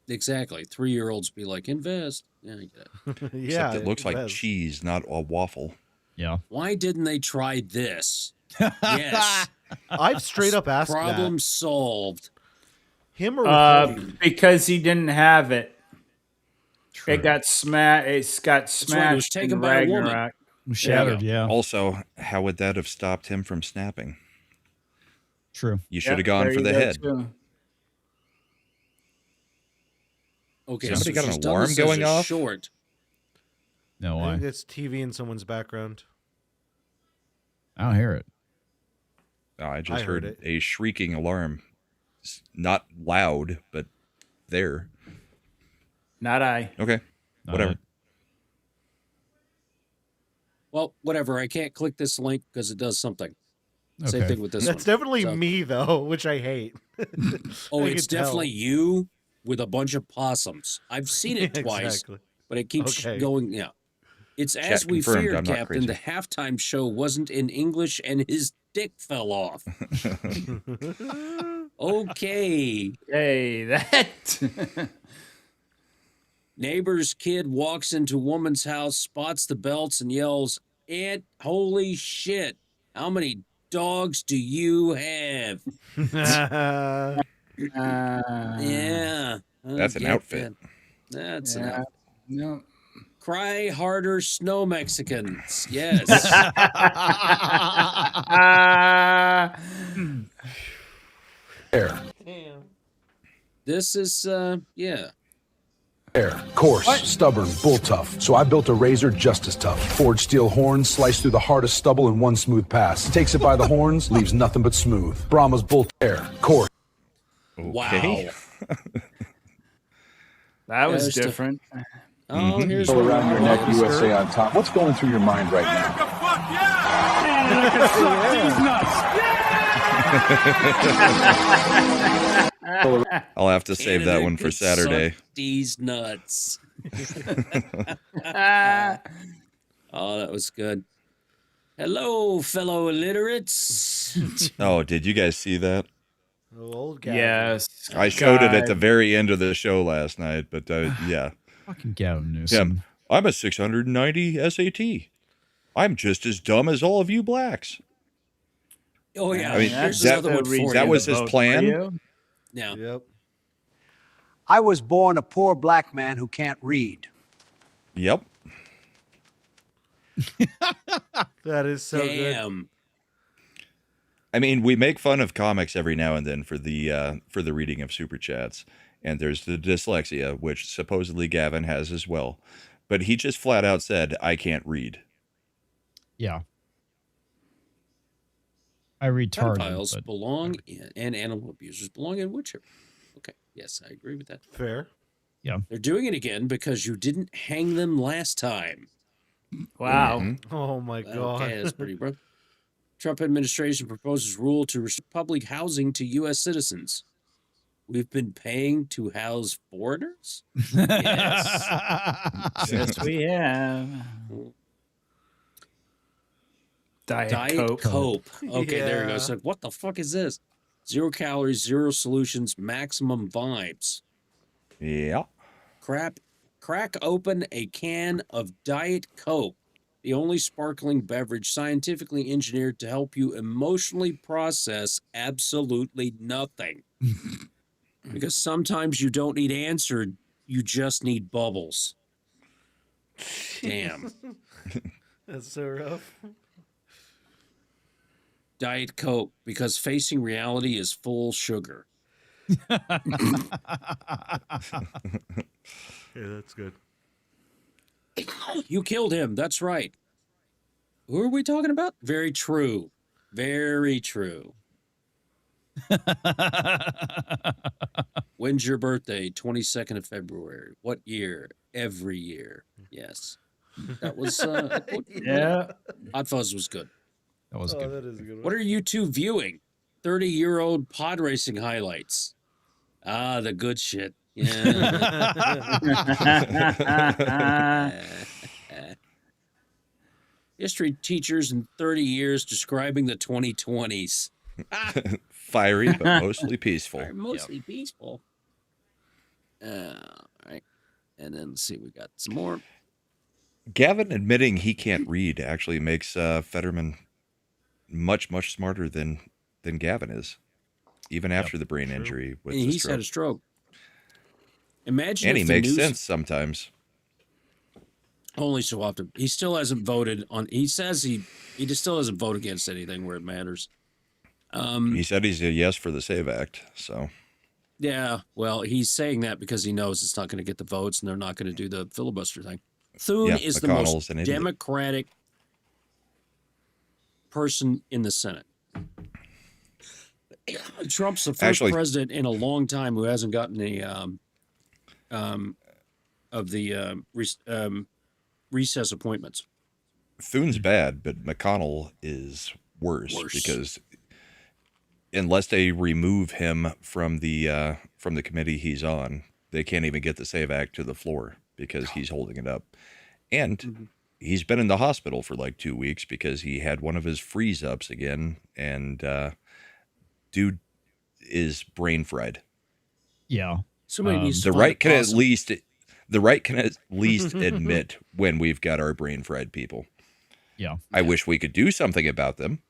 Exactly. 3-year-olds be like, invest. Yeah, I get it. Yeah. Except it looks like does. cheese, not a waffle. Yeah. Why didn't they try this? Yes. I've straight up asked Problem that. solved. Him or Ricky? Because he didn't have it. True. It got smashed. It's got right, it was smashed taken in by a woman. Ragnarok. Shattered, yeah. Also, how would that have stopped him from snapping? True. You should have gone there for you the go, head. too. Okay, Somebody got she's an done alarm this as going a off? Short. No, I why? think it's TV in someone's background. I don't hear it. Oh, I just I heard heard it. a shrieking alarm. It's not loud, but there. Not I. Okay, whatever. Well, whatever. I can't click this link because it does something. Same Okay. thing with this That's one. definitely So- me though, which I hate. Oh, I it's can tell. definitely you with a bunch of possums. I've seen it twice, Exactly. but it keeps Okay. going. Yeah. It's Chat as we confirmed, feared, I'm not Captain. crazy. The halftime show wasn't in English and his dick fell off. Okay. Hey, that. Neighbor's kid walks into woman's house, spots the belts, and yells, "Aunt, holy shit! How many dogs do you have?" Yeah. I That's an get outfit. that. That's an Yeah. outfit. No. Cry harder, snow Mexicans. Yes. Air. This is, yeah. Air. Coarse, stubborn, bull tough. So I built a razor just as tough. Forged steel horns, sliced through the hardest stubble in one smooth pass. Takes it by the horns, leaves nothing but smooth. Brahma's bull air. Coarse. Okay. Wow. That was there's different. Oh, here's Go one. around your neck, Well, USA on top. What's going through your mind right now? I'll have to save that Canada one for could Saturday. suck these nuts. Oh, that was good. Hello, fellow illiterates. Oh, did you guys see that? Old Gavin. Yes. I showed it at God. the very end of the show last night, but yeah. Fucking Gavin Newsom. I'm a 690 SAT. I'm just as dumb as all of you blacks. Oh, yeah. I mean, Here's that- another one for that you. was his plan? Yeah. Yep. I was born a poor black man who can't read. Yep. That is so good. Damn. I mean, we make fun of comics every now and then for the reading of super chats, and there's the dyslexia, which supposedly Gavin has as well, but he just flat out said, "I can't read." Yeah. I read retarded. Pedophiles But belong in, and animal abusers belong in wood chipper. Okay. Yes, I agree with that. Fair. yeah. They're doing it again because you didn't hang them last time. Wow. Mhm. Oh my god. Okay, that's pretty bro. Trump administration proposes rule to restrict public housing to U.S. citizens. We've been paying to house foreigners? Yes. Yes, we have. Diet Cope. Okay, there you go. Yeah. So what the fuck is this? 0 calories, 0 solutions, maximum vibes. Yeah. Crack open a can of Diet Coke, the only sparkling beverage scientifically engineered to help you emotionally process absolutely nothing. Because sometimes you don't need answered, you just need bubbles. Damn. That's so rough. Diet Coke, because facing reality is full sugar. Yeah, that's good. You killed him. That's right. Who are we talking about? Very true. Very true. When's your birthday? 22nd of February. What year? Every year. Yes. That was Yeah. Hot Fuzz was good. That was Oh, good. that is a good one. What are you two viewing? 30-year-old pod racing highlights. Ah, the good shit. Yeah. History teachers in 30 years describing the 2020s. Fiery, but mostly peaceful. Mostly peaceful. All right. And then let's see, we got some more. Gavin admitting he can't read actually makes Fetterman much, much smarter than Gavin is, even after the brain injury with And the he's had a stroke. stroke. Imagine And if he the makes news, sense sometimes. only so often. He still hasn't voted on. He says he just still doesn't vote against anything where it matters. He said he's a yes for the Save Act, so Yeah, well, he's saying that because he knows it's not going to get the votes and they're not going to do the filibuster thing. Thune Yeah, is the McConnell's most an idiot. democratic person in the Senate. Trump's the first Actually- president in a long time who hasn't gotten any recess appointments. Thune's bad, but McConnell is worse Worse. because unless they remove him from the committee he's on, they can't even get the Save Act to the floor because he's holding it up. And he's been in the hospital for like 2 weeks because he had one of his freeze ups again, and dude is brain fried. Yeah. Somebody needs to The find right a can at possum. least admit when we've got our brain fried people. Yeah. I wish we could do something about them.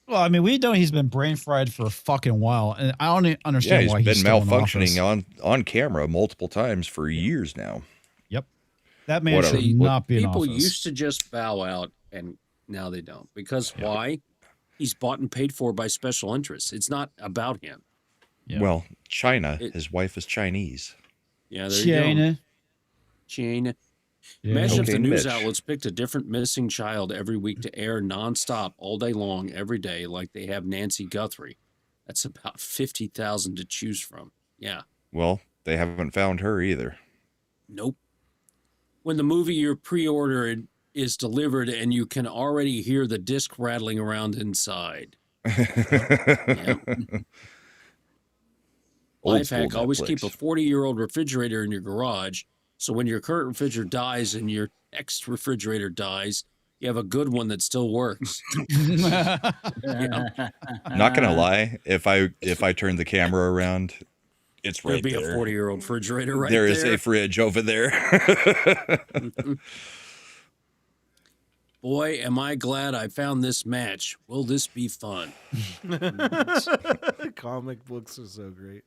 Well, I mean, we know he's been brain fried for a fucking while, and I don't Yeah, understand he's why been he's still in office. malfunctioning on camera multiple times for years now. Yep. That man Whatever. should not be in People office. used to just bow out, and now they don't. Because why? He's bought and paid for by special interests. It's not about him. Yeah. Well, China, his wife is Chinese. Yeah, there you go. China. China. Yeah. Imagine if the Okay, news Mitch. outlets picked a different missing child every week to air nonstop all day long, every day, like they have Nancy Guthrie. That's about 50,000 to choose from. Yeah. Well, they haven't found her either. Nope. when the movie you're pre-ordering is delivered and you can already hear the disc rattling around inside. Yep. Old Life school hack, always keep a Netflix. 40-year-old refrigerator in your garage, so when your current refrigerator dies and your next refrigerator dies, you have a good one that still works. Not gonna lie, if I turn the camera around, it's There'd right be there. a 40-year-old refrigerator right There there. is a fridge over there. Boy, am I glad I found this match. Will this be fun? Comic books are so great.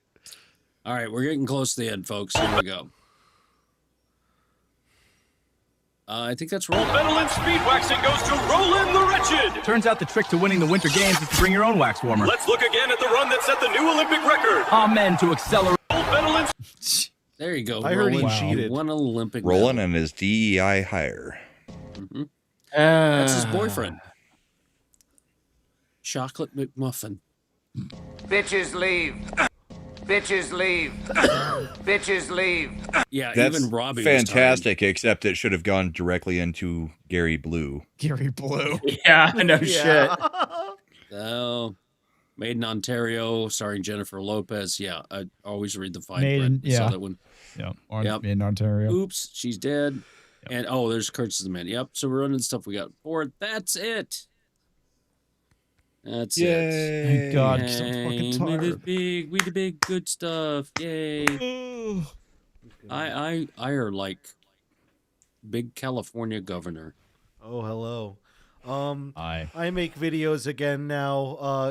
All right, we're getting close to the end, folks. Here we go. I think that's rolling. Medal in speed waxing goes to Roland the Wretched. Turns out the trick to winning the Winter Games is to bring your own wax warmer. Let's look again at the run that set the new Olympic record. Amen to accelerate. Medal in There you go. I heard he Roland cheated. Won an Olympic Roland medal. and his DEI hire. Mhm. That's his boyfriend. Chocolate McMuffin. Bitches leave. Bitches leave. Bitches leave. Yeah, That's even Robbie fantastic, except it should have gone directly into Gary Blue. Gary Blue. Yeah, no shit. Oh, Made in Ontario, starring Jennifer Lopez. Yeah, I always read the fine Made print. in- Saw yeah. that one. Yeah. Yep. In Ontario. Oops, she's dead. And there's Kurtz the Man. Yep. So we're running stuff we got bored. That's it. That's it. Thank God, 'cause I'm Yay. fucking We tired. did big good stuff. Yay. I are like big California governor. Oh, hello. Aye. I make videos again now.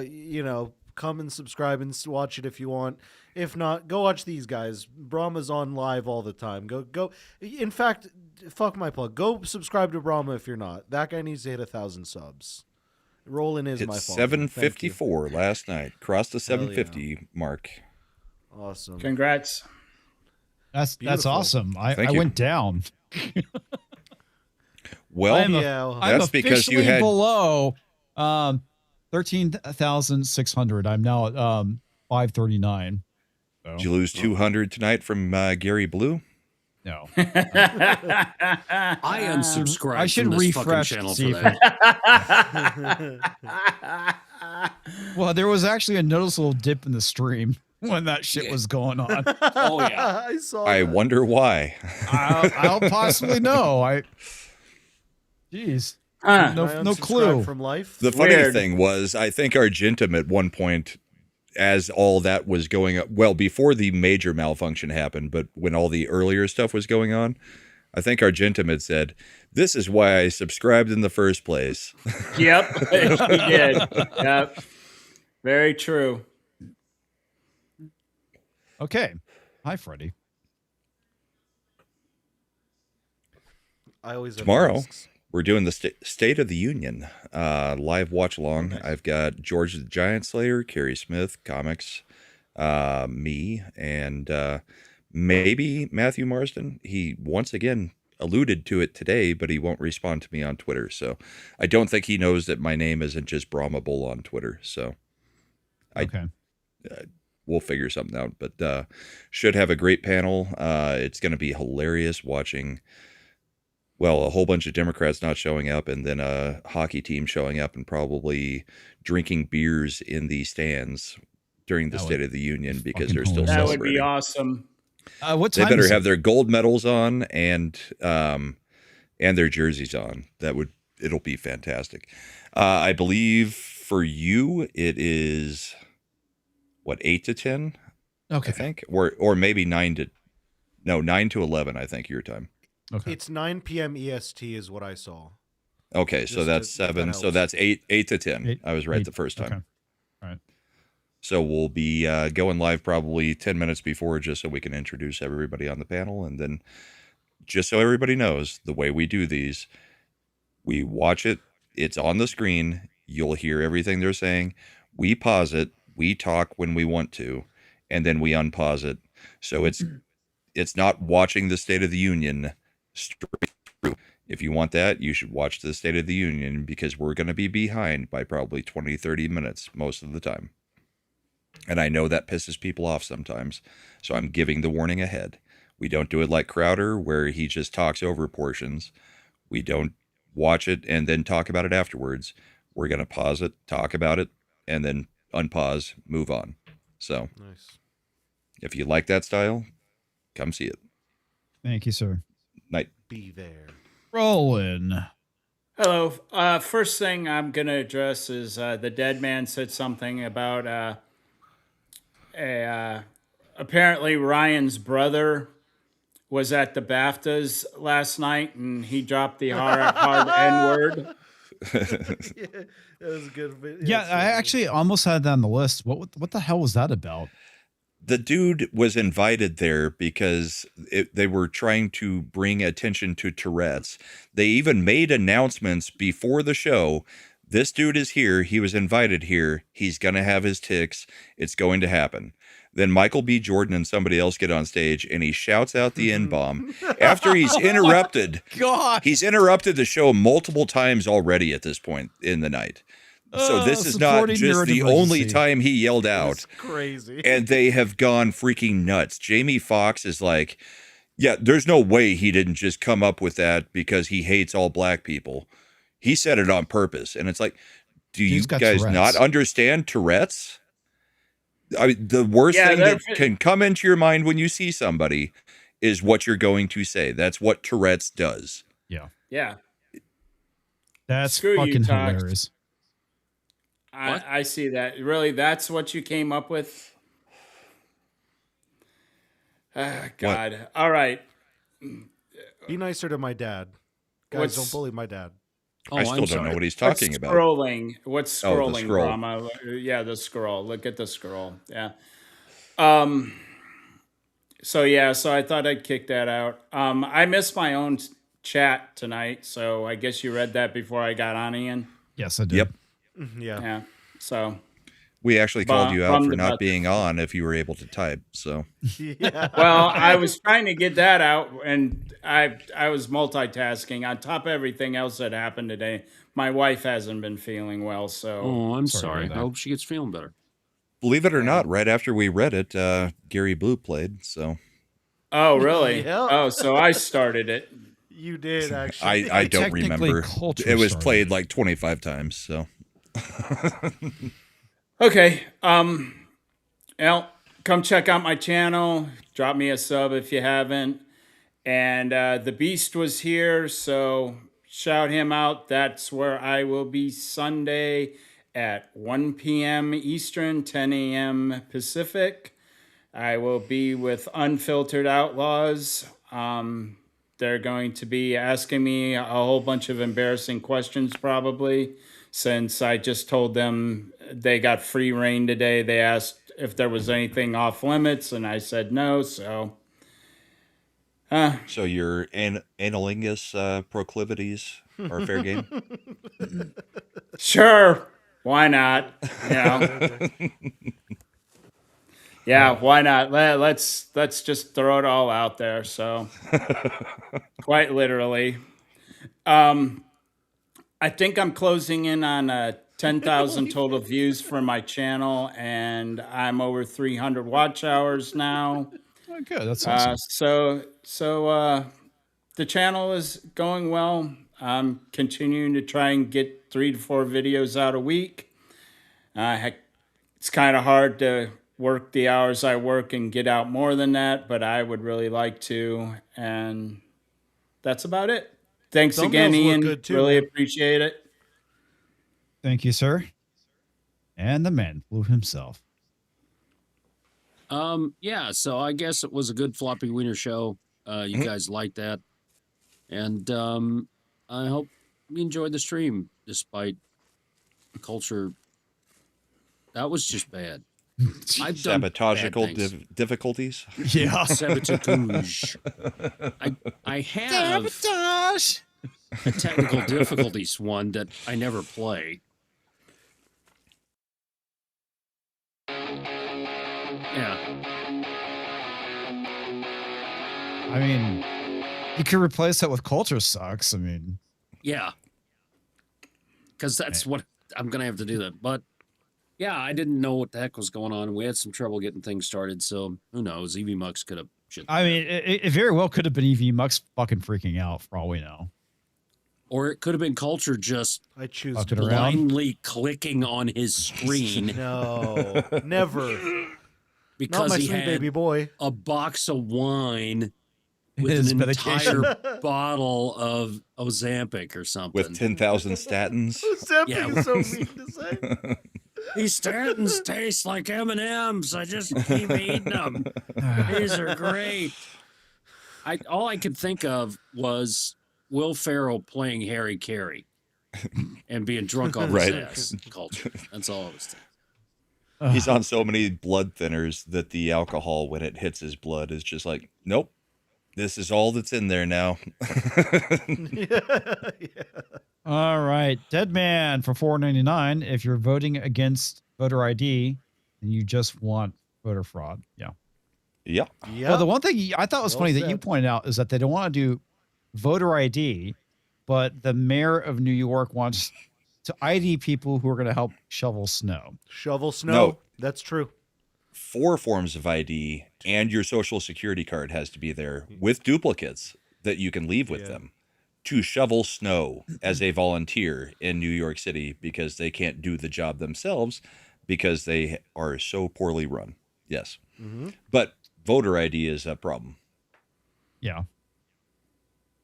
Come and subscribe and watch it if you want. If not, go watch these guys. Brahma's on live all the time. Go. In fact, fuck my plug. Go subscribe to Brahma if you're not. That guy needs to hit 1,000 subs. Rolling is my It's fault. 754 last night. Crossed the Hell yeah. 750 mark. Awesome. Congrats. That's Beautiful. awesome. I Thank you. went down. Well, I'm that's because you officially had below 13,600. I'm now at 539. So, Did you lose 200 tonight from Gary Blue? no. I unsubscribed. I should from this fucking refresh channel to see for if that. Well, there was actually a noticeable dip in the stream when that shit was going on. Oh yeah. I saw. I that. wonder why. I'll possibly know. Jeez. Huh. No, I no unsubscribed clue. from life. The funny Weird. thing was, I think Argentum at one point, as all that was going up, well, before the major malfunction happened, but when all the earlier stuff was going on, I think Argentum had said, "This is why I subscribed in the first place." Yep, he did. Yep, very true. Okay. Hi, Freddie. I always have Tomorrow, risks. we're doing the State of the Union live watch along. I've got George the Giant Slayer, Carrie Smith, comics, me, and maybe Matthew Marsden. He once again alluded to it today, but he won't respond to me on Twitter. So I don't think he knows that my name isn't just Brahma Bull on Twitter. So Okay. we'll figure something out. But should have a great panel. It's going to be hilarious watching. Well, a whole bunch of Democrats not showing up, and then a hockey team showing up and probably drinking beers in the stands during the That would State of the Union because fucking they're still hilarious. That would celebrating. be awesome. What They time better is have it? their gold medals on and their jerseys on. It'll be fantastic. I believe for you it is 8 to 10, Okay. I think, or maybe 9 to 11. I think your time. Okay. It's 9 p.m. EST is what I saw. Okay, Just so that's if that 7. So helps. that's 8 to 10. Eight- I was right eight- the first time. Okay. All right. So we'll be going live probably 10 minutes before, just so we can introduce everybody on the panel. And then just so everybody knows, the way we do these, we watch it. It's on the screen. You'll hear everything they're saying. We pause it. We talk when we want to, and then we unpause it. So it's not watching the State of the Union straight through. If you want that, you should watch the State of the Union, because we're going to be behind by probably 20, 30 minutes most of the time. And I know that pisses people off sometimes, so I'm giving the warning ahead. We don't do it like Crowder, where he just talks over portions. We don't watch it and then talk about it afterwards. We're going to pause it, talk about it, and then unpause, move on. So Nice. if you like that style, come see it. Thank you, sir. Night. Be there. Rolling. Hello. First thing I'm going to address is the dead man said something about apparently Ryan's brother was at the BAFTAs last night and he dropped the hard N-word. Yeah, that was a good. Yeah, I actually almost had that on the list. What the hell was that about? The dude was invited there because they were trying to bring attention to Tourette's. They even made announcements before the show. This dude is here. He was invited here. He's going to have his tics. It's going to happen. Then Michael B. Jordan and somebody else get on stage and he shouts out the N-bomb after he's interrupted. God. He's interrupted the show multiple times already at this point in the night. So this is not just the only time he yelled out. That's crazy. And they have gone freaking nuts. Jamie Foxx is like, yeah, there's no way he didn't just come up with that because he hates all black people. He said it on purpose. And it's like, do you guys not understand Tourette's? I mean, the worst thing that can come into your mind when you see somebody is what you're going to say. That's what Tourette's does. Yeah. Yeah. That's Screw you, fucking Tox. hilarious. I see that. Really, that's what you came up with? God. What? All right. Be nicer to my dad. Guys, don't bully my dad. I still don't know what he's talking about. What's Oh, the scrolling, scroll. Brahma? Yeah, the scroll. Look at the scroll. Yeah. So I thought I'd kick that out. I missed my own chat tonight, so I guess you read that before I got on, Ian. Yes, I did. Yep. Yeah. Yeah. So we actually called you out for not about being on if you were able to type. So Yeah. well, I was trying to get that out, and I was multitasking on top of everything else that happened today. My wife hasn't been feeling well, so Oh, I'm sorry. I hope she gets feeling better. believe it or not, right after we read it, Gary Blue played. So Oh, really? Yeah. Oh, so I started it. You did actually. I don't remember. Culture It was started. played like 25 times. So Okay. Well, come check out my channel. Drop me a sub if you haven't. And the Beast was here, so shout him out. That's where I will be Sunday at 1 p.m. Eastern, 10 a.m. Pacific. I will be with Unfiltered Outlaws. They're going to be asking me a whole bunch of embarrassing questions probably, since I just told them they got free reign today. They asked if there was anything off limits, and I said no, so... so your analingus proclivities are fair game? Sure, why not? You know? Yeah, why not? Let's just throw it all out there. So, quite literally, I think I'm closing in on 10,000 total views for my channel, and I'm over 300 watch hours now. Oh, good. That's awesome. So the channel is going well. I'm continuing to try and get 3 to 4 videos out a week. It's kind of hard to work the hours I work and get out more than that, but I would really like to. And that's about it. Thanks again, Thumbnails look Ian. good too, Really man. appreciate it. Thank you, sir. And the man flew himself. Yeah, so I guess it was a good floppy wiener show. You guys liked that. And I hope you enjoyed the stream despite the culture. That was just bad. I've done Sabotagical difficulties. Yeah. Sabotage. I have Sabotage. a technical difficulties one that I never play. Yeah. I mean, you could replace that with culture sucks. I mean, Yeah. Because that's what I'm going to have to do that. But yeah, I didn't know what the heck was going on. We had some trouble getting things started. So who knows? Evie Mux could have I mean, it very well could have been EV Mux fucking freaking out for all we know. Or it could have been Culture just I choose Fucking around. blindly clicking on his screen No, never. because Not my he sweet had baby boy. a box of wine with His an medication. entire bottle of Ozempic or something. With 10,000 statins. Ozempic is so mean to say. These statins taste like M&Ms. I just keep eating them. These are great. All I could think of was Will Ferrell playing Harry Carey and being drunk off Right. his ass. Culture. That's all I was thinking. He's on so many blood thinners that the alcohol, when it hits his blood, is just like, nope, this is all that's in there now. All right, Dead Man for $4.99. If you're voting against voter ID, then you just want voter fraud. Yeah. Yeah. Well, the one thing I thought was Well funny that you said. pointed out is that they don't want to do voter ID, but the mayor of New York wants to ID people who are going to help shovel snow. Shovel snow. No. That's true. 4 forms of ID, and your social security card has to be there with duplicates that you can leave with them to shovel snow as a volunteer in New York City because they can't do the job themselves because they are so poorly run. Yes. But voter ID is a problem. Yeah.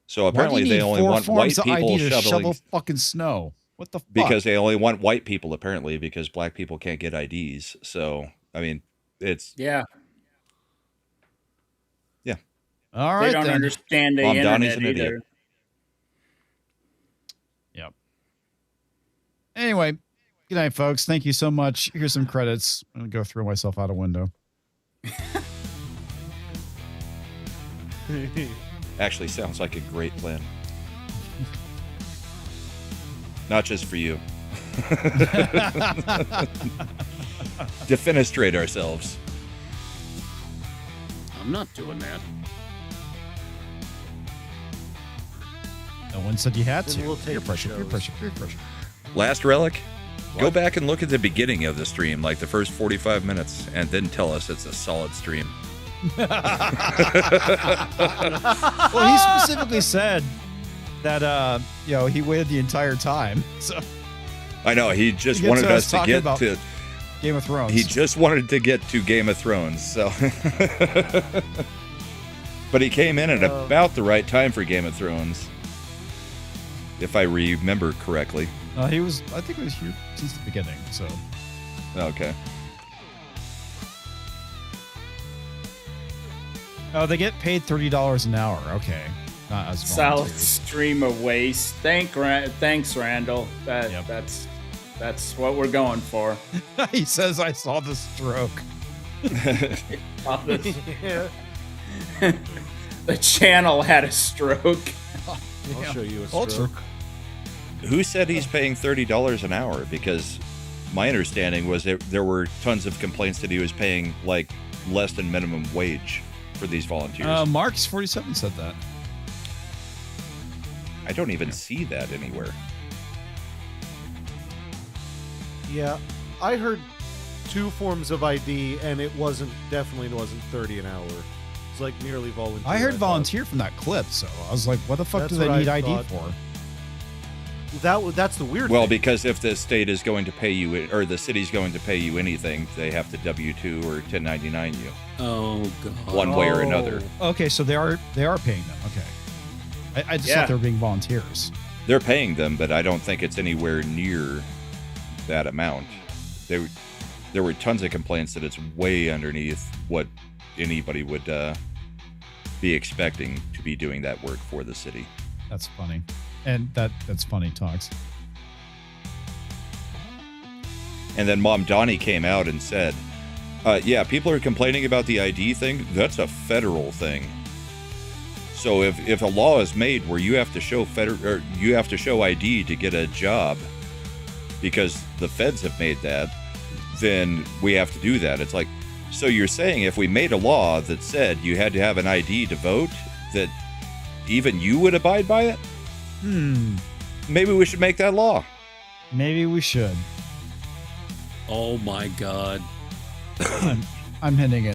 So Why do apparently you they need only 4 want forms white of people ID to shoveling shovel fucking snow. What the fuck? because they only want white people apparently because black people can't get IDs. So, I mean, it's Yeah. All right, They don't then. understand the Mom Donnie's internet an idiot. either. Yep. Anyway, good night, folks. Thank you so much. Here's some credits. I'm going to go throw myself out a window. actually sounds like a great plan. Not just for you. Defenestrate ourselves. I'm not doing that. No one said you had Then to. we'll take Peer the pressure, peer shows. pressure, peer pressure. Last relic? Go back and look at the beginning of the stream, like the first 45 minutes, and then tell us it's a solid stream. Well, he specifically said that he waited the entire time. So I know, he just He gets wanted us us to talking get about to... Game of Thrones. He just wanted to get to Game of Thrones, so... But he came in at about the right time for Game of Thrones. If I remember correctly. I think he was here since the beginning, so. Okay. Oh, they get paid $30 an hour. Okay. Not as Solid volunteers. stream of waste. Thanks, Randall. That's what we're going for. He says, I saw the stroke. The channel had a stroke. I'll show you a Ultra. stroke. Who said he's paying $30 an hour? Because my understanding was that there were tons of complaints that he was paying like less than minimum wage for these volunteers. Marks 47 said that. I don't even see that anywhere. Yeah, I heard 2 forms of ID, and it definitely wasn't 30 an hour. It's like nearly volunteer. I heard thought. volunteer from that clip, so I was like, what the fuck That's do they what need I ID thought. for? That's the weird Well, thing. because if the state is going to pay you, or the city's going to pay you anything, they have to W-2 or 1099 you. Oh, God. One way or another. Okay, so they are paying them. Okay. I just thought they were being volunteers. They're paying them, but I don't think it's anywhere near that amount. There were tons of complaints that it's way underneath what anybody would be expecting to be doing that work for the city. That's funny. And that's funny, Talks. And then Mom Donnie came out and said, yeah, people are complaining about the ID thing. That's a federal thing. So if a law is made where you have to show ID to get a job because the feds have made that, then we have to do that. It's like, so you're saying if we made a law that said you had to have an ID to vote, that even you would abide by it? Maybe we should make that law. Maybe we should. Oh, my God. I'm hitting it.